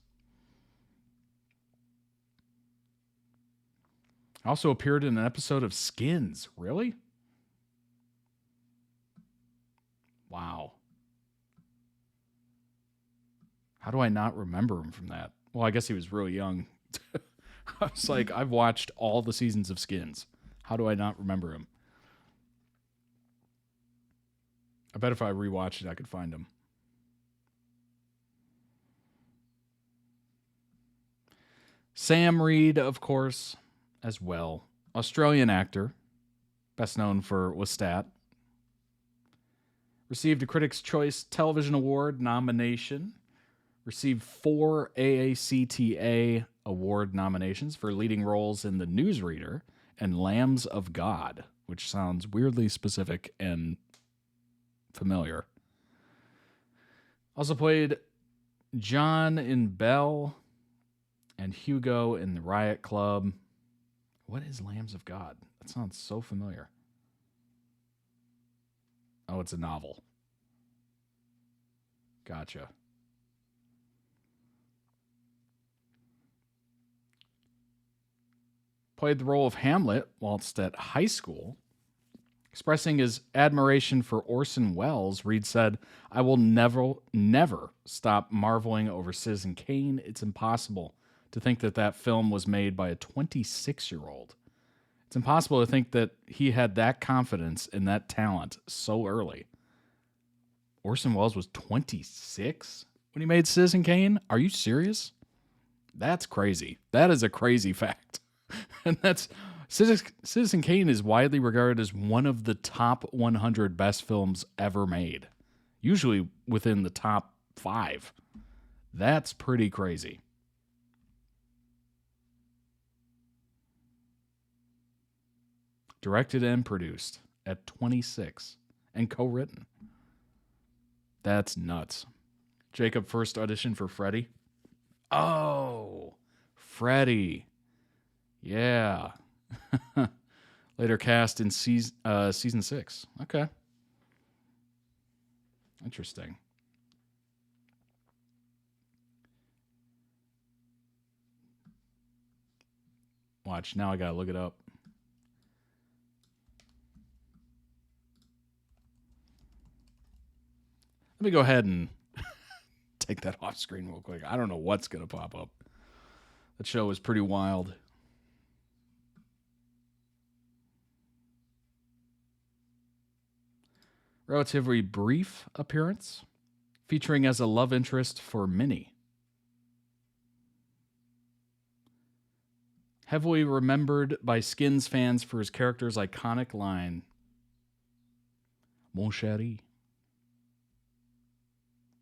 Also appeared in an episode of Skins. Really? Wow. How do I not remember him from that? Well, I guess he was really young. I was like, I've watched all the seasons of Skins. How do I not remember him? I bet if I rewatched it, I could find him. Sam Reed, of course, as well. Australian actor, best known for Lestat. Received a Critics' Choice Television Award nomination. Received 4 AACTA Award nominations for leading roles in The Newsreader and Lambs of God, which sounds weirdly specific and familiar. Also played John in Belle and Hugo in The Riot Club. What is Lambs of God? That sounds so familiar. Oh, it's a novel. Gotcha. Played the role of Hamlet whilst at high school. Expressing his admiration for Orson Welles, Reed said, "I will never stop marveling over Citizen Kane. It's impossible to think that that film was made by a 26-year-old. It's impossible to think that he had that confidence and that talent so early. Orson Welles was 26 when he made Citizen Kane? Are you serious? That's crazy. That is a crazy fact. And that's Citizen Kane is widely regarded as one of the top 100 best films ever made. Usually within the top 5. That's pretty crazy. Directed and produced at 26 and co-written. That's nuts. Jacob first auditioned for Freddy. Oh, Freddy. Yeah. Later cast in season 6. Okay. Interesting. Watch, now I gotta look it up. Let me go ahead and take that off screen real quick. I don't know what's going to pop up. That show was pretty wild. Relatively brief appearance, featuring as a love interest for Minnie. Heavily remembered by Skins fans for his character's iconic line, Mon chéri.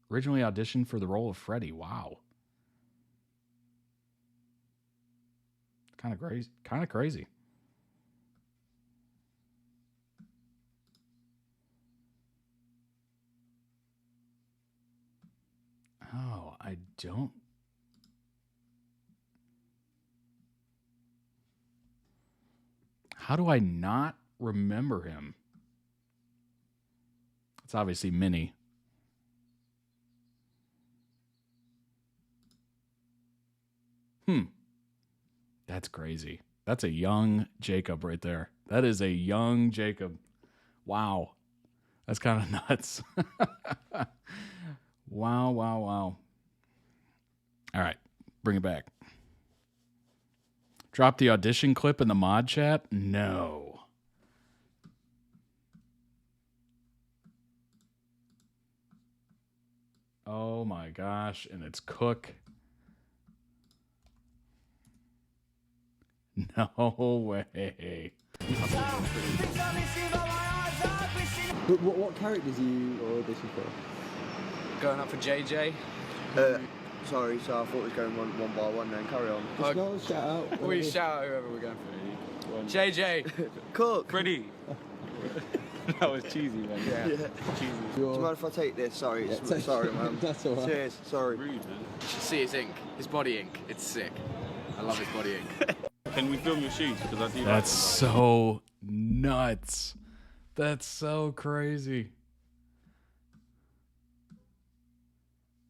Originally auditioned for the role of Freddy. Wow. Kind of crazy. Oh, I don't. How do I not remember him? It's obviously Minnie. That's crazy. That's a young Jacob right there. That is a young Jacob. Wow. That's kind of nuts. Wow. All right. Bring it back. Drop the audition clip in the mod chat? No. Oh my gosh. And it's Cook. No way. What characters are you auditioning for? Going up for JJ. Sorry, so I thought it was going one by one then. Carry on. Just no shout out. We shout out whoever we're going for. JJ. Cook. Pretty. That was cheesy, man. Yeah. Cheesy. Do you mind if I take this? Sorry, sorry, man. That's all right. Cheers. Sorry. Rude, man. You should see his ink. His body ink. It's sick. I love his body ink. Can we film your shoes? Because I do. That's so nuts. That's so crazy.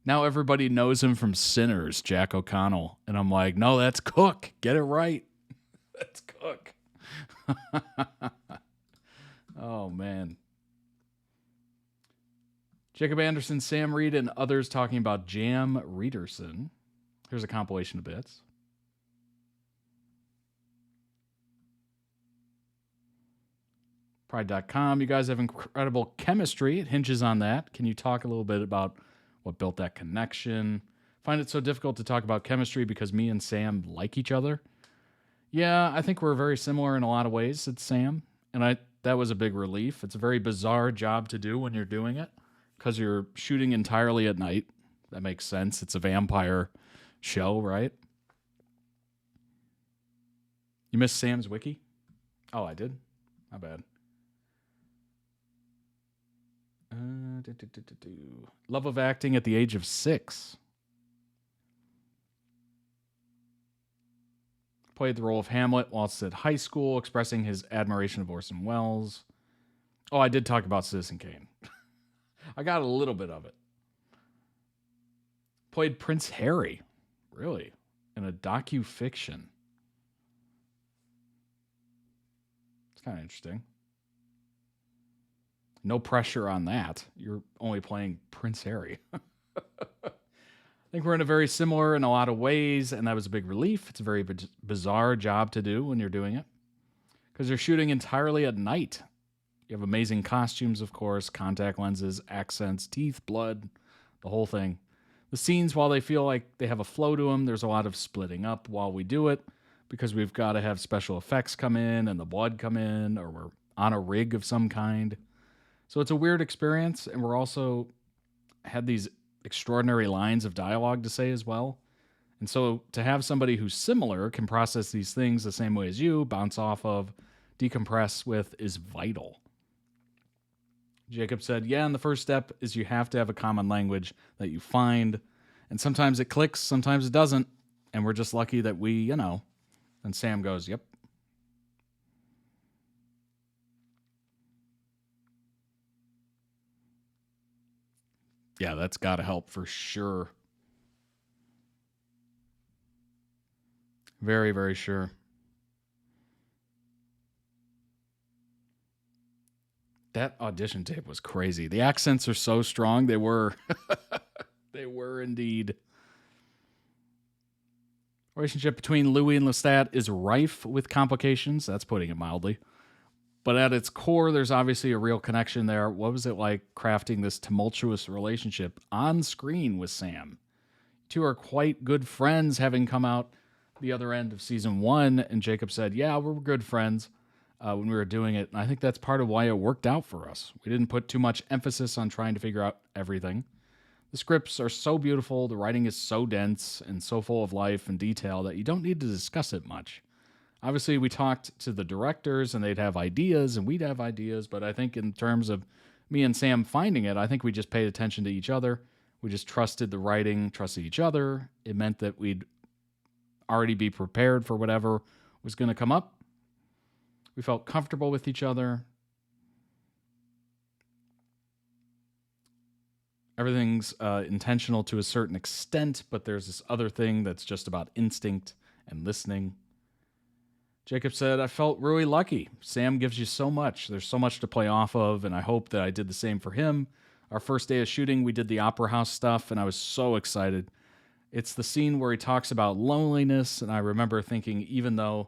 Now everybody knows him from Sinners, Jack O'Connell. And I'm like, no, that's Cook. Get it right. That's Cook. Oh, man. Jacob Anderson, Sam Reed, and others talking about Jam Reiderson. Here's a compilation of bits. Pride.com. You guys have incredible chemistry. It hinges on that. Can you talk a little bit about what built that connection? Find it so difficult to talk about chemistry because me and Sam like each other. Yeah, I think we're very similar in a lot of ways, said Sam. And that was a big relief. It's a very bizarre job to do when you're doing it because you're shooting entirely at night. That makes sense. It's a vampire show, right? You missed Sam's wiki? Oh, I did? My bad. Love of acting at the age of 6. Played the role of Hamlet whilst at high school, expressing his admiration of Orson Welles. Oh, I did talk about Citizen Kane. I got a little bit of it. Played Prince Harry, really, in a docu-fiction. It's kind of interesting. No pressure on that. You're only playing Prince Harry. I think we're in a very similar in a lot of ways, and that was a big relief. It's a very bizarre job to do when you're doing it. because they're shooting entirely at night. You have amazing costumes, of course, contact lenses, accents, teeth, blood, the whole thing. The scenes, while they feel like they have a flow to them, there's a lot of splitting up while we do it because we've got to have special effects come in and the blood come in, or we're on a rig of some kind. So it's a weird experience, and we're also had these extraordinary lines of dialogue to say as well. And so to have somebody who's similar, can process these things the same way as you, bounce off of, decompress with, is vital. Jacob said, yeah, and the first step is you have to have a common language that you find. And sometimes it clicks, sometimes it doesn't. And we're just lucky that we, And Sam goes, yep. Yeah, that's got to help for sure. Very, very sure. That audition tape was crazy. The accents are so strong. They were. They were indeed. Relationship between Louis and Lestat is rife with complications. That's putting it mildly. But at its core, there's obviously a real connection there. What was it like crafting this tumultuous relationship on screen with Sam? Two are quite good friends, having come out the other end of season 1. And Jacob said, yeah, we're good friends when we were doing it. And I think that's part of why it worked out for us. We didn't put too much emphasis on trying to figure out everything. The scripts are so beautiful. The writing is so dense and so full of life and detail that you don't need to discuss it much. Obviously, we talked to the directors and they'd have ideas and we'd have ideas. But I think in terms of me and Sam finding it, I think we just paid attention to each other. We just trusted the writing, trusted each other. It meant that we'd already be prepared for whatever was going to come up. We felt comfortable with each other. Everything's intentional to a certain extent, but there's this other thing that's just about instinct and listening. Jacob said, I felt really lucky. Sam gives you so much. There's so much to play off of, and I hope that I did the same for him. Our first day of shooting, we did the opera house stuff, and I was so excited. It's the scene where he talks about loneliness, and I remember thinking, even though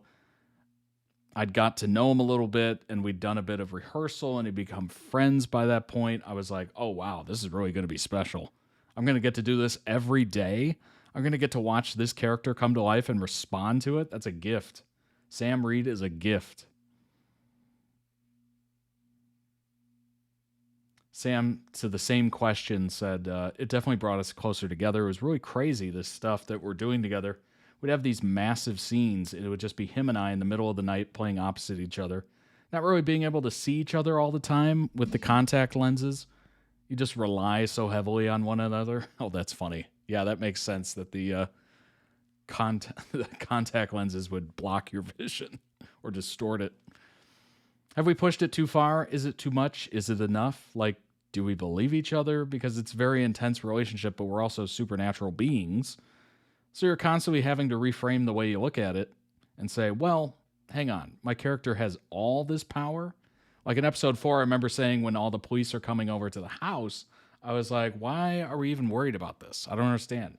I'd got to know him a little bit, and we'd done a bit of rehearsal, and he'd become friends by that point, I was like, oh, wow, this is really going to be special. I'm going to get to do this every day. I'm going to get to watch this character come to life and respond to it. That's a gift. Sam Reed is a gift. Sam, to the same question, said, it definitely brought us closer together. It was really crazy, this stuff that we're doing together. We'd have these massive scenes. It would just be him and I in the middle of the night playing opposite each other. Not really being able to see each other all the time with the contact lenses. You just rely so heavily on one another. Oh, that's funny. Yeah, that makes sense that the contact lenses would block your vision or distort it. Have we pushed it too far? Is it too much? Is it enough? Like, do we believe each other? Because it's a very intense relationship, but we're also supernatural beings. So you're constantly having to reframe the way you look at it and say, well, hang on, my character has all this power? Like in episode 4, I remember saying when all the police are coming over to the house, I was like, why are we even worried about this? I don't understand.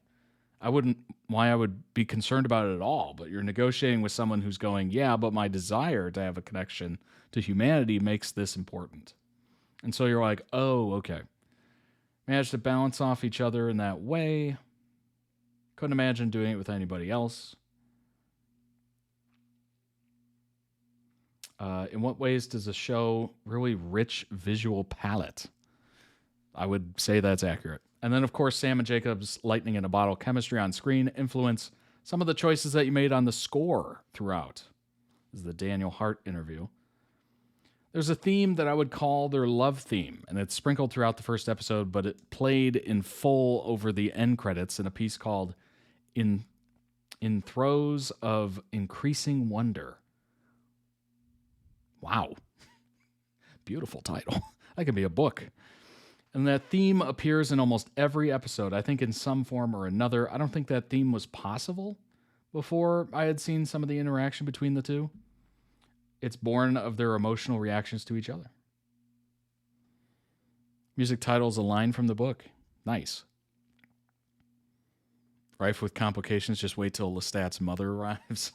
Why I would be concerned about it at all, but you're negotiating with someone who's going, yeah, but my desire to have a connection to humanity makes this important. And so you're like, oh, okay. Managed to balance off each other in that way. Couldn't imagine doing it with anybody else. In what ways does a show really rich visual palette? I would say that's accurate. And then, of course, Sam and Jacob's lightning in a bottle chemistry on screen influence some of the choices that you made on the score throughout. This is the Daniel Hart interview. There's a theme that I would call their love theme, and it's sprinkled throughout the first episode, but it played in full over the end credits in a piece called In Throes of Increasing Wonder. Wow. Beautiful title. That could be a book. And that theme appears in almost every episode, I think in some form or another. I don't think that theme was possible before I had seen some of the interaction between the two. It's born of their emotional reactions to each other. Music title's a line from the book. Nice. Rife with complications, just wait till Lestat's mother arrives.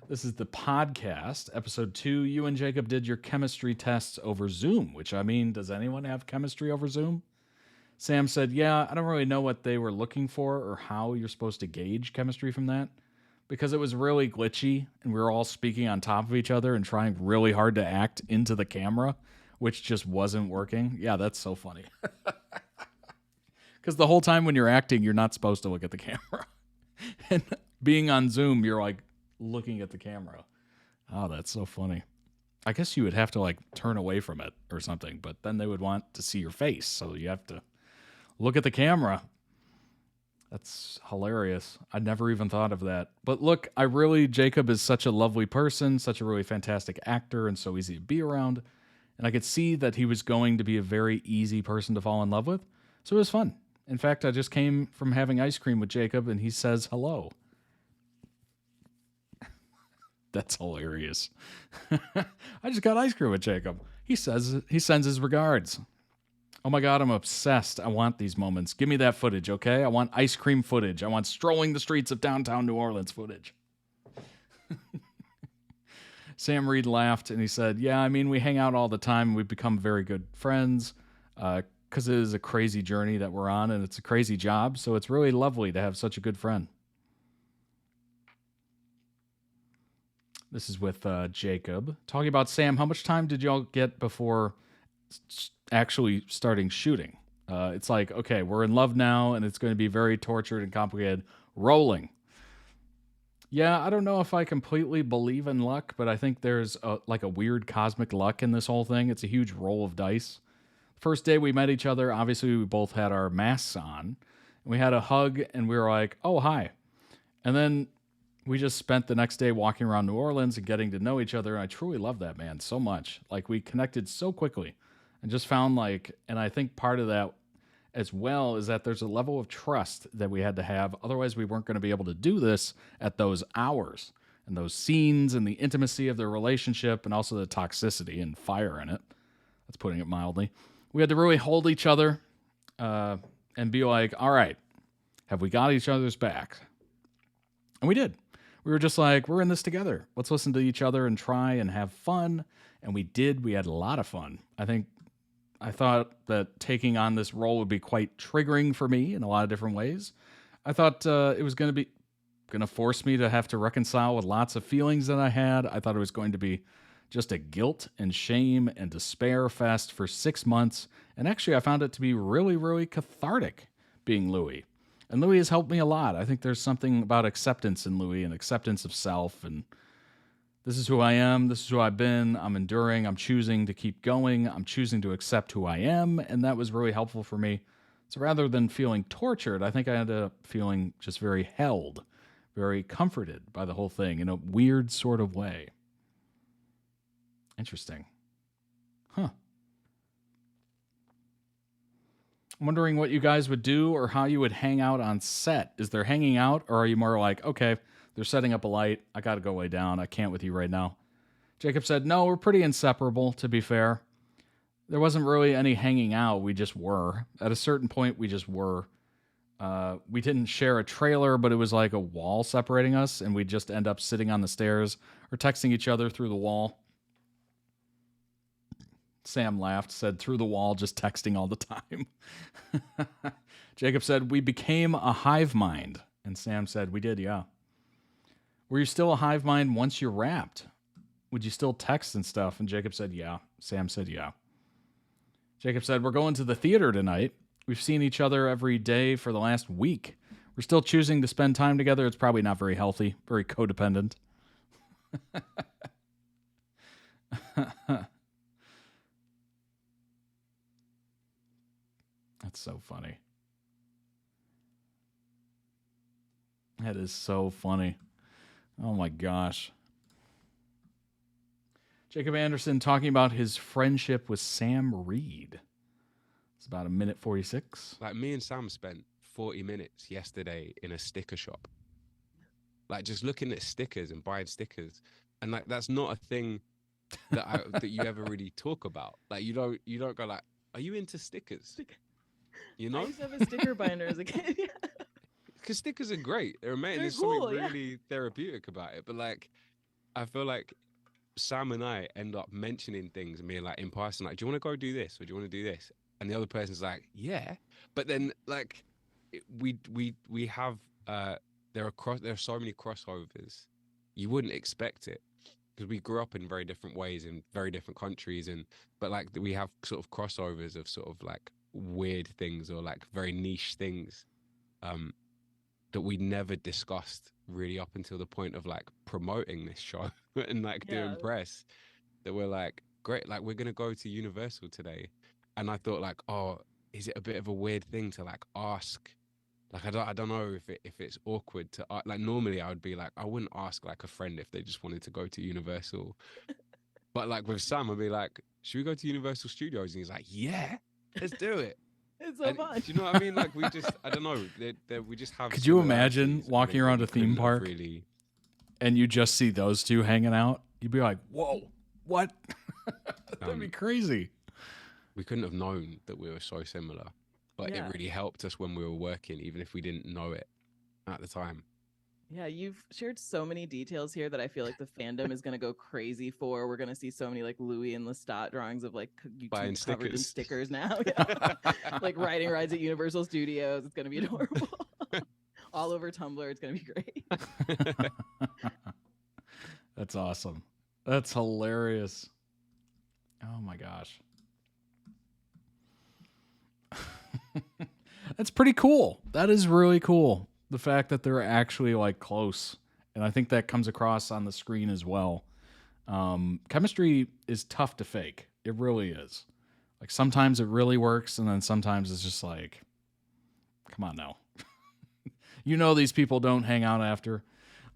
This is the podcast, episode 2. You and Jacob did your chemistry tests over Zoom, which, I mean, does anyone have chemistry over Zoom? Sam said, yeah, I don't really know what they were looking for or how you're supposed to gauge chemistry from that, because it was really glitchy and we were all speaking on top of each other and trying really hard to act into the camera, which just wasn't working. Yeah, that's so funny. Because the whole time when you're acting, you're not supposed to look at the camera. And being on Zoom, you're like looking at the camera. Oh, that's so funny. I guess you would have to like turn away from it or something, but then they would want to see your face. So you have to look at the camera. That's hilarious. I never even thought of that. But look, Jacob is such a lovely person, such a really fantastic actor, and so easy to be around. And I could see that he was going to be a very easy person to fall in love with. So it was fun. In fact, I just came from having ice cream with Jacob, and he says hello. That's hilarious. I just got ice cream with Jacob. He sends his regards. Oh my God, I'm obsessed. I want these moments. Give me that footage, okay? I want ice cream footage. I want strolling the streets of downtown New Orleans footage. Sam Reed laughed and he said, yeah, I mean, we hang out all the time. We've become very good friends because it is a crazy journey that we're on and it's a crazy job. So it's really lovely to have such a good friend. This is with Jacob. Talking about Sam, how much time did y'all get before actually starting shooting? It's like, okay, we're in love now, and it's going to be very tortured and complicated. Rolling. Yeah, I don't know if I completely believe in luck, but I think there's like a weird cosmic luck in this whole thing. It's a huge roll of dice. First day we met each other, obviously we both had our masks on. We had a hug, and we were like, oh, hi. And then we just spent the next day walking around New Orleans and getting to know each other. And I truly love that man so much. Like, we connected so quickly and just found and I think part of that as well is that there's a level of trust that we had to have. Otherwise, we weren't going to be able to do this at those hours and those scenes and the intimacy of their relationship and also the toxicity and fire in it. That's putting it mildly. We had to really hold each other and be like, all right, have we got each other's back? And we did. We were just like, we're in this together. Let's listen to each other and try and have fun. And we did. We had a lot of fun. I thought that taking on this role would be quite triggering for me in a lot of different ways. I thought it was going to force me to have to reconcile with lots of feelings that I had. I thought it was going to be just a guilt and shame and despair fest for 6 months. And actually, I found it to be really, really cathartic being Louis. And Louis has helped me a lot. I think there's something about acceptance in Louis and acceptance of self. And this is who I am. This is who I've been. I'm enduring. I'm choosing to keep going. I'm choosing to accept who I am. And that was really helpful for me. So rather than feeling tortured, I think I ended up feeling just very held, very comforted by the whole thing in a weird sort of way. Interesting. Huh. I'm wondering what you guys would do or how you would hang out on set. Is there hanging out, or are you more like, okay, they're setting up a light, I got to go lay down, I can't with you right now? Jacob said, no, we're pretty inseparable, to be fair. There wasn't really any hanging out, we just were. At a certain point, we just were. We didn't share a trailer, but it was like a wall separating us, and we'd just end up sitting on the stairs or texting each other through the wall. Sam laughed, said, through the wall, just texting all the time. Jacob said, we became a hive mind. And Sam said, we did, yeah. Were you still a hive mind once you wrapped? Would you still text and stuff? And Jacob said, yeah. Sam said, yeah. Jacob said, we're going to the theater tonight. We've seen each other every day for the last week. We're still choosing to spend time together. It's probably not very healthy, very codependent. That's so funny. That is so funny. Oh my gosh. Jacob Anderson talking about his friendship with Sam Reed. It's about 1:46. Like, me and Sam spent 40 minutes yesterday in a sticker shop. Like, just looking at stickers and buying stickers. And like, that's not a thing that that you ever really talk about. Like, you don't go like, are you into stickers? You know? I used to have a sticker binder as a kid. Because stickers are great. They're amazing. They're There's cool, something really therapeutic about it. But like, I feel like Sam and I end up mentioning things and being like in passing, like, do you want to go do this or do you want to do this? And the other person's like, yeah. But then like we have there are so many crossovers. You wouldn't expect it because we grew up in very different ways in very different countries, but like we have sort of crossovers of sort of like weird things or like very niche things that we never discussed really up until the point of like promoting this show and like doing press, that we're like, great, like we're gonna go to Universal today. And I thought like, oh, is it a bit of a weird thing to like ask? Like I don't know if it's awkward to like, normally I would be like, I wouldn't ask like a friend if they just wanted to go to Universal. But like with Sam, I'd be like, should we go to Universal Studios? And he's like, yeah, let's do it. It's so fun. Do you know what I mean? Like we just, I don't know, we just have. Could you imagine similarities, walking around a theme couldn't have park really... and you just see those two hanging out? You'd be like, whoa, what? That'd be crazy. We couldn't have known that we were so similar, but it really helped us when we were working, even if we didn't know it at the time. Yeah, you've shared so many details here that I feel like the fandom is going to go crazy for. We're going to see so many like Louis and Lestat drawings of like Buying YouTube covered in stickers. stickers now. Yeah. Like riding rides at Universal Studios. It's going to be adorable. All over Tumblr. It's going to be great. That's awesome. That's hilarious. Oh my gosh. That's pretty cool. That is really cool. The fact that they're actually like close. And I think that comes across on the screen as well. Chemistry is tough to fake. It really is. Like sometimes it really works. And then sometimes it's just like, come on now. You know, these people don't hang out after.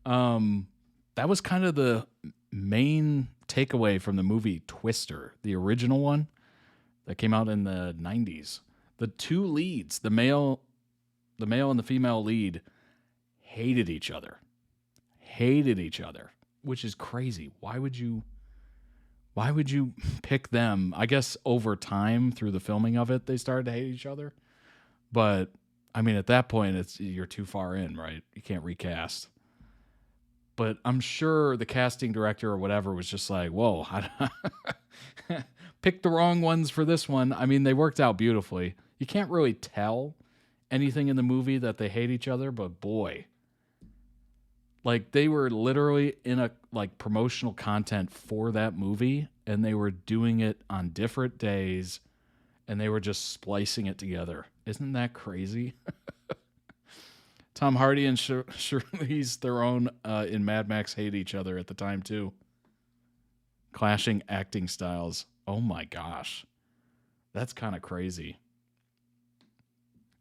That was kind of the main takeaway from the movie Twister, the original one that came out in the 90s. The two leads, the male and the female lead, hated each other, which is crazy. Why would you pick them? I guess over time through the filming of it, they started to hate each other. But I mean, at that point, you're too far in, right? You can't recast. But I'm sure the casting director or whatever was just like, whoa, pick the wrong ones for this one. I mean, they worked out beautifully. You can't really tell anything in the movie that they hate each other, but boy, like they were literally in a like promotional content for that movie, and they were doing it on different days, and they were just splicing it together. Isn't that crazy? Tom Hardy and Charlize Theron in Mad Max hate each other at the time too. Clashing acting styles. Oh my gosh. That's kind of crazy.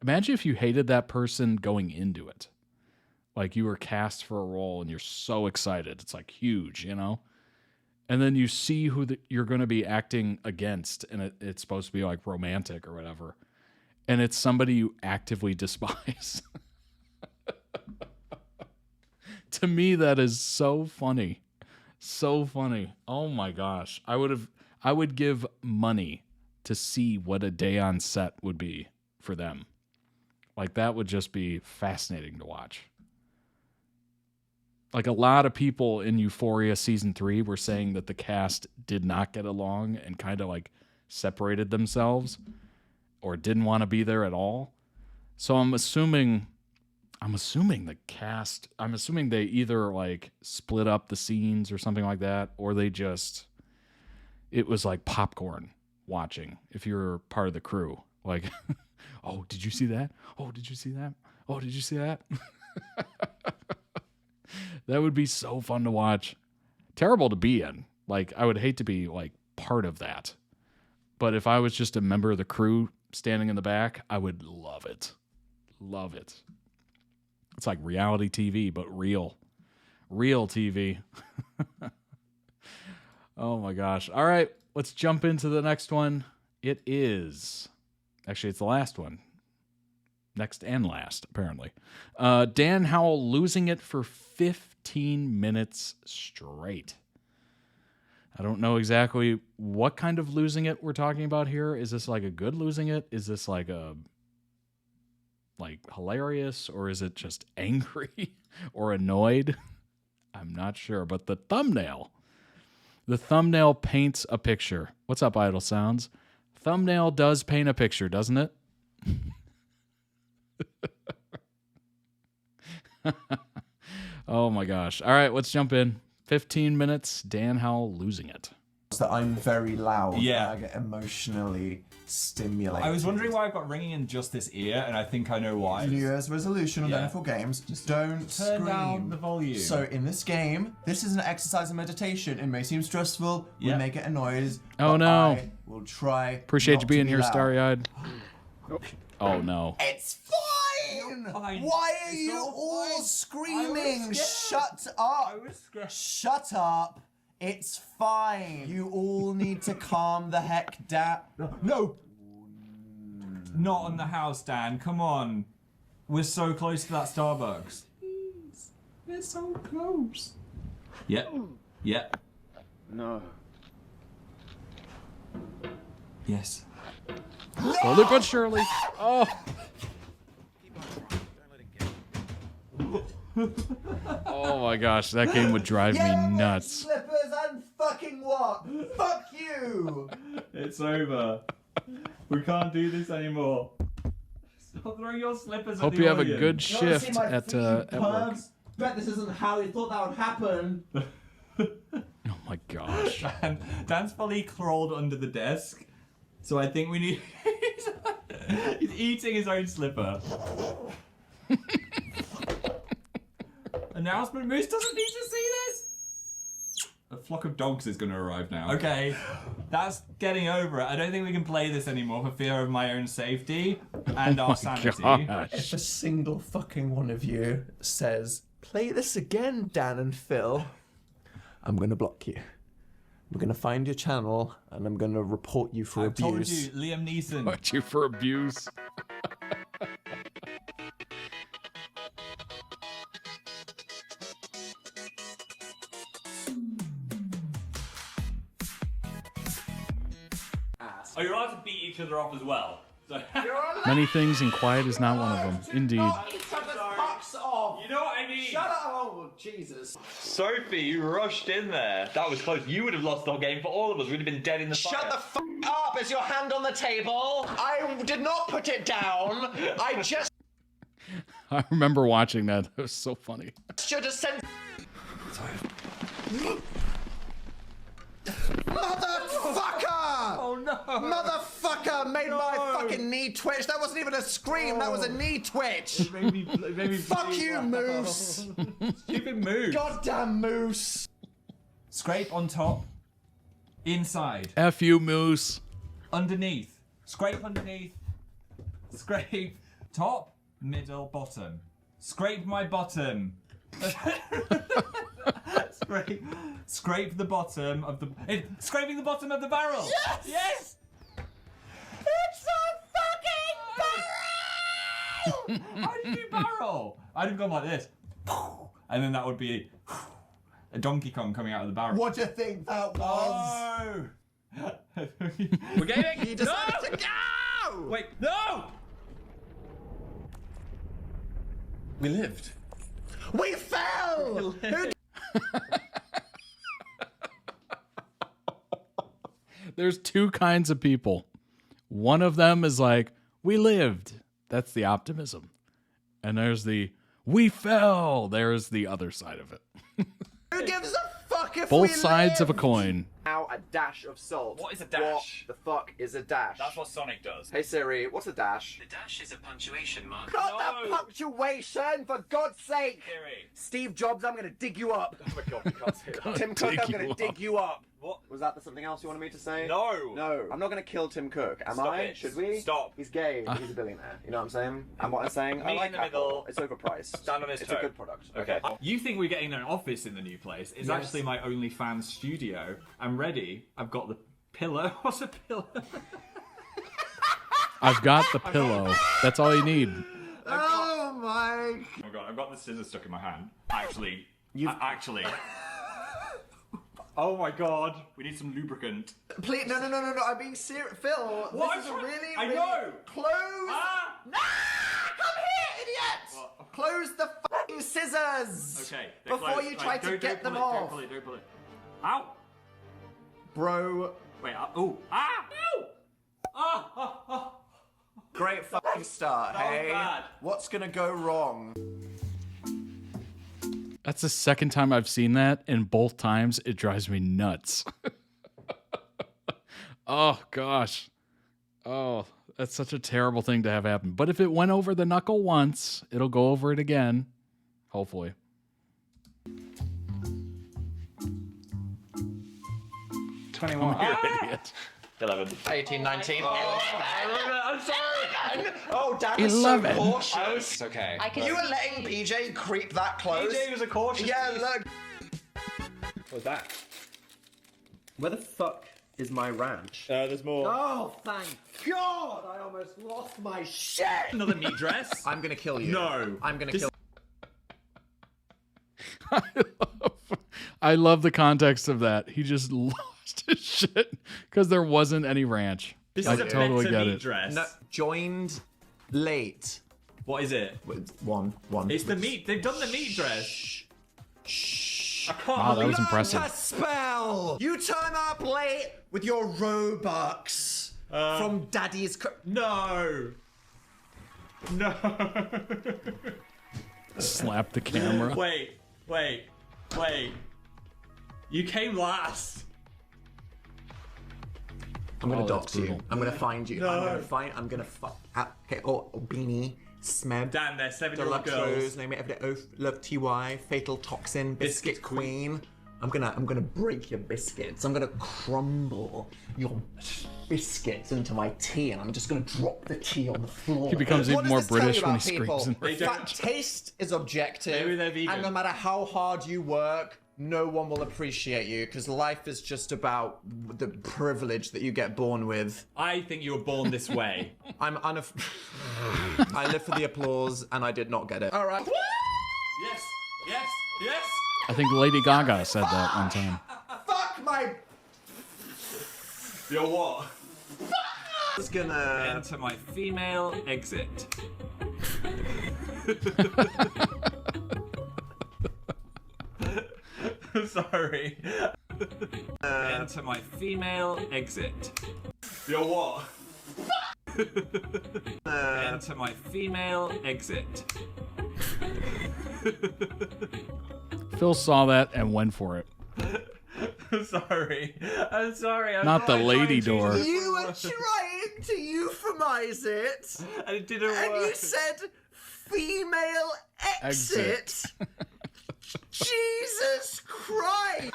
Imagine if you hated that person going into it. Like you were cast for a role and you're so excited. It's like huge, you know? And then you see who you're going to be acting against, and it's supposed to be like romantic or whatever. And it's somebody you actively despise. To me, that is so funny. So funny. Oh my gosh. I would give money to see what a day on set would be for them. Like that would just be fascinating to watch. Like a lot of people in Euphoria season 3 were saying that the cast did not get along and kind of like separated themselves or didn't want to be there at all. So I'm assuming the cast, I'm assuming they either like split up the scenes or something like that, or it was like popcorn watching if you're part of the crew. Like, oh, did you see that? Oh, did you see that? Oh, did you see that? That would be so fun to watch. Terrible to be in. Like, I would hate to be like part of that. But if I was just a member of the crew standing in the back, I would love it. Love it. It's like reality TV, but real TV. Oh my gosh. All right, let's jump into the next one. It's the last one. Next and last, apparently. Dan Howell losing it for 15 minutes straight. I don't know exactly what kind of losing it we're talking about here. Is this like a good losing it? Is this like hilarious, or is it just angry or annoyed? I'm not sure, but the thumbnail paints a picture. What's up, Idle Sounds? Thumbnail does paint a picture, doesn't it? Oh my gosh. All right, let's jump in. 15 minutes, Dan Howell losing it. That I'm very loud. Yeah. I get emotionally stimulated. I was wondering why I got ringing in just this ear, and I think I know why. New Year's resolution on Yeah. NFL games. Just don't Turn scream. down the volume. So in this game, this is an exercise in meditation. It may seem stressful. We Yeah. may get a noise. Oh, but no. I will try. Appreciate not you to being be here loud. starry-eyed. Oh no. It's fine. Why are you all screaming? Shut up. Shut up. It's fine. You all need to calm the heck down. No. Not on the house, Dan. Come on. We're so close to that Starbucks. Please. We're so close. Yep. Yep. No. Yes. Slowly but surely. Oh. Oh my gosh, that game would drive me nuts. Slippers and fucking what? Fuck you. It's over. We can't do this anymore. Stop throwing your slippers Hope at the you have a audience. good shift at work. Bet this isn't how you thought that would happen. Oh my gosh. Dan's fully crawled under the desk, so I think we need. He's eating his own slipper. Announcement: Moose doesn't need to see this. A flock of dogs is going to arrive now. Okay, that's getting over it. I don't think we can play this anymore for fear of my own safety and our sanity. If a single fucking one of you says, play this again, Dan and Phil, I'm going to block you. I'm going to find your channel and I'm going to report you for I abuse. told you, Liam Neeson. Report you for abuse. Oh, you're allowed to beat each other up as well. So Many things and quiet is not one of them. Indeed. You know what I mean? Shut up! Oh, Jesus. Sophie, you rushed in there. That was close. You would have lost the whole game for all of us. We'd have been dead in the fire. Shut the f up! Is your hand on the table? I did not put it down. I just I remember watching that. It was so funny. should have sent. Motherfucker! Oh no! Motherfucker made my fucking knee twitch. That wasn't even a scream. That was a knee twitch. Maybe Fuck you, Moose. Stupid Moose. Goddamn Moose. Scrape on top. Inside. F you, Moose. Underneath. Scrape underneath. Scrape. Top, middle, bottom. Scrape my bottom. Scrape the bottom of the. Scraping the bottom of the barrel. Yes! Yes! It's a fucking barrel! How do you do barrel? I'd have gone like this. And then that would be a Donkey Kong coming out of the barrel. What do you think that was? Oh! We're gaming. You decided to go! Wait, no! We lived. We fell! Who There's two kinds of people. One of them is like, we lived. That's the optimism. And there's the, we fell. There's the other side of it. Who gives a fuck if Both we sides of a lived? coin. Now a dash of salt. What is a dash? What the fuck is a dash? That's what Sonic does. Hey Siri, what's a dash? The dash is a punctuation mark. Not the punctuation, for God's sake! Siri. Steve Jobs, I'm gonna dig you up. Oh my god, you can't say that. Tim Cook, I'm gonna dig you up. What? Was that something else you wanted me to say? No. No. I'm not gonna kill Tim Cook, am Stop I? it. Should we? Stop. He's gay, but he's a billionaire. You know what I'm saying? And what I'm saying? I Meet like in the Apple. middle. It's overpriced. Stand on his It's toe. a good product. Okay. You think we're getting an office in the new place? It's Yes. actually my OnlyFans studio. I'm ready. I've got the pillow. What's a pillow? I've got the pillow. That's all you need. Oh my. Oh my god, I've got the scissors stuck in my hand. Actually. Actually. Oh my god, we need some lubricant. Please, no, I'm being serious. Phil, What? this is a really, I really know. close. Ah! No! Come here, idiot! Close the fucking fucking scissors! Okay. Before you try to get them off. Don't pull it. Ow! Bro. Wait, oh. Ah! Ow! Ah! Great fucking start, That was hey? bad. What's gonna go wrong? That's the second time I've seen that, and both times it drives me nuts. Oh, gosh. Oh, that's such a terrible thing to have happen. But if it went over the knuckle once, it'll go over it again. Hopefully. 21. You're an idiot. 11. 18, 19. I'm sorry. Oh, Dan was so 11. cautious. It's okay. You were letting PJ creep that close? PJ was a cautious. Yeah, look. What's that? Where the fuck is my ranch? There's more. Oh, thank God! I almost lost my shit! Another meat dress? I'm gonna kill you. No. I'm gonna kill I love the context of that. He just lost his shit because there wasn't any ranch. This I is a totally better get meat it. dress. No, joined late. What is it? One. It's the meat. They've done the meat dress. I can't Wow, that believe was impressive. Learn to spell! You turn up late with your Robux from Daddy's... No. Slap the camera. Wait. You came last. I'm gonna Oh, dox that's you. brutal. I'm gonna find you. No. I'm gonna fuck. Okay. Oh, Beanie, Smeb. Dan, they're 7-year-old Deluxe girls. Rose, Name It Every Day, Oath, Love TY, Fatal Toxin, Biscuit Queen. I'm gonna break your biscuits. I'm gonna crumble your biscuits into my tea, and I'm just gonna drop the tea on the floor. He becomes What even does more this tell you British when about he people? screams in That taste is objective, Maybe they're vegan. and no matter how hard you work, no one will appreciate you because life is just about the privilege that you get born with. I think you were born this way. I live for the applause, and I did not get it. All right. Yes. I think Lady Gaga said that one time. Fuck my. You're what? It's gonna enter my female exit. Sorry. Enter my female exit. You're what? Enter my female exit. Phil saw that and went for it. I'm sorry. Not the lady trying to door. choose a You were different word. trying to euphemize it, And it didn't and work. you said female exit. Jesus Christ!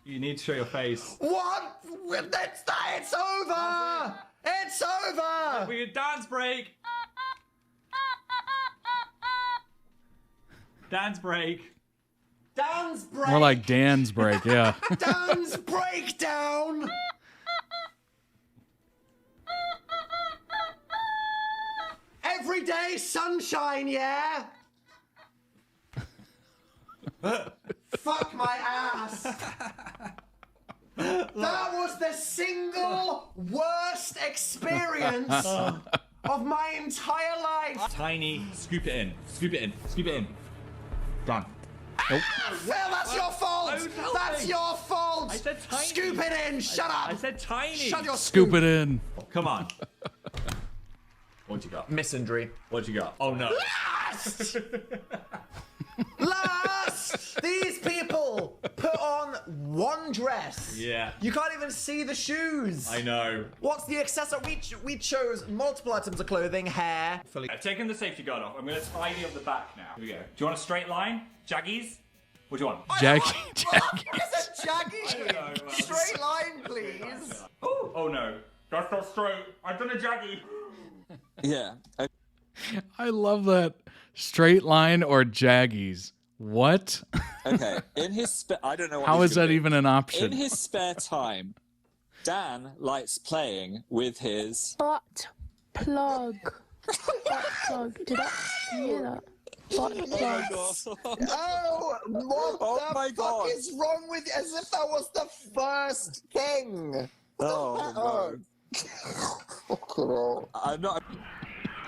You need to show your face. What? It's over! It's over! We can dance break. Dance break. Dan's break! More like Dan's break, yeah. Dan's breakdown! Everyday sunshine, yeah? Fuck my ass! That was the single worst experience of my entire life! Tiny. Scoop it in. Scoop it in. Scoop it in. Done. Nope. Well, that's your fault! Don't help That's me. your fault! I said tiny. Scoop it in! Shut up! I said tiny. Shut your Scoop it in. Come on. What you got? Misandry. What you got? Oh no. Last! Last! These people put on one dress. Yeah. You can't even see the shoes. I know. What's the accessory? We chose multiple items of clothing, hair. I've taken the safety guard off. I'm going to tidy up the back now. Here we go. Do you want a straight line? Jaggies? What do you want? Jackie. What is a jaggy? Straight line, please. Oh no. That's not straight. I've done a jaggy. Yeah. I love that. Straight line or jaggies. What? Okay. In his I don't know what How he's is gonna that do. even an option? In his spare time, Dan likes playing with his Butt plug. Butt plug. Did I hear that? Butt plug. Oh, what my the fuck God. is wrong with you? As if that was the first thing. Oh no. I'm not.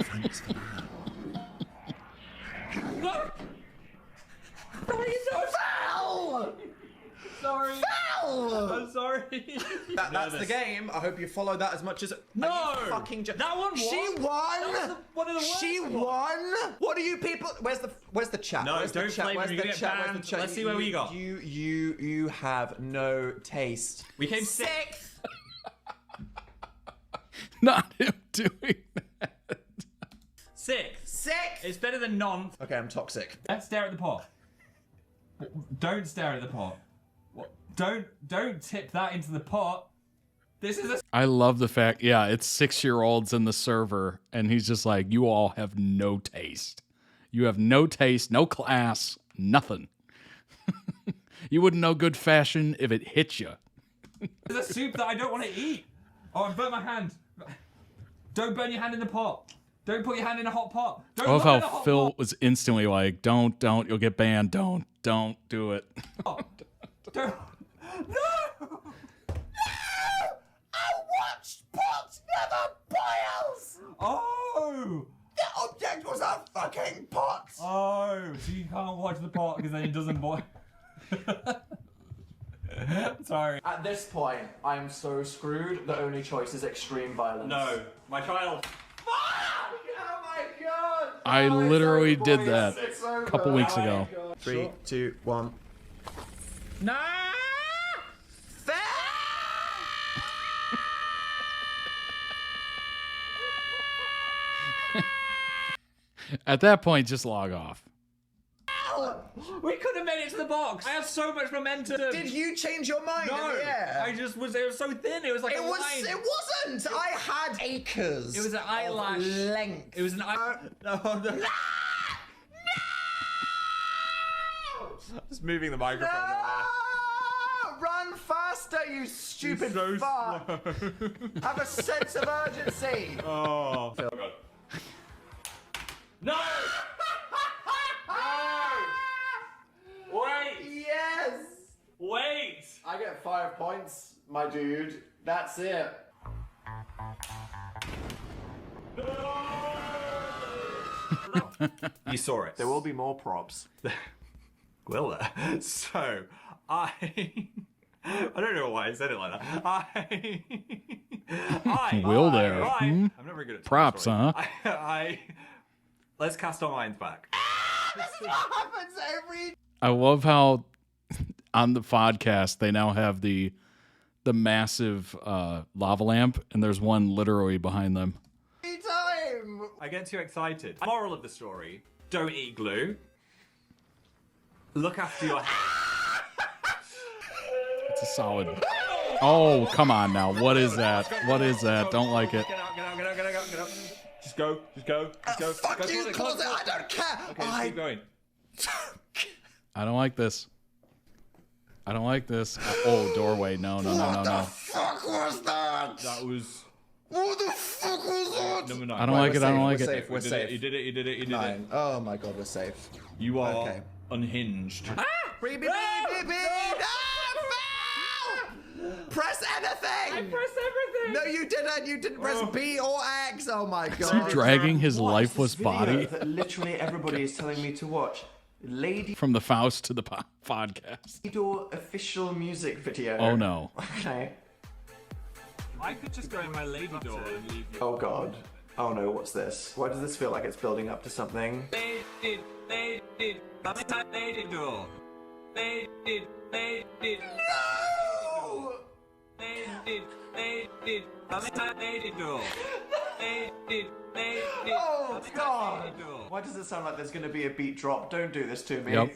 Thanks for that. Foul! Sorry. Foul! I'm sorry. That's the game. I hope you followed that as much as. No! Fucking that one won. She won. That was one of the worst She won. What are you people? Where's the chat? No, Where's don't the chat? blame Where's him. the You're gonna chat? get Where's the banned. chat? Let's see where we got. You have no taste. We came sixth. Not him doing that. Sixth. Sixth. It's better than none. Okay, I'm toxic. Let's stare at the pot. Don't stare at the pot. What? Don't tip that into the pot. This is a. I love the fact, yeah, it's 6-year-olds in the server, and he's just like, you all have no taste. You have no taste, no class, nothing. You wouldn't know good fashion if it hit you. There's a soup that I don't want to eat. Oh, I burnt my hand. Don't burn your hand in the pot. Don't put your hand in a hot pot. Don't I love look at a how hot Phil pot. was instantly like, don't, you'll get banned. Don't do it. Don't. No! I watched pot never boils. Oh! The object was a fucking pot. Oh, so you can't watch the pot because then it doesn't boil. Sorry. At this point, I'm so screwed. The only choice is extreme violence. No, my child. Oh my god! I literally did that It's a over. couple weeks ago. 3, 2, 1. No! At that point, just log off. We could have made it to the box. I have so much momentum. Did you change your mind No, in the air? I just was. It was so thin. It was like It a was. line. It wasn't. I had acres. It was an eyelash length. It was an eye. No. Just moving the microphone. Run faster, you stupid so fuck! Have a sense of urgency. Oh. No! Wait! Yes! Wait! I get 5 points, my dude. That's it. You saw it. There will be more props. Will there? So, I don't know why I said it like that. Will there? I'm not very good at Props, huh? Let's cast our minds back. That's what happens every I love how on the podcast they now have the massive lava lamp, and there's one literally behind them. time. I get too excited. Moral of the story: don't eat glue. Look after your health. It's a solid. Oh, come on now. What is that? What is that? Don't like it. Get out. Just go. Fuck go you, closet. I don't care. Okay, just keep going. I don't like this. I don't like this. Oh, doorway. No. What the fuck was that? That was. What the fuck was that? Number 9. I don't like it. I don't like We're it. safe. We're safe. You did it. 9. Oh my god, we're safe. You are Okay. unhinged. Beep, beep, beep, beep, beep. Press anything! I pressed everything! No, you didn't. You didn't press B or X. Oh my god. Is he dragging his lifeless body That literally everybody is telling me to watch. Lady from the Faust to the podcast? Door official music video. Oh no. Okay. I could just go in my lady door and leave you. Oh god. Oh no, what's this? Why does this feel like it's building up to something? Lady door. No! Oh god! Why does it sound like there's gonna be a beat drop? Don't do this to me. Yep.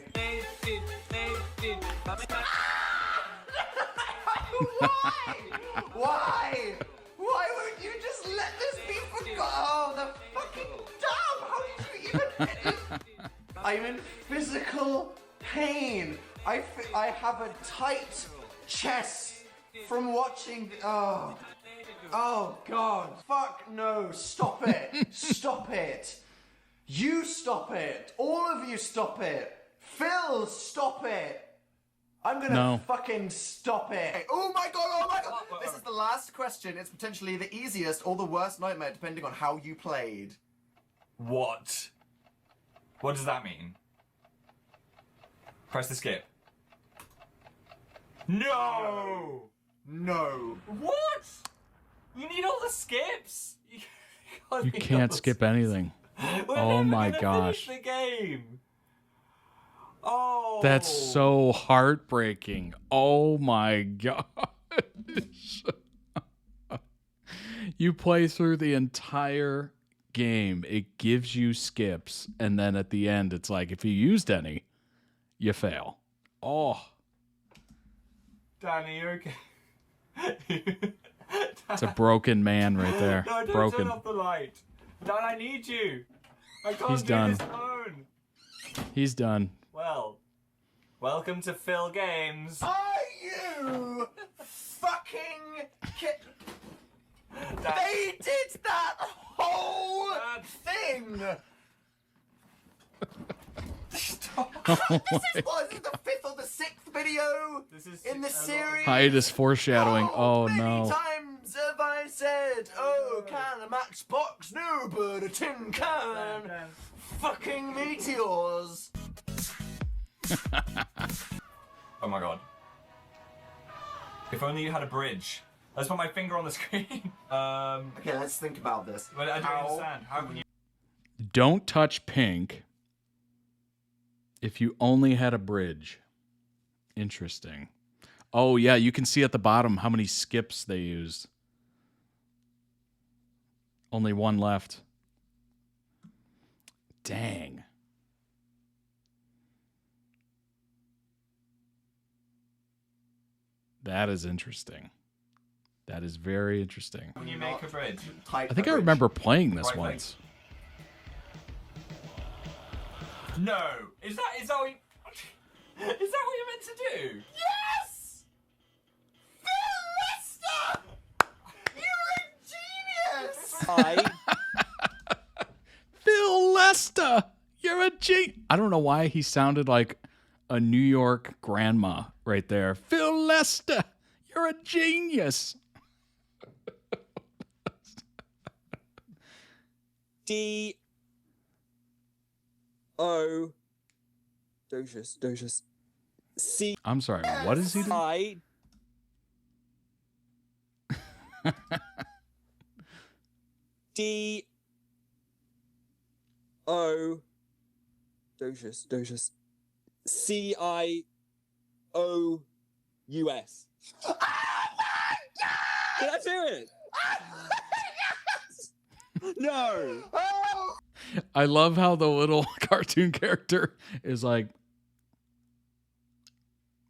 Why? Why won't you just let this be forgotten? Oh, the fucking dumb! How did you even hit it? I'm in physical pain. I have a tight chest from watching. Oh god. Fuck no. Stop it. Stop it. You stop it. All of you stop it. Phil, stop it. I'm gonna fucking stop it. Oh my god, This is the last question. It's potentially the easiest or the worst nightmare, depending on how you played. What? What does that mean? Press the skip. No! No. What? You need all the skips? You can't skip anything. Oh my gosh. The game. Oh. That's so heartbreaking. Oh my gosh. You play through the entire game. It gives you skips. And then at the end, it's like, if you used any, you fail. Oh. Danny, you okay? It's a broken man right there. No, don't broken. turn off the light. Dan, I need you. I can't He's do done. this alone. He's done. Well, welcome to Phil Games. Are you fucking They did that whole thing! This is the 5th or the 6th video in the series. Hiatus foreshadowing. Oh Many no. times have I said, oh, can a matchbox? No, but a tin can. Fucking meteors. Oh my god. If only you had a bridge. Let's put my finger on the screen. Okay, let's think about this. But I don't understand. How can you... Don't touch pink if you only had a bridge. Interesting. Oh, yeah, you can see at the bottom how many skips they used. Only one left. Dang. That is interesting. That is very interesting. When you make a bridge. I think I remember playing this Right, once. No! Is that what you... Is that what you're meant to do? Yes! Phil Lester! You're a genius! Phil Lester! You're a genius! I don't know why he sounded like a New York grandma right there. Phil Lester! You're a genius! D-O... Docious. C... I'm sorry, what is he doing? I... D-O... Docious. C-I-O-U-S. Did I do it? No. I love how the little cartoon character is like.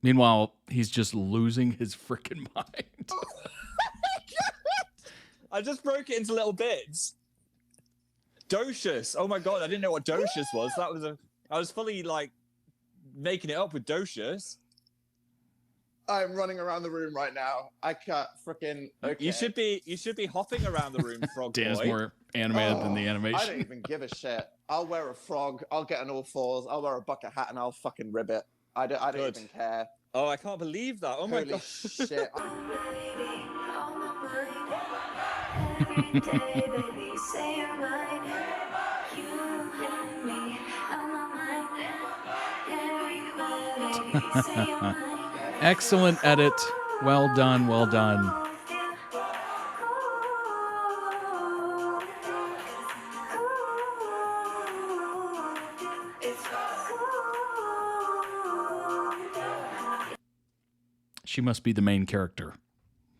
Meanwhile, he's just losing his freaking mind. I just broke it into little bits. Docious. Oh my god, I didn't know what docious was. I was fully like making it up with docious. I'm running around the room right now. I can't freaking. Okay. You should be hopping around the room, Frog Dan's Boy. more animated than the animation. I don't even give a shit. I'll wear a frog. I'll get on all fours. I'll wear a bucket hat and I'll fucking rib it. I don't even care. Oh, I can't believe that. Oh my Holy god. shit. Excellent edit. Well done, well done. She must be the main character.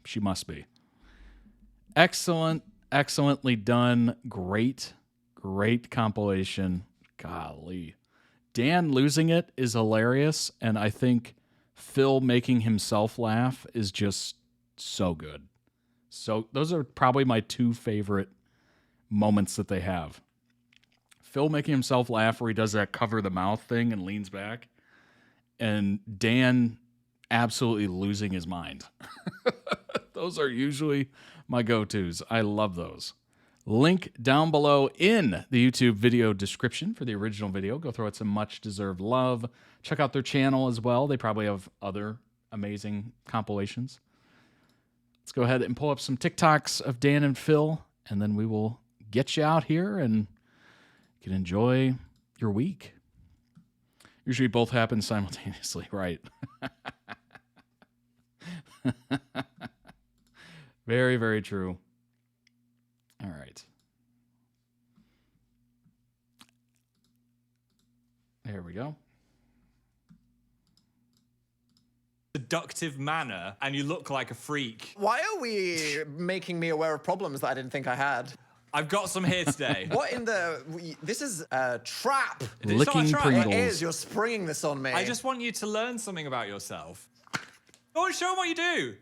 She must be. Excellent, excellently done. Great compilation. Golly. Dan losing it is hilarious, and I think Phil making himself laugh is just so good. So those are probably my two favorite moments that they have. Phil making himself laugh where he does that cover the mouth thing and leans back, and Dan absolutely losing his mind. Those are usually my go-tos. I love those. Link down below in the YouTube video description for the original video. Go throw it some much-deserved love. Check out their channel as well. They probably have other amazing compilations. Let's go ahead and pull up some TikToks of Dan and Phil, and then we will get you out here and you can enjoy you're weak. Usually both happen simultaneously, right? Very, very true. All right. There we go. Seductive manner, and you look like a freak. Why are we making me aware of problems that I didn't think I had? I've got some here today. What in the... This is a trap. It's not a trap. It is. You're springing this on me. I just want you to learn something about yourself. Go and show them what you do.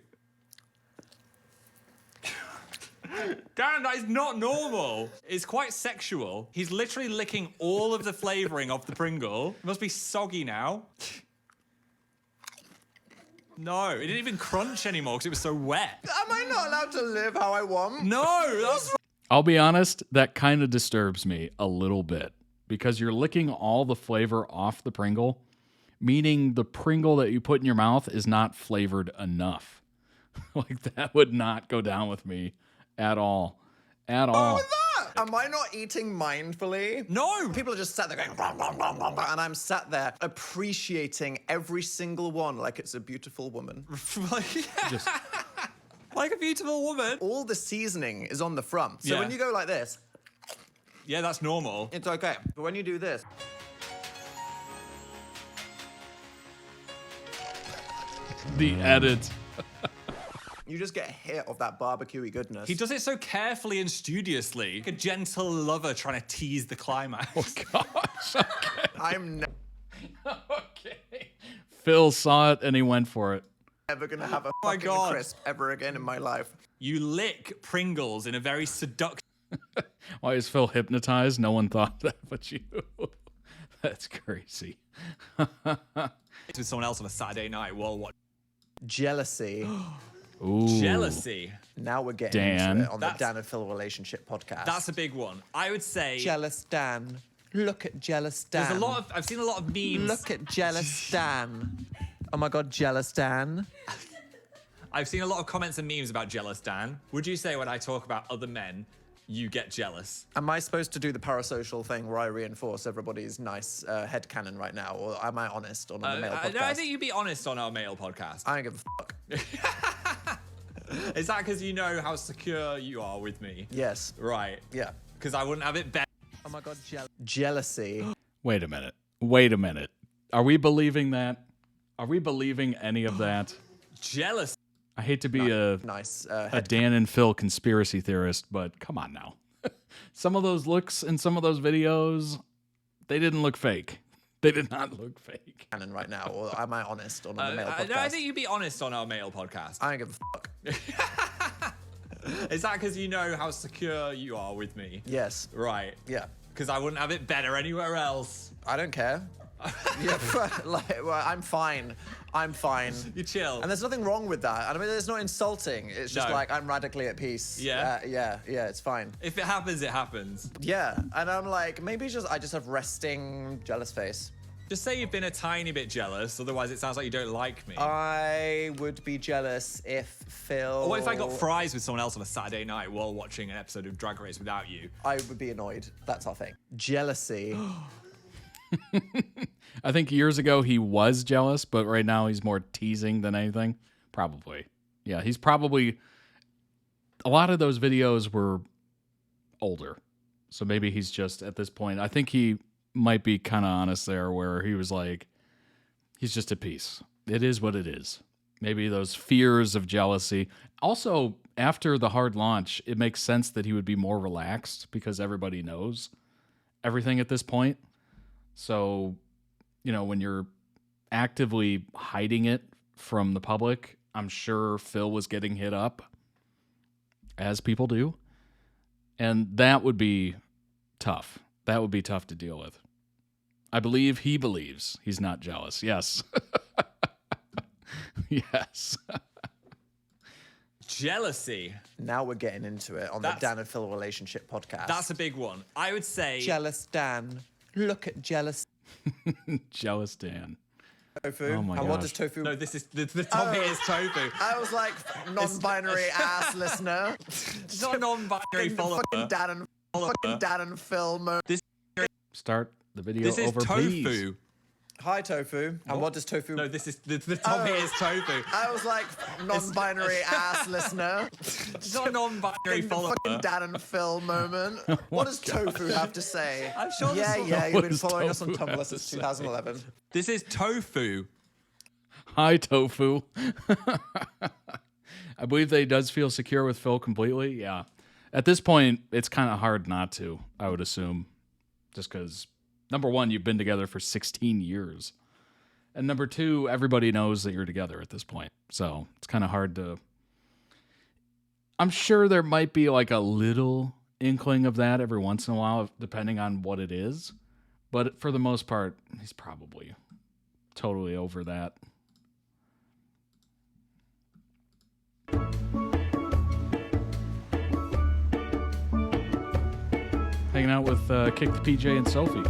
Dan, that is not normal. It's quite sexual. He's literally licking all of the flavoring off the Pringle. It must be soggy now. No, it didn't even crunch anymore because it was so wet. Am I not allowed to live how I want? No, that's... I'll be honest, that kind of disturbs me a little bit because you're licking all the flavor off the Pringle, meaning the Pringle that you put in your mouth is not flavored enough. Like, that would not go down with me at all. At all. Am I not eating mindfully? No! People are just sat there going, blah, blah, blah, blah, blah, and I'm sat there appreciating every single one like it's a beautiful woman. Just... like a beautiful woman. All the seasoning is on the front. So when you go like this... Yeah, that's normal. It's okay. But when you do this... The edit. You just get a hit of that barbecue-y goodness. He does it so carefully and studiously. Like a gentle lover trying to tease the climax. Oh, gosh. Okay. I'm okay. Phil saw it and he went for it. Never gonna have a my fucking God. crisp ever again in my life. You lick Pringles in a very seductive... Why is Phil hypnotized? No one thought that but you. That's crazy. with someone else on a Saturday night while watching. Jealousy. Ooh. Jealousy. Now we're getting Dan. into it on the Dan and Phil Relationship podcast. That's a big one. I would say... Jealous Dan. Look at Jealous Dan. There's a lot of... I've seen a lot of memes. Look at Jealous Dan. Oh my God, Jealous Dan. I've seen a lot of comments and memes about Jealous Dan. Would you say when I talk about other men, you get jealous? Am I supposed to do the parasocial thing where I reinforce everybody's nice headcanon right now? Or am I honest on the male podcast? No, I think you'd be honest on our male podcast. I don't give a fuck. Is that because you know how secure you are with me? Yes. Right. Yeah. Because I wouldn't have it better. Oh my God, jealousy. Wait a minute. Wait a minute. Are we believing that? Are we believing any of that? Jealous. I hate to be a Dan and Phil conspiracy theorist, but come on now. Some of those looks in some of those videos, they didn't look fake. They did not look fake. Canon right now, or am I honest on the male podcast? No, I think you'd be honest on our male podcast. I don't give a fuck. Is that because you know how secure you are with me? Yes. Right. Yeah. Because I wouldn't have it better anywhere else. I don't care. Yeah, well, I'm fine. I'm fine. You chill. And there's nothing wrong with that. I mean, it's not insulting. It's just No. like, I'm radically at peace. Yeah? Yeah, it's fine. If it happens, it happens. Yeah, and I'm like, maybe I just have resting jealous face. Just say you've been a tiny bit jealous, otherwise it sounds like you don't like me. I would be jealous if Phil... Or what if I got fries with someone else on a Saturday night while watching an episode of Drag Race without you? I would be annoyed. That's our thing. Jealousy. I think years ago he was jealous, but right now he's more teasing than anything. Probably. Yeah, he's probably... A lot of those videos were older. So maybe he's just, at this point, I think he might be kind of honest there, where he was like, he's just at peace. It is what it is. Maybe those fears of jealousy. Also, after the hard launch, it makes sense that he would be more relaxed because everybody knows everything at this point. So, you know, when you're actively hiding it from the public, I'm sure Phil was getting hit up, as people do. And that would be tough. That would be tough to deal with. I believe he believes he's not jealous. Yes. Yes. Jealousy. Now we're getting into it on the Dan and Phil Relationship podcast. That's a big one. I would say... Jealous Dan. Look at Jealous... Jealous Dan. Tofu. Oh my and what gosh. does tofu... No, this is... The top here is tofu. I was like, non-binary ass listener. It's not a non-binary follower. Fucking Dan and Phil. This... Start the video This is over, Tofu. please. Hi, Tofu. And what does Tofu... No, this is the top here is Tofu. I was like, non-binary ass listener. It's not a non-binary follower. Fucking Dan and Phil moment. What does Tofu have to say? I'm sure this is- You've been following us on Tumblr since 2011. This is Tofu. Hi, Tofu. I believe that he does feel secure with Phil completely. Yeah. At this point, it's kind of hard not to, I would assume. Just because, number one, you've been together for 16 years. And number two, everybody knows that you're together at this point. So it's kind of hard to... I'm sure there might be like a little inkling of that every once in a while, depending on what it is. But for the most part, he's probably totally over that. Hanging out with Kick the PJ and Sophie.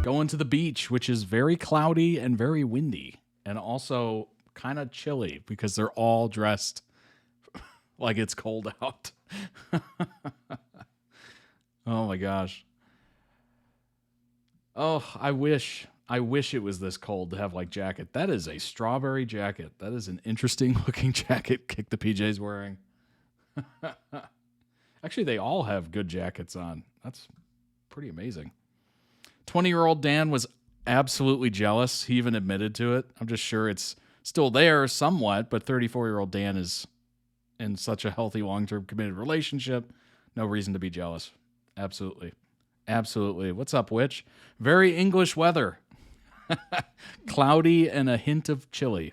Going to the beach, which is very cloudy and very windy. And also kind of chilly because they're all dressed like it's cold out. Oh my gosh. Oh, I wish it was this cold to have like jacket. That is a strawberry jacket. That is an interesting looking jacket Kick the PJ's wearing. Actually, they all have good jackets on. That's pretty amazing. 20-year-old Dan was absolutely jealous. He even admitted to it. I'm just sure it's still there somewhat, but 34-year-old Dan is in such a healthy, long-term committed relationship. No reason to be jealous. Absolutely. Absolutely. What's up, Witch? Very English weather. Cloudy and a hint of chilly.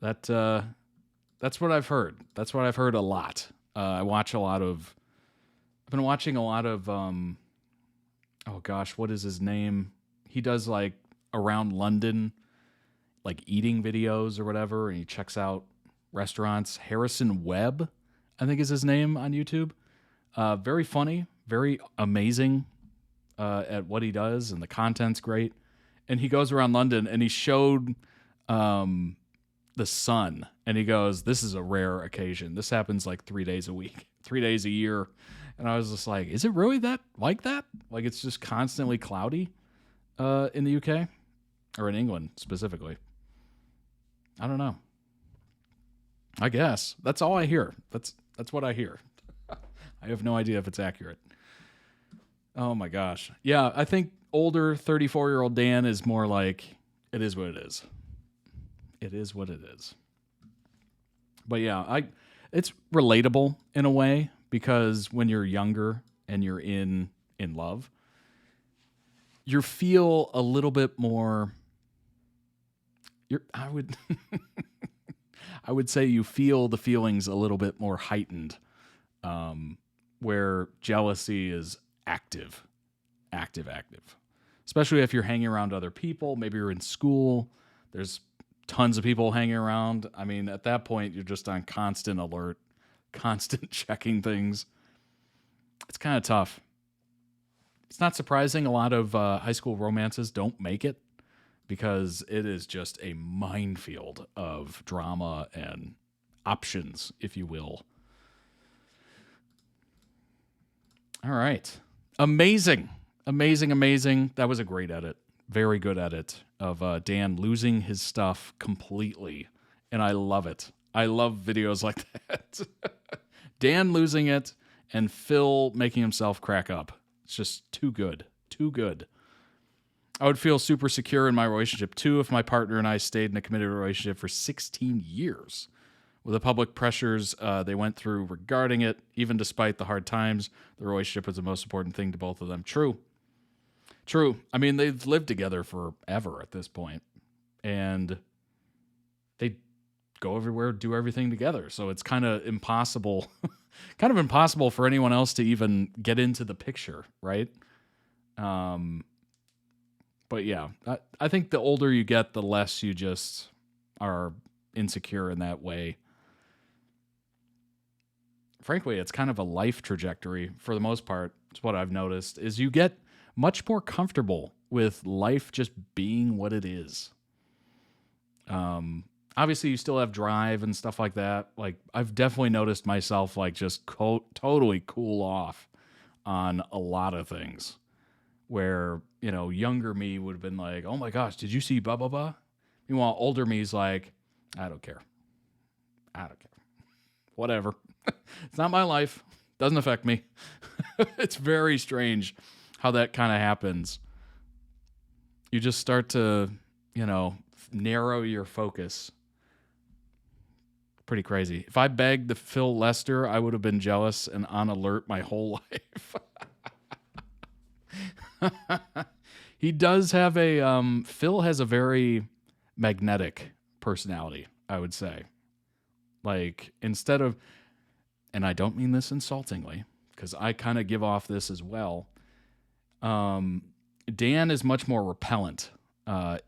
That's what I've heard. That's what I've heard a lot. I've been watching a lot of, oh gosh, what is his name? He does like around London, like eating videos or whatever, and he checks out restaurants. Harrison Webb, I think is his name on YouTube. Very funny, very amazing at what he does, and the content's great. And he goes around London, and he showed the sun, and he goes, this is a rare occasion. This happens like 3 days a week, 3 days a year. And I was just like, is it really that? Like it's just constantly cloudy in the UK or in England specifically. I don't know. I guess that's all I hear. That's what I hear. I have no idea if it's accurate. Oh my gosh. Yeah, I think older 34-year-old Dan is more like, it is what it is. It is what it is. But yeah, it's relatable in a way, because when you're younger and you're in love, you feel a little bit more, I would say you feel the feelings a little bit more heightened, where jealousy is active. Especially if you're hanging around other people, maybe you're in school, there's tons of people hanging around. I mean, at that point, you're just on constant alert, constant checking things. It's kind of tough. It's not surprising a lot of high school romances don't make it, because it is just a minefield of drama and options, if you will. All right. Amazing. That was a great edit. Very good edit of Dan losing his stuff completely. And I love it. I love videos like that. Dan losing it and Phil making himself crack up. It's just too good. Too good. I would feel super secure in my relationship too if my partner and I stayed in a committed relationship for 16 years. With the public pressures they went through regarding it, even despite the hard times, the relationship was the most important thing to both of them. True. I mean, they've lived together forever at this point, and they go everywhere, do everything together. So it's kind of impossible for anyone else to even get into the picture, right? But yeah, I think the older you get, the less you just are insecure in that way. Frankly, it's kind of a life trajectory for the most part. It's what I've noticed, is you get much more comfortable with life just being what it is. Obviously, you still have drive and stuff like that. Like, I've definitely noticed myself like just totally cool off on a lot of things. where, you know, younger me would have been like, oh my gosh, did you see blah, blah, blah? Meanwhile, older me's like, I don't care. I don't care. Whatever. It's not my life. Doesn't affect me. It's very strange how that kind of happens. You just start to, you know, narrow your focus. Pretty crazy. If I begged the Phil Lester, I would have been jealous and on alert my whole life. He does have a, Phil has a very magnetic personality, I would say. Like, instead of, and I don't mean this insultingly, because I kind of give off this as well. Dan is much more repellent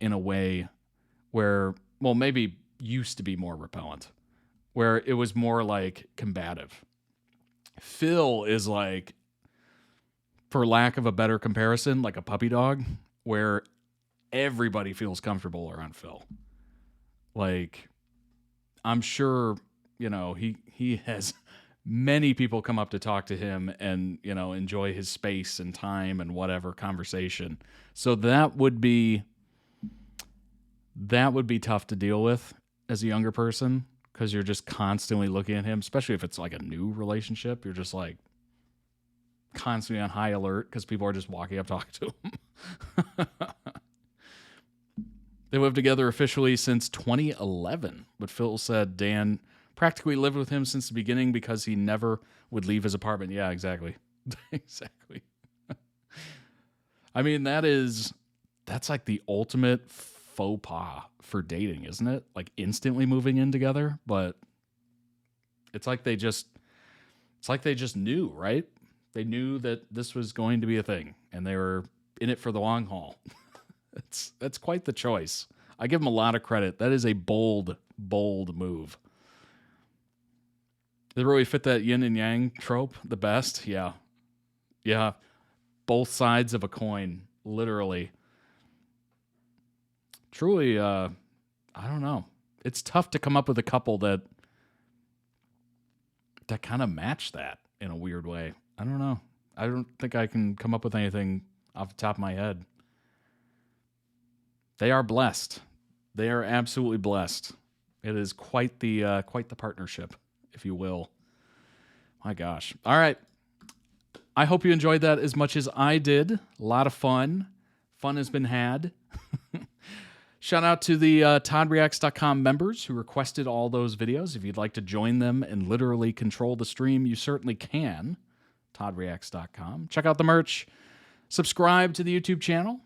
in a way where, well, maybe used to be more repellent, where it was more like combative. Phil is like, for lack of a better comparison, like a puppy dog, where everybody feels comfortable around Phil. Like, I'm sure, you know, he has many people come up to talk to him and, you know, enjoy his space and time and whatever conversation. So that would be tough to deal with as a younger person, because you're just constantly looking at him, especially if it's like a new relationship. You're just like constantly on high alert because people are just walking up talking to him. They lived together officially since 2011, but Phil said Dan practically lived with him since the beginning because he never would leave his apartment. Yeah, exactly. Exactly. I mean, that's like the ultimate faux pas for dating, isn't it? Like instantly moving in together, but it's like they just knew, right? They knew that this was going to be a thing and they were in it for the long haul. That's quite the choice. I give him a lot of credit. That is a bold, bold move. They really fit that yin and yang trope the best. Yeah. Yeah. Both sides of a coin, literally. Truly, I don't know. It's tough to come up with a couple that kind of match that in a weird way. I don't know. I don't think I can come up with anything off the top of my head. They are blessed. They are absolutely blessed. It is quite the partnership, if you will. My gosh. All right. I hope you enjoyed that as much as I did. A lot of fun. Fun has been had. Shout out to the ToddReacts.com members who requested all those videos. If you'd like to join them and literally control the stream, you certainly can. ToddReacts.com. Check out the merch. Subscribe to the YouTube channel.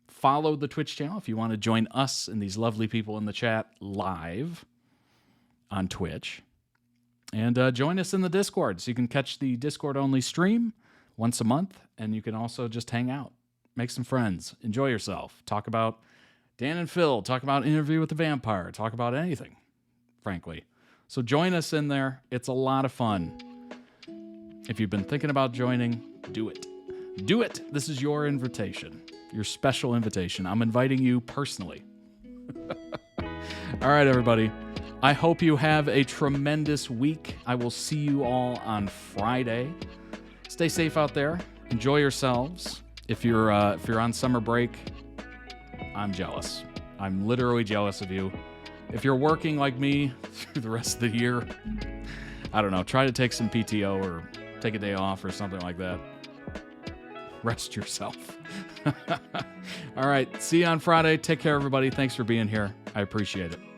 Follow the Twitch channel if you want to join us and these lovely people in the chat live on Twitch. And join us in the Discord so you can catch the Discord-only stream once a month, and you can also just hang out, make some friends, enjoy yourself, talk about Dan and Phil, talk about Interview with the Vampire, talk about anything, frankly. So join us in there. It's a lot of fun. If you've been thinking about joining, do it. Do it. This is your invitation, your special invitation. I'm inviting you personally. All right, everybody. I hope you have a tremendous week. I will see you all on Friday. Stay safe out there. Enjoy yourselves. If you're on summer break, I'm jealous. I'm literally jealous of you. If you're working like me through the rest of the year, I don't know, try to take some PTO or take a day off or something like that. Rest yourself. All right. See you on Friday. Take care, everybody. Thanks for being here. I appreciate it.